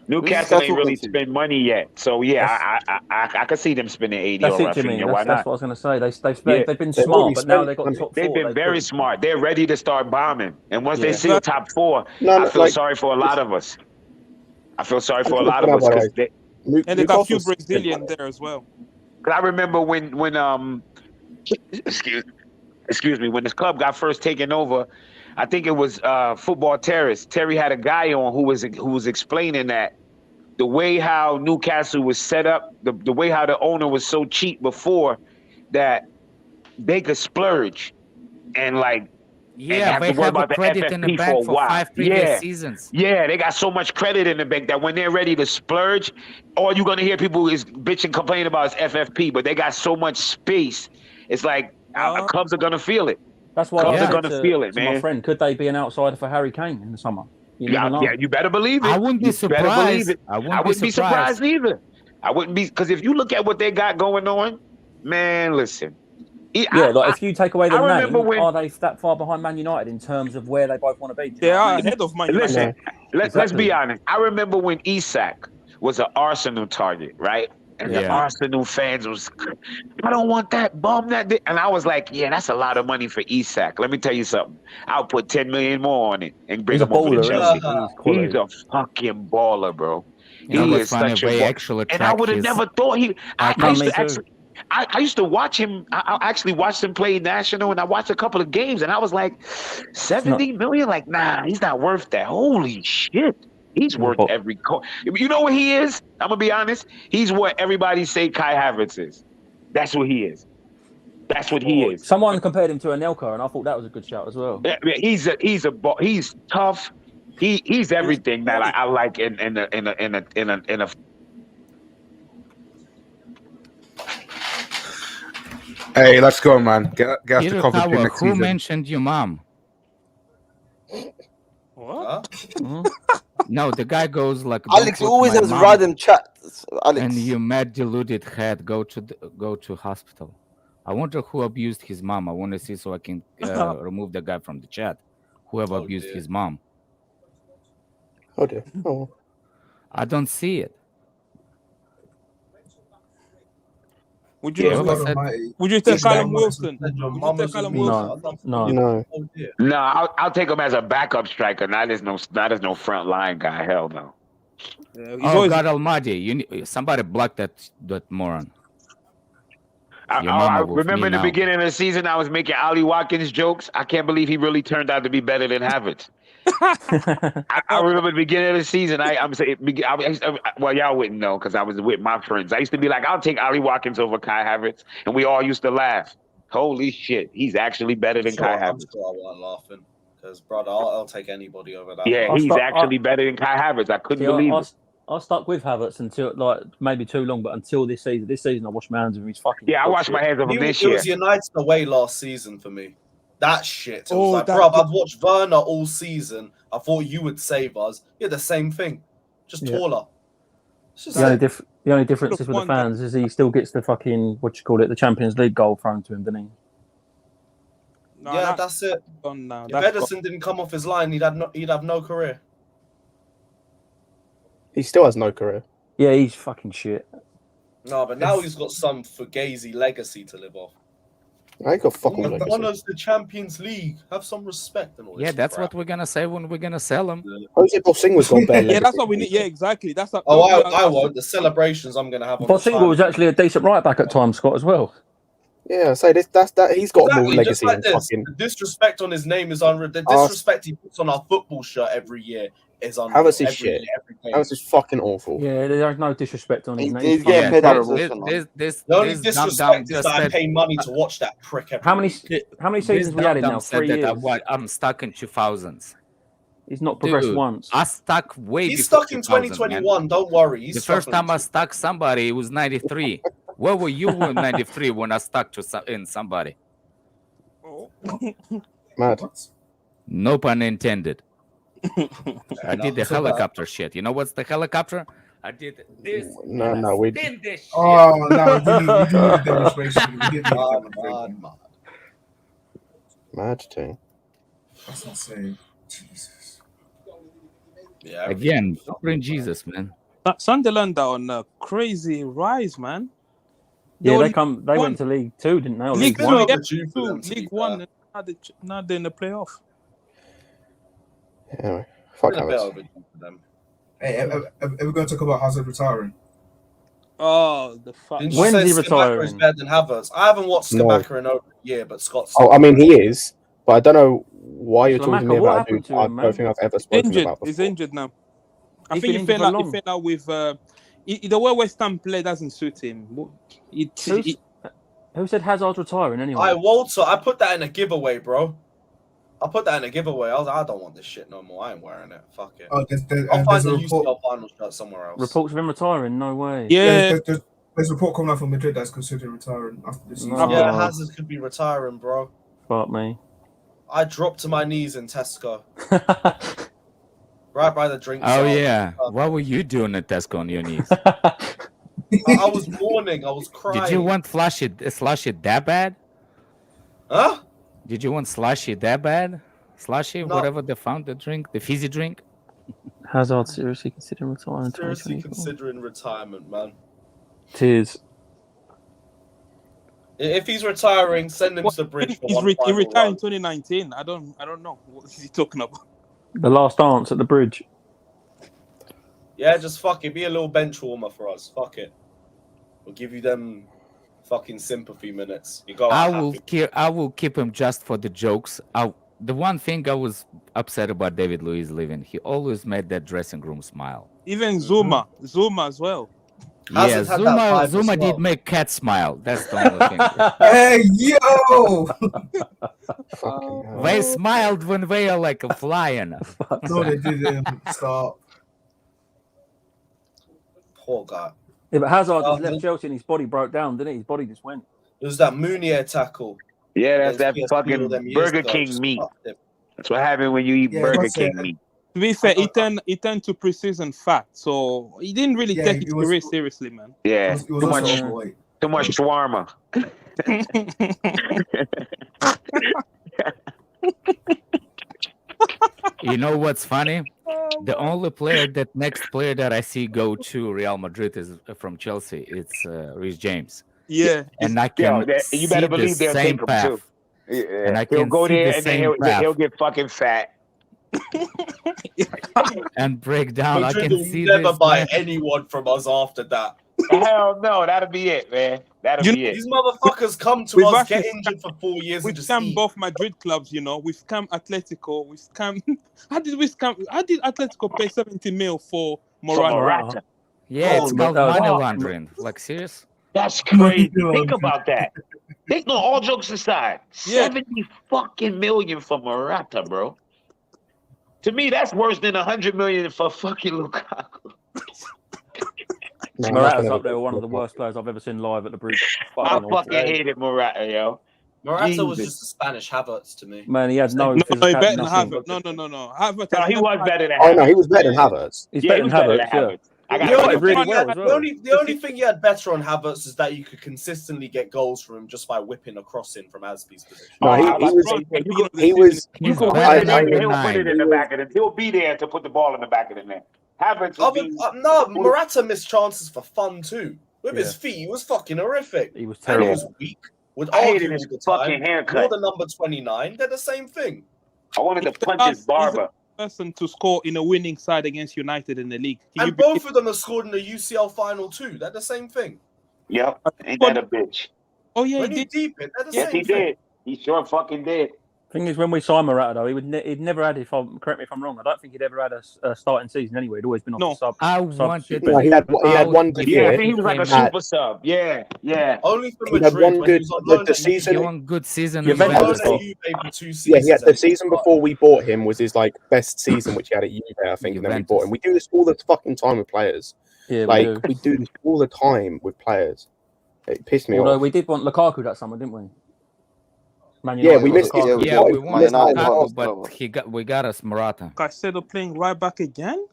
Newcastle ain't really spend money yet, so yeah, I could see them spending 80 on Raphinha. Why not? That's what I was going to say. They've been smart, but now they've got top 4. They've been very smart. They're ready to start bombing, and once they see the top 4, I feel sorry for a lot of us. Because and they got a few Brazilians there as well. Because I remember when excuse me, when this club got first taken over, I think it was Football Terrace. Terry had a guy on who was explaining that the way how Newcastle was set up, the way how the owner was so cheap before that they could splurge and like yeah, they have a credit in the bank for 5 previous seasons. Yeah, they got so much credit in the bank that when they're ready to splurge, all you're gonna hear people is bitching, complaining about is FFP, but they got so much space. It's like clubs are gonna feel it. That's why clubs I are gonna feel it, man. My friend, could they be an outsider for Harry Kane in the summer? Yeah, you better believe it. I wouldn't be surprised. I wouldn't be surprised either. I wouldn't be, because if you look at what they got going on, man, listen. If you take away the name, are they that far behind Man United in terms of where they both want to be? They are ahead of Man United. Listen, let's be honest. I remember when Isak was an Arsenal target, right? And the Arsenal fans was, I don't want that bum that. And I was like, yeah, that's a lot of money for Isak. Let me tell you something. I'll put 10 million more on it and bring him over to Chelsea. He's a fucking baller, bro. He is such a baller. And I would have never thought I used to watch him. I actually watched him play national, and I watched a couple of games, and I was like, 70 million? Like, nah, he's not worth that. Holy shit. He's worth every You know what he is? I'm going to be honest. He's what everybody say Kai Havertz is. That's what he is. That's what he is. Someone compared him to Anelka, and I thought that was a good shout as well. Yeah, he's tough. He's everything that I like in a. Hey, let's go, man. Get us to Coventry next Who season. mentioned your mom? What? No, the guy goes like, Alex "Don't put always my has mom," random chats. Alex. and you mad deluded head go to hospital. I wonder who abused his mom. I want to see so I can remove the guy from the chat. Whoever abused his mom. Oh dear. Oh. I don't see it. Would you take Callum Wilson? No. No, I'll take him as a backup striker. Not as no front line guy. Hell no. God Almighty! Somebody block that moron. I remember in the beginning of the season, I was making Ollie Watkins jokes. I can't believe he really turned out to be better than Havertz. I remember the beginning of the season. Well, y'all wouldn't know because I was with my friends. I used to be like, I'll take Ollie Watkins over Kai Havertz, and we all used to laugh. Holy shit, he's actually better than Kai Havertz. I'm sure I wasn't laughing because, brother, I'll take anybody over that. Yeah, he's actually better than Kai Havertz. I couldn't believe it. I stuck with Havertz until maybe too long, but until this season. This season, I washed my hands of him. He's fucking. Yeah, I washed my hands of him this year. It was United away last season for me. That shit. I was like, bro, I've watched Werner all season. I thought you would save us. Yeah, the same thing, just taller. The only difference is with the fans is he still gets the fucking the Champions League goal thrown to him, doesn't he? No, that's it. If Ederson didn't come off his line, he'd have no career. He still has no career. Yeah, he's fucking shit. No, but now he's got some Fugazi legacy to live off. I got fucking legacy. Honours the Champions League. Have some respect and all this. Yeah, that's crap. what we're gonna say when we're gonna sell him. Jose Bosinga's got better. Yeah, that's what we need. Yeah, exactly. That's what. I won't. The celebrations I'm gonna have. Bosinga was actually a decent right back at times, Scott, as well. Yeah, so he's got more legacy than fucking. The disrespect on his name is unreal. The disrespect he puts on our football shirt every year is unreal. Havertz is shit. Havertz is fucking awful. Yeah, there's no disrespect on his name. He's getting paid out of The only disrespect is that I pay money to watch that prick every How many seasons we had in now? 3 years. I'm stuck in 2000s. He's not progressed once. I stuck way. He's stuck in 2021. Don't worry. The first time I stuck somebody, it was 93. Where were you in 93 when I stuck in somebody? Mad. No pun intended. I did the helicopter shit. You know what's the helicopter? I did this. No, we did this shit. Oh no, we do a demonstration. We did mad thing. That's insane. Jesus. Yeah. Again, bring Jesus, man. Sunderland are on a crazy rise, man. They went to League 2, didn't they? League 2, League 1. Now they're in the playoff. Anyway, fuck Havertz. Hey, are we going to talk about Hazard retiring? Oh, the fuck. When's he retiring? Is better than Havertz. I haven't watched Skamaka in over a year, but Scott's. Oh, I mean, he is, but I don't know why you're talking to me about a dude I don't think I've ever spoken about before. He's injured now. I think he fell out with the way West Ham play doesn't suit him. Who said Hazard's retiring anyway? Walter, I put that in a giveaway, bro. I put that in a giveaway. I was like, I don't want this shit no more. I ain't wearing it. Fuck it. Oh, I'll find the UCL final shirt somewhere else. Reports of him retiring? No way. Yeah. There's a report coming out from Madrid that's considering retiring after this season. Yeah, Hazard could be retiring, bro. Fuck me. I dropped to my knees in Tesco. Right by the drink. Oh, yeah. What were you doing at Tesco on your knees? I was mourning. I was crying. Did you want slushy that bad? Huh? Did you want slushy that bad? Slushy, no. Whatever they found, the drink, the fizzy drink? Hazard seriously considering retirement. Seriously considering retirement, man. Tears. If he's retiring, send him to the bridge. He retired in 2019. I don't know what is he talking about. The last dance at the bridge. Yeah, just fuck it. Be a little bench warmer for us. Fuck it. We'll give you them fucking sympathy minutes. You go. I will keep him just for the jokes. The one thing I was upset about David Luiz leaving, he always made that dressing room smile. Even Zuma as well. Yeah, Zuma did make Cat smile. That's the only thing. Hey, yo! They smiled when they are like a flying. No, they didn't. Stop. Poor guy. Yeah, but Hazard just left Chelsea and his body broke down, didn't it? His body just went. It was that Munier tackle. Yeah, that's that fucking Burger King meat. That's what happened when you eat Burger King meat. To be fair, he turned to preseason fat, so he didn't really take his career seriously, man. Yeah, too much shawarma. You know what's funny? The only next player that I see go to Real Madrid is from Chelsea. It's Reece James. Yeah, and I can you better believe they'll take him too. Yeah. And he'll go there and then he'll get fucking fat. And break down. Madrid I can will see never this, buy man. anyone from us after that. Hell no, that'll be it, man. That'll be it. These motherfuckers come to us, get injured for 4 years, we've scammed both Madrid clubs, you know. We've scammed Atletico. We've scammed. How did Atletico pay 70 mil for Morata? Yeah, it's called money laundering. Like, serious? That's crazy. Think about that. Think, no, all jokes aside, 70 fucking million for Morata, bro. To me, that's worse than 100 million for fucking Lukaku. Morata's up there, one of the worst players I've ever seen live at the bridge. I fucking hated Morata, yo. Morata was just a Spanish Havertz to me. Man, he had no better than Havertz. No. Havertz. No, he was better than Havertz. Oh no, he was better than Havertz. He's better than Havertz. The only thing you had better on Havertz is that you could consistently get goals from him just by whipping a cross in from Aspie's position. No, he was. He'll put it in the back of the. He'll be there to put the ball in the back of the net. Havertz. No, Morata missed chances for fun too. With his feet, he was fucking horrific. He was terrible. And he was weak. I hated his fucking haircut. More the number 29, they're the same thing. I wanted to punch his barber. Person to score in a winning side against United in the league. And both of them have scored in the UCL final too. They're the same thing. Yep. Ain't that a bitch? Oh yeah, when he deep it, they're the yes, same he thing. did. He sure fucking did. Thing is, when we signed Morata, though, he'd never had. Correct me if I'm wrong. I don't think he'd ever had a starting season anyway. He'd always been on the sub. No, he had one good year. Yeah, I think he was like a super sub. Yeah. Only for Madrid. He had one good season. One good season. Yeah, he had the season before we bought him was his like best season, which he had at Juve, I think, and then we bought him. We do this all the fucking time with players. Yeah, like we do this all the time with players. It pissed me off. Although we did want Lukaku that summer, didn't we? Yeah, we missed it. Yeah, we wanted Lukaku, but we got us Morata. Caicedo playing right back again?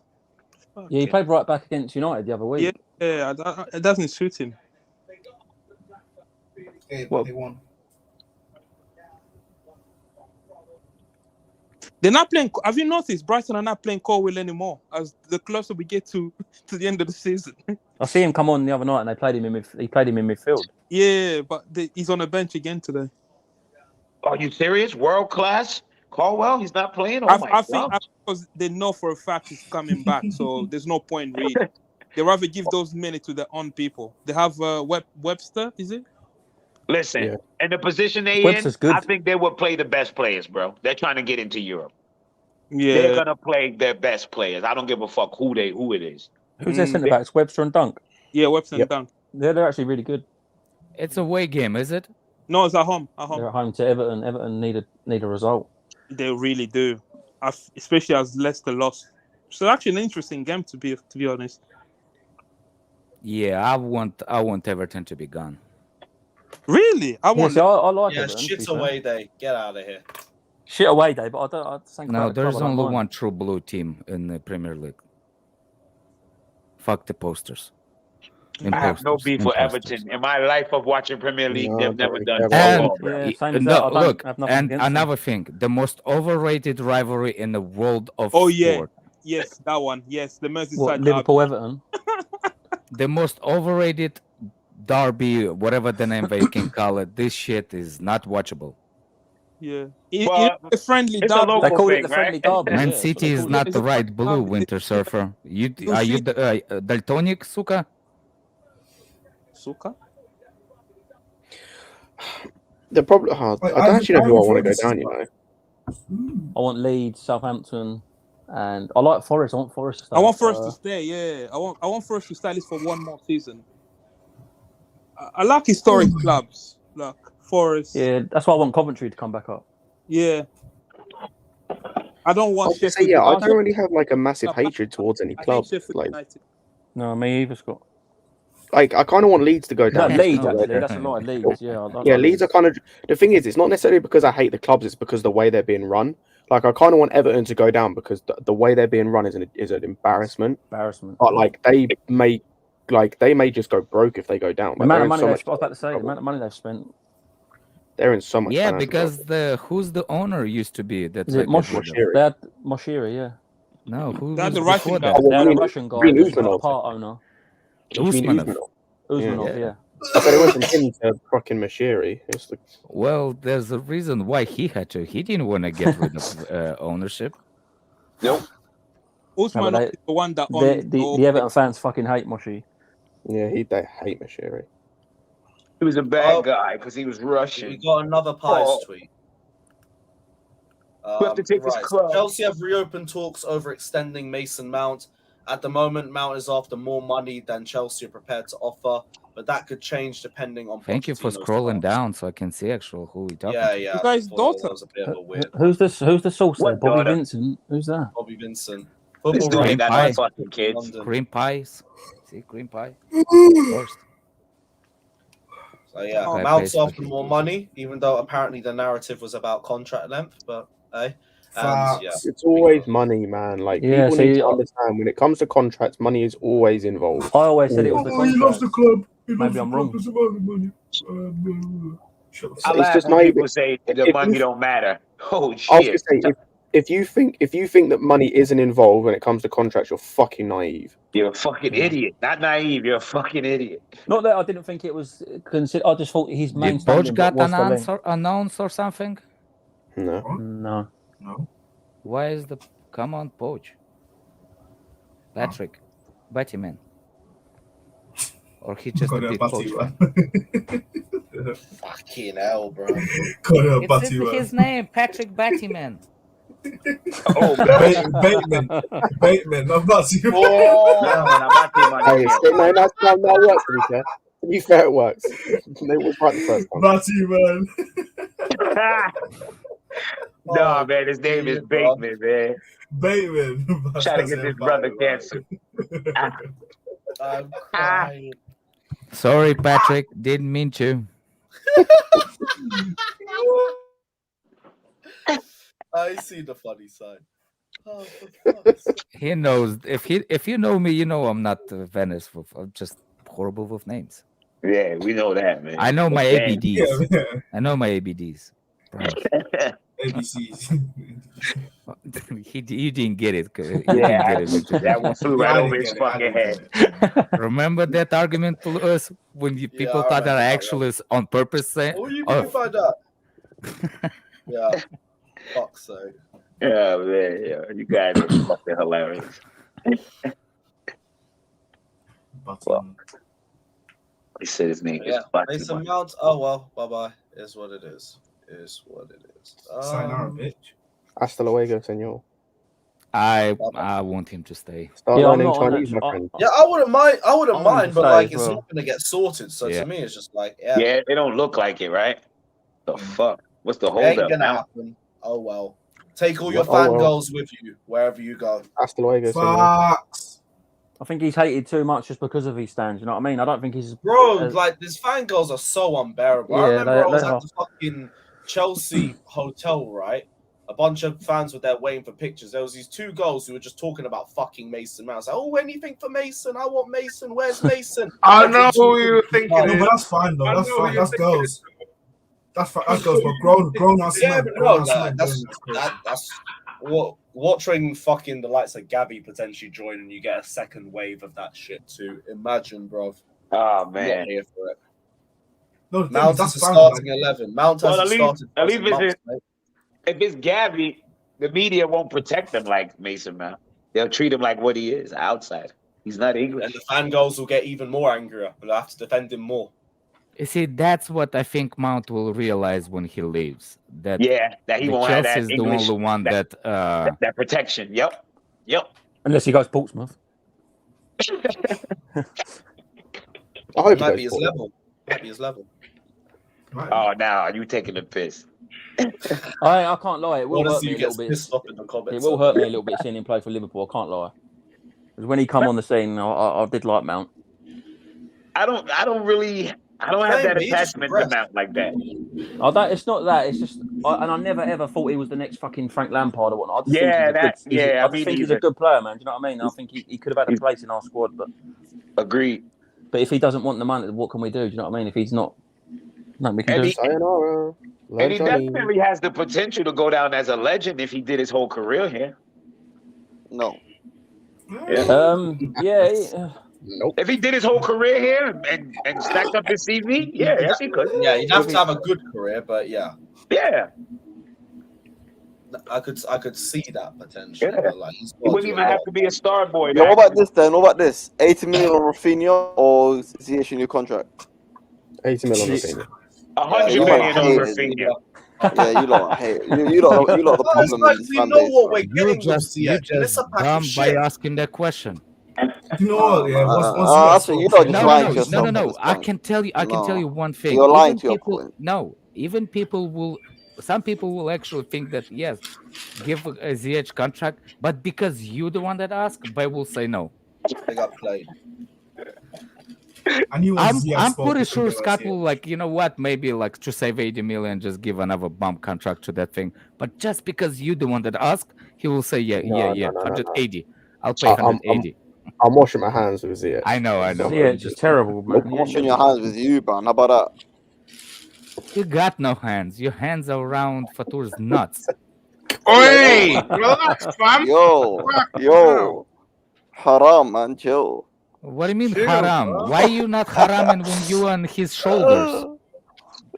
Yeah, he played right back against United the other week. Yeah, it doesn't suit him. Well, they won. They're not playing. Have you noticed Brighton are not playing Colwill anymore? As the closer we get to the end of the season, I see him come on the other night, and he played him in midfield. Yeah, but he's on the bench again today. Are you serious? World class? Caldwell? He's not playing? I think because they know for a fact he's coming back, so there's no point really. They rather give those minutes to their own people. They have Webster, is it? Listen, in the position they Webster's good. I think they will play the best players, bro. They're trying to get into Europe. Yeah. They're gonna play their best players. I don't give a fuck who it is. Who's their centre backs? Webster and Dunk. Yeah, Webster and Dunk. They're actually really good. It's a away game, is it? No, it's at home. They're at home to Everton. Everton need a result. They really do, especially as Leicester lost. So actually, an interesting game to be honest. Yeah, I want Everton to be gone. Really? I want. I like Yeah, Everton. shit's away day. Get out of here. Shit away day, but I think No, there's only one true blue team in the Premier League. Fuck the posters. I have no beef with Everton. In my life of watching Premier League, they've never done look, and another thing, the most overrated rivalry in the world of sport. Yes, that one. Yes, the Merseyside What, Liverpool Everton. The most overrated derby, whatever the name they can call it. This shit is not watchable. Yeah, a friendly derby. They call it the friendly derby. Man City is not the right blue, Winter Surfer. Are you daltonic, suka? Suka? The problem, I don't actually know who I want to go down. You know, I want Leeds, Southampton, and I like Forest. I want Forest to stay. I want Forest to stay. Yeah, I want Forest to stay at least for one more season. I like historic clubs, like Forest. Yeah, that's why I want Coventry to come back up. Yeah, I don't want. I don't really have like a massive hatred towards any club. Like, no, me either, Scott. Like, I kind of want Leeds to go down. Leeds, actually, that's a lot of Leeds. Yeah, Leeds are kind of. The thing is, it's not necessarily because I hate the clubs; it's because the way they're being run. Like, I kind of want Everton to go down because the way they're being run is an embarrassment. But like, they may just go broke if they go down. The amount of money I was about to say, the amount of money they've spent. They're in so much. Yeah, because who's the owner used to be? That's like Moshiri. They had Moshiri, yeah. No, who? That's the Russian guy. They had a Russian guy. Part owner. Usmanov, yeah. But it wasn't him to fucking Moshiri. Well, there's a reason why he had to. He didn't want to get rid of ownership. Nope. Usmanov is the one that the Everton fans fucking hate Moshi. Yeah, they hate Moshiri. He was a bad guy because he was Russian. We got another Pies tweet. We have to take this club. Chelsea have reopened talks over extending Mason Mount. At the moment, Mount is after more money than Chelsea are prepared to offer, but that could change depending on. Thank you for scrolling down so I can see actually who we talking. Yeah. You guys' daughter. Was a bit of a weird. Who's the source there? Bobby Vincent. Who's that? Bobby Vincent. Cream pie. Kids. Cream pies. See, cream pie. Of course. So yeah, Mount's after more money, even though apparently the narrative was about contract length. But hey, it's always money, man. Like people need to understand when it comes to contracts, money is always involved. I always said it was the contract. He loves the club. Maybe I'm wrong. I laugh just when naive. people say the money don't matter. Oh shit! I was gonna say, if you think that money isn't involved when it comes to contracts, you're fucking naive. You're a fucking idiot. Not naive. You're a fucking idiot. Not that I didn't think it was considered. I just thought his main. Did Poch got announced or something? No. Why is the come on Poch? Patrick, Batman, or he just a big Poch fan? Fucking hell, bro. It's his name, Patrick Batman. Oh, Bateman, not Batty. No, that works. To be fair, it works. They was right the first time. Batty, man. No, man, his name is Bateman, man. Bateman. Trying to get this brother cancer. I'm crying. Sorry, Patrick. Didn't mean to. I see the funny side. Oh, he knows. If you know me, you know I'm not Venice. I'm just horrible with names. Yeah, we know that, man. I know my ABDs. Yeah. I know my ABDs. ABCs. You didn't get it. That one flew right over his fucking head. Remember that argument to us when people thought that I actually on purpose saying? Oh, you can find out. Yeah. Fuck's sake. Yeah, man. Yeah, you guys are fucking hilarious. He said his name Yeah, is Bucky. Mason Mount. Oh well, bye bye. Is what it is. Is what it is. Sayonara, bitch. Hasta luego, senor. I want him to stay. Start Yeah, I'm learning not on Chinese, that. my friend. Yeah, I wouldn't mind. I wouldn't I want him mind, to but stay like, as it's well. not gonna get sorted. So Yeah. to me, it's just like, Yeah, it don't look like it, right? The fuck? What's the it ain't holdup gonna now? happen. Oh well. Take all your Oh, well. fangirls with you wherever you go. Hasta luego, senor. Fucks. I think he's hated too much just because of his stands. You know what I mean? I don't think he's Bro, like these fangirls are so unbearable. I Yeah, remember I was they at are. the fucking Chelsea hotel, right? A bunch of fans were there waiting for pictures. There was these two girls who were just talking about fucking Mason Mount. I was like, oh, anything for Mason? I want Mason. Where's Mason? I know who you think No, it is. but that's fine though. I That's know fine. who you That's think girls. That's girls, but grown ass Yeah, men. but no, Grown ass like, men. that's what watching fucking the likes of Gabby potentially join, and you get a second wave of that shit too. Imagine, bro. Oh I'm man. not here for it. No, the thing Mount is, that's is a fine. starting Like, 11. Mount Well, hasn't started. at least for months, mate. if it's Gabby, the media won't protect him like Mason Mount. They'll treat him like what he is, outside. He's not English. And the fangirls will get even more angrier. They'll have to defend him more. You see, that's what I think Mount will realize when he leaves. That that he the won't Chelsea have that is the English, only one that that protection. Yep. unless he goes Portsmouth. I hope It might he be his goes level. Might be his level. Oh, now you taking the piss. I can't lie. It will hurt Honestly, me you a get little bit. pissed off in the comments. It will hurt me a little bit seeing him play for Liverpool. I can't lie. Because when he come on the scene, I did like Mount. I don't have that attachment to Mount like that. It's not that. It's just, and I never ever thought he was the next fucking Frank Lampard or whatnot. I just think he's a good player, man. Do you know what I mean? I think he could have had a place in our squad, but agreed. But if he doesn't want the money, what can we do? Do you know what I mean? If he's not, nothing we can do. Sayonara. And he definitely has the potential to go down as a legend if he did his whole career here. No. Nope. If he did his whole career here and stacked up his CV, yes, he could. Yeah, you'd have to have a good career, but yeah. Yeah. I could see that potential. Yeah. But like, He wouldn't even have to be a star boy. Yeah, what about this then? What about this? 80 million on Raphinha or Ziyech new contract? 80 million on Raphinha. 100 you million might on hate it. Rafinha. Yeah, you lot hate it. You lot the problem in this we fan know base. what we're you getting with just Ziyech. It's a pack dumb of by shit. asking that question. You know what? Yeah, you don't just lying to yourself. at No. this I point. can tell you. I can tell you one thing. You're lying Even to your people, point. no, even people will. Some people will actually think that yes, give a Ziyech contract, but because you the one that asked, they will say no. They got played. I'm pretty sure Scott will like, you know what, maybe like to save 80 million, just give another bump contract to that thing. But just because you the one that asked, he will say yeah, 180. I'll pay 180. I'm washing my hands with Ziyech. I know. Yeah, it's just terrible, man. I'm washing your hands with you, man. How about that? You got no hands. Your hands are around Fatur's nuts. Oi! Relax, fam. Yo. Haram, man. Chill. What do you mean Chill, haram? bro. Why are you not haram when you on his shoulders?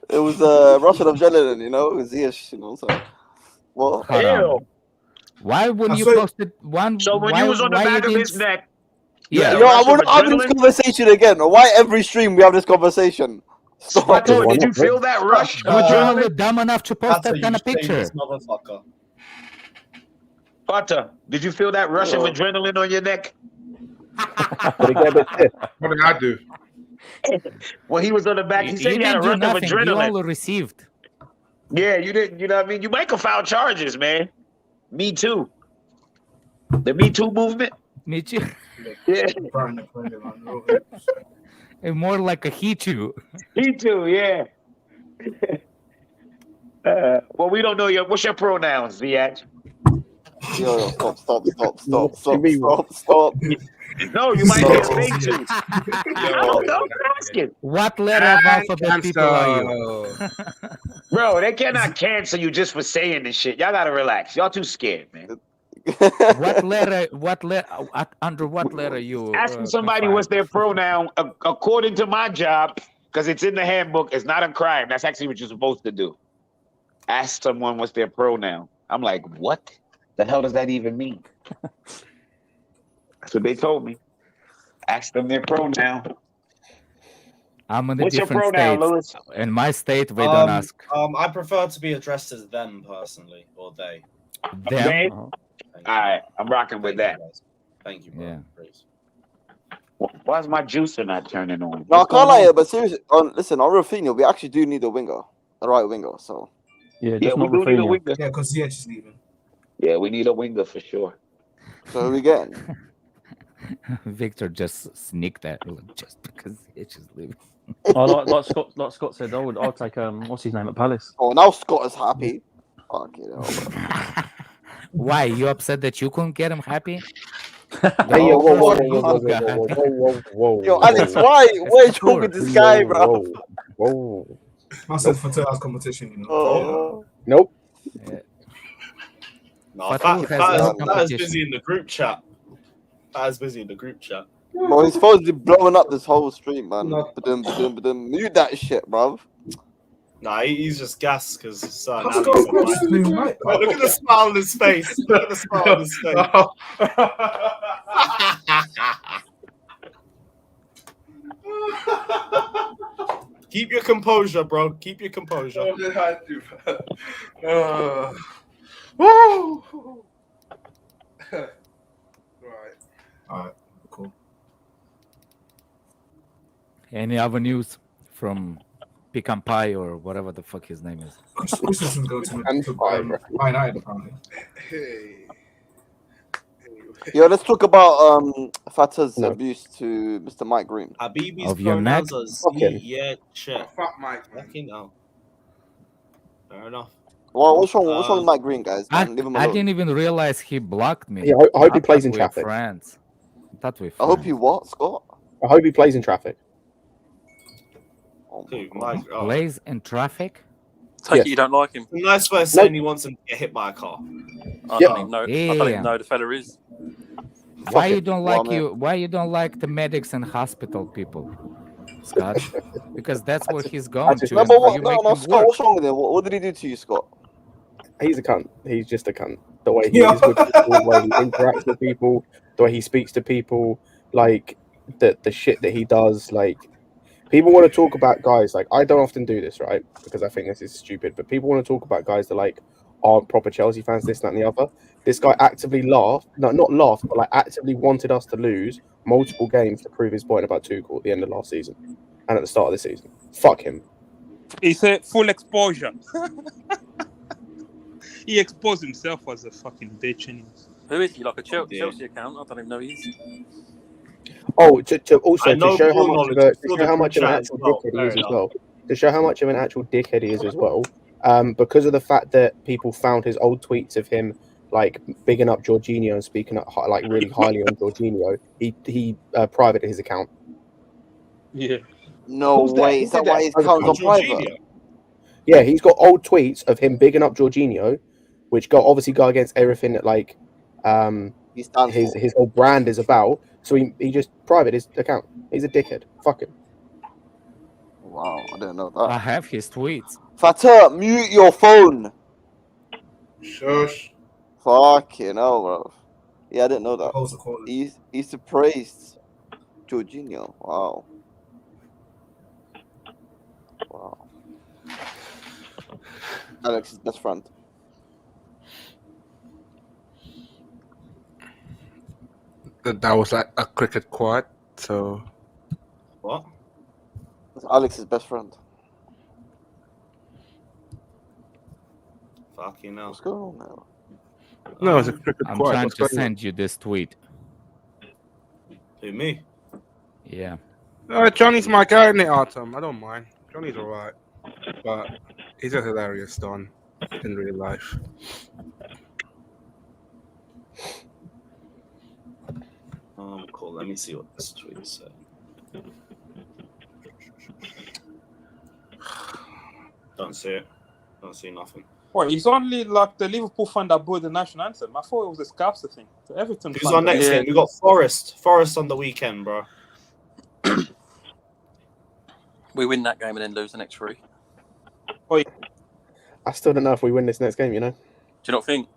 It was Russian adrenaline, you know? It was Ziyech, you know? So, what? Haram. Why when you posted one? So when why, you was on the why back you of his didn't- neck, Yeah. Yo, I want to have this conversation again. Why every stream we have this conversation? Stop. Did you feel that rush? Would you only dumb enough to post that kind of picture? Motherfucker. Potter, did you feel that rush of adrenaline on your neck? What did I do? When he was on the back, he said he had a rush of nothing. You adrenaline. only received. Yeah, you didn't. You know what I mean? You might have filed charges, man. Me too. The Me Too movement. Me too. Yeah. And more like a he too. Me too. Yeah. Well, we don't know your. What's your pronouns, Ziyech? Yo, stop. No, you might get paid to. I'm asking. What letter of alphabet people are you? Bro, they cannot cancel you just for saying this shit. Y'all gotta relax. Y'all too scared, man. What letter? Under what letter you? Asking somebody what's their pronoun, according to my job, because it's in the handbook, it's not a crime. That's actually what you're supposed to do. Ask someone what's their pronoun. I'm like, what the hell does that even mean? That's what they told me. Ask them their pronoun. I'm in a What's your different pronoun, state. Lewis? In my state, they don't ask. I prefer to be addressed as them personally, or they. Them? They? All right, I'm rocking with that. Thank you, bro. Yeah. Please. Why is my juicer not turning on? No, I What's can't going lie, on? but seriously, listen, on Raphinha, we actually do need a winger, a right winger. So Yeah, Yeah, just we not do need a Raphinha. winger. Yeah, because Ziyech is leaving. Yeah, we need a winger for sure. who are we getting? Victor just sneaked that just because it's just leaving. Like Scott said, I'd take what's his name at Palace. Oh, now Scott is happy. Fucking hell, bro. Why? You upset that you couldn't get him happy? Hey, yo, whoa, whoa, The whoa, whoa, whole whoa, whoa, whoa, whoa, whoa. Yo, Alex, why are you talking to this guy, bro? Whoa. I said for Taylor's competition, you know. Oh. Nope. No, Fatou has no that is competition. busy in the group chat. That is busy in the group chat. Bro, he's supposed to be blowing up this whole stream, man. Mute that shit, bro. Nah, he's just gassed because son. Let's go, bro. Just leave him right. Look at the smile on his face. Look at the smile on his face. Keep your composure, bro. Keep your composure. Woo! All right, cool. Any other news from Pick and Pie or whatever the fuck his name is? Christensen go to United apparently. Yo, let's talk about Fatah's abuse to Mr. Mike Green. Habibi's Of your neck? pronouns are yeah, shit. Fuck Mike. Fucking hell. Fair enough. Well, what's wrong with Mike Green, guys? I Leave him I alone. didn't even realize he blocked me. Yeah, I hope he I plays thought in we were traffic. friends. That we. I hope you what, Scott? I hope he plays in traffic. Oh Dude, Mike, Plays in traffic. Take Yes. it you don't like him. a nice way of saying he wants him to get hit by a car. I Yep. don't even know. I Yeah. don't even know who the fella is. Why you it. don't Well, like you? Why you don't like the medics and hospital people, Scott? Because that's where he's going That's just- to. No, and but you what? make No, him Scott, work. what's wrong with him? What did he do to you, Scott? He's a cunt. He's just a cunt. The way he Yeah. is with people, the way he interacts with people, the way he speaks to people, like the shit that he does. Like people want to talk about guys. Like I don't often do this, right? Because I think this is stupid. But people want to talk about guys that like aren't proper Chelsea fans, this, that, and the other. This guy actively laughed, not laughed, but like actively wanted us to lose multiple games to prove his point about Tuchel at the end of last season and at the start of the season. Fuck him. He said full exposure. He exposed himself as a fucking bitch. Anyways. Who is he? Like a Chelsea account? I don't even know who he is. Oh, to also I know to show how full much of knowledge. to show how much of an actual dickhead he is as well. To show how much of an actual dickhead he is as well. Because of the fact that people found his old tweets of him like bigging up Jorginho and speaking up like really highly on Jorginho, he privated his account. Yeah. No Who's that? way. Who Is that did why that? his account's on private? Jorginho. Yeah, he's got old tweets of him bigging up Jorginho, which obviously go against everything that like He stands for. his whole brand is about. So he just privated his account. He's a dickhead. Fuck him. Wow, I didn't know I that. have his tweets. Fatah, mute your phone. Shush. Fucking hell, bro. Yeah, I didn't know that. Close the quality. He's praised Jorginho. Wow. Wow. Alex's best friend. That was like a cricket quad. So What? That's Alex's best friend. Fucking hell. What's going on now? no, it's a cricket I'm quad. trying What's to going on? send you this tweet. Who, me? Yeah. Johnny's my guy in the autumn. I don't mind. Johnny's alright, but he's a hilarious Don in real life. Cool. Let me see what this tweet said. Don't see it. Don't see nothing. Well, he's only like the Liverpool fan that bought the national anthem. I thought it was a Scarpster thing. The Everton Who's fan. our next that- game? We got Forest. Forest on the weekend, bro. We win that game and then lose the next three. I still don't know if we win this next game. You know. Do you not think?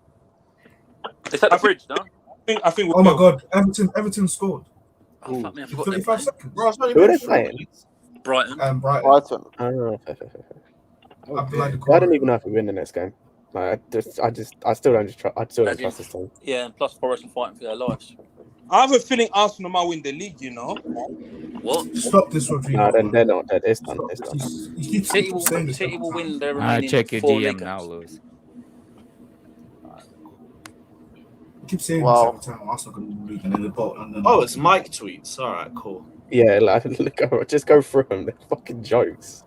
It's at the bridge, no? I think. Oh my God, Everton scored. Oh, fuck me, I forgot 35 them. seconds. Bro, it's only Who are been they 3 playing? minutes. Brighton. Brighton. Oh, fair. I don't even know if we win the next game. Like, I still don't trust this team. Yeah, and plus Forest are fighting for their lives. I have a feeling Arsenal might win the league, you know. What? Stop this, Rodrigo. No, they're not. It's done. City will win their remaining check your 4 DM league now, games. Lewis. I keep saying this every time. Arsenal going to win the league, and then the bot. Oh, it's Mike tweets. All right, cool. Yeah, like, just go through them. They're fucking jokes.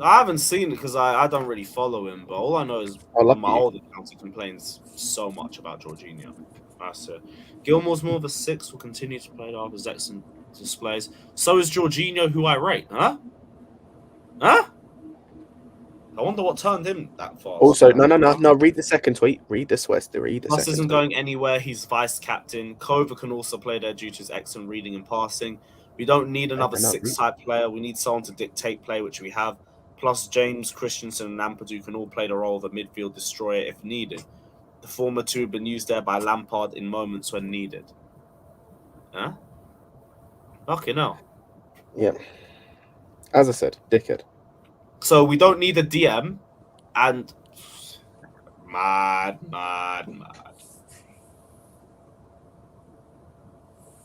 I haven't seen it because I don't really follow him, but all I know is on my old account he complains so much about Jorginho. That's it. Gilmore's more of a 6, will continue to play off his excellent displays. So is Jorginho, who I rate, huh? I wonder what turned him that fast. Also, no. Read the second tweet. Read the Plus isn't going anywhere. He's vice captain. Kova can also play there due to his excellent reading and passing. We don't need another 6-type player. We need someone to dictate play, which we have. Plus, James, Christensen, and Ampadu can all play the role of a midfield destroyer if needed. The former two have been used there by Lampard in moments when needed. Huh? Okay, no. Yeah. As I said, dickhead. So we don't need a DM, and mad.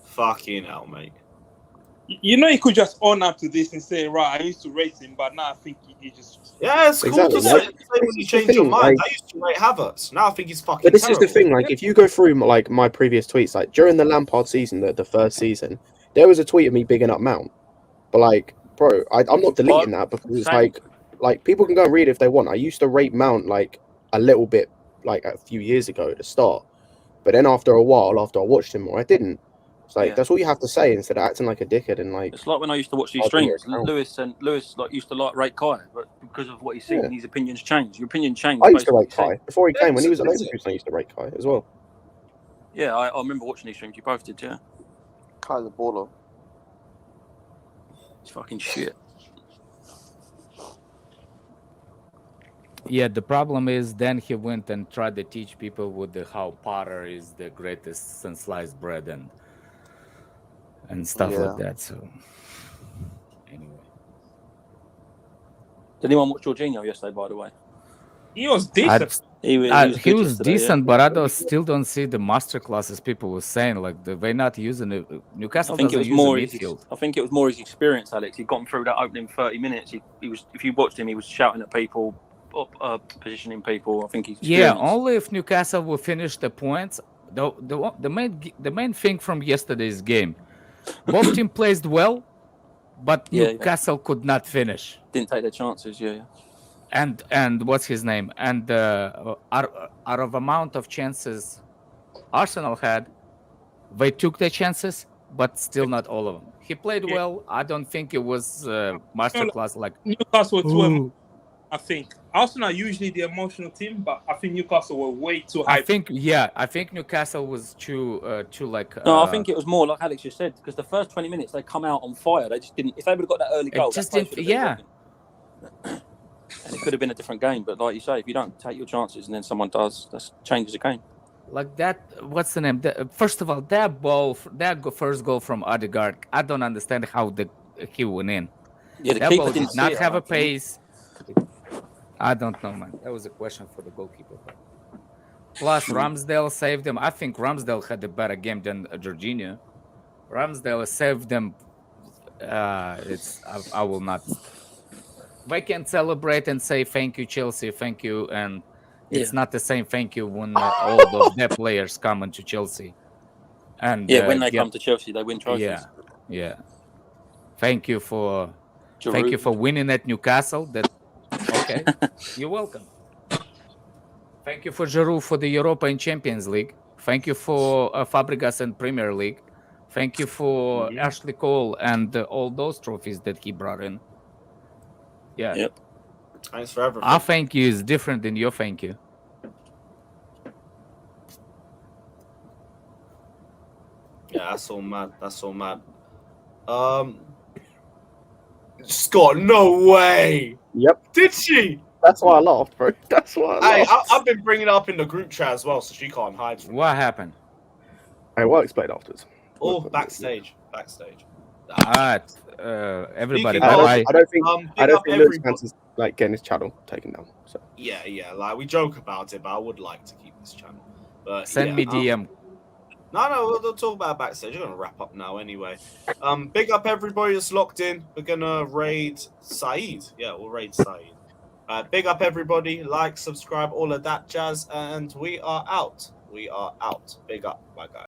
Fucking hell, mate. You know, you could just own up to this and say, right, I used to rate him, but now I think he just... Yeah, it's cool to say when you change your mind. I used to rate Havertz. Now I think he's fucking But this terrible. is the thing, like, if you go through, like, my previous tweets, like, during the Lampard season, the first season, there was a tweet of me bigging up Mount. But, like, bro, I'm not deleting that because it's like, people can go and read it if they want. I used to rate Mount, like, a little bit, like, a few years ago at the start. But then after a while, after I watched him more, I didn't. It's like, that's all you have to say instead of acting like a dickhead and, like... It's like when I used to watch these streams. Lewis like used to rate Kai, but because of what he's seen, his opinions changed. Your opinion changed. I used to rate Kai. Before he came, when he was at Leverkusen, I used to rate Kai as well. Yeah, I remember watching these streams. You both did, yeah. Kai's a baller. It's fucking shit. Yeah, the problem is then he went and tried to teach people with how Potter is the greatest since sliced bread and stuff like that. So anyway, did anyone watch Jorginho yesterday? By the way, he was decent. He was decent, but I still don't see the master classes people were saying. Like they're not using it. Newcastle. I think it was more midfield. I think it was more his experience, Alex. He'd gone through that opening 30 minutes. He was. If you watched him, he was shouting at people, positioning people. I think he's. Only if Newcastle will finish the points. The main thing from yesterday's game. Both teams played well, but Newcastle could not finish. Didn't take their chances, And what's his name? And out of amount of chances Arsenal had, they took their chances, but still not all of them. He played well. I don't think it was masterclass like Newcastle too. I think Arsenal are usually the emotional team, but I think Newcastle were way too high. I think Newcastle was too like. No, I think it was more like Alex just said, because the first 20 minutes they come out on fire. They just didn't. If they would have got that early goal, just didn't. And it could have been a different game. But like you say, if you don't take your chances and then someone does, that changes the game. Like that. What's the name? First of all, that first goal from Odegaard, I don't understand how he went in. Yeah, the that keeper ball didn't did not see it, have a pace. I don't know, man. That was a question for the goalkeeper. Plus, Ramsdale saved them. I think Ramsdale had a better game than Jorginho. Ramsdale saved them. I will not. They can celebrate and say thank you, Chelsea, thank you, and it's not the same thank you when all of their players come into Chelsea. And when they come to Chelsea, they win trophies. Yeah. Thank you for winning at Newcastle. Okay, you're welcome. Thank you for Giroud for the Europa and Champions League. Thank you for Fabregas and Premier League. Thank you for Ashley Cole and all those trophies that he brought in. Yeah. Yep. Thanks for everything. Our thank you is different than your thank you. Yeah, that's all mad. Scott, no way. Yep. Did she? That's why I laughed, bro. That's why I laughed. I've been bringing it up in the group chat as well, so she can't hide from What happened? Hey, we'll explain afterwards. Oh, backstage. Alright. everybody. I don't think Lewis everybody. fans is like getting his channel taken down. So Yeah, like we joke about it, but I would like to keep this channel. But send me DM. No, we'll talk about it backstage. We're gonna wrap up now anyway. Big up everybody that's locked in. We're gonna raid Saeed. Yeah, we'll raid Saeed. Big up everybody. Like, subscribe, all of that jazz, and we are out. Big up, my guy.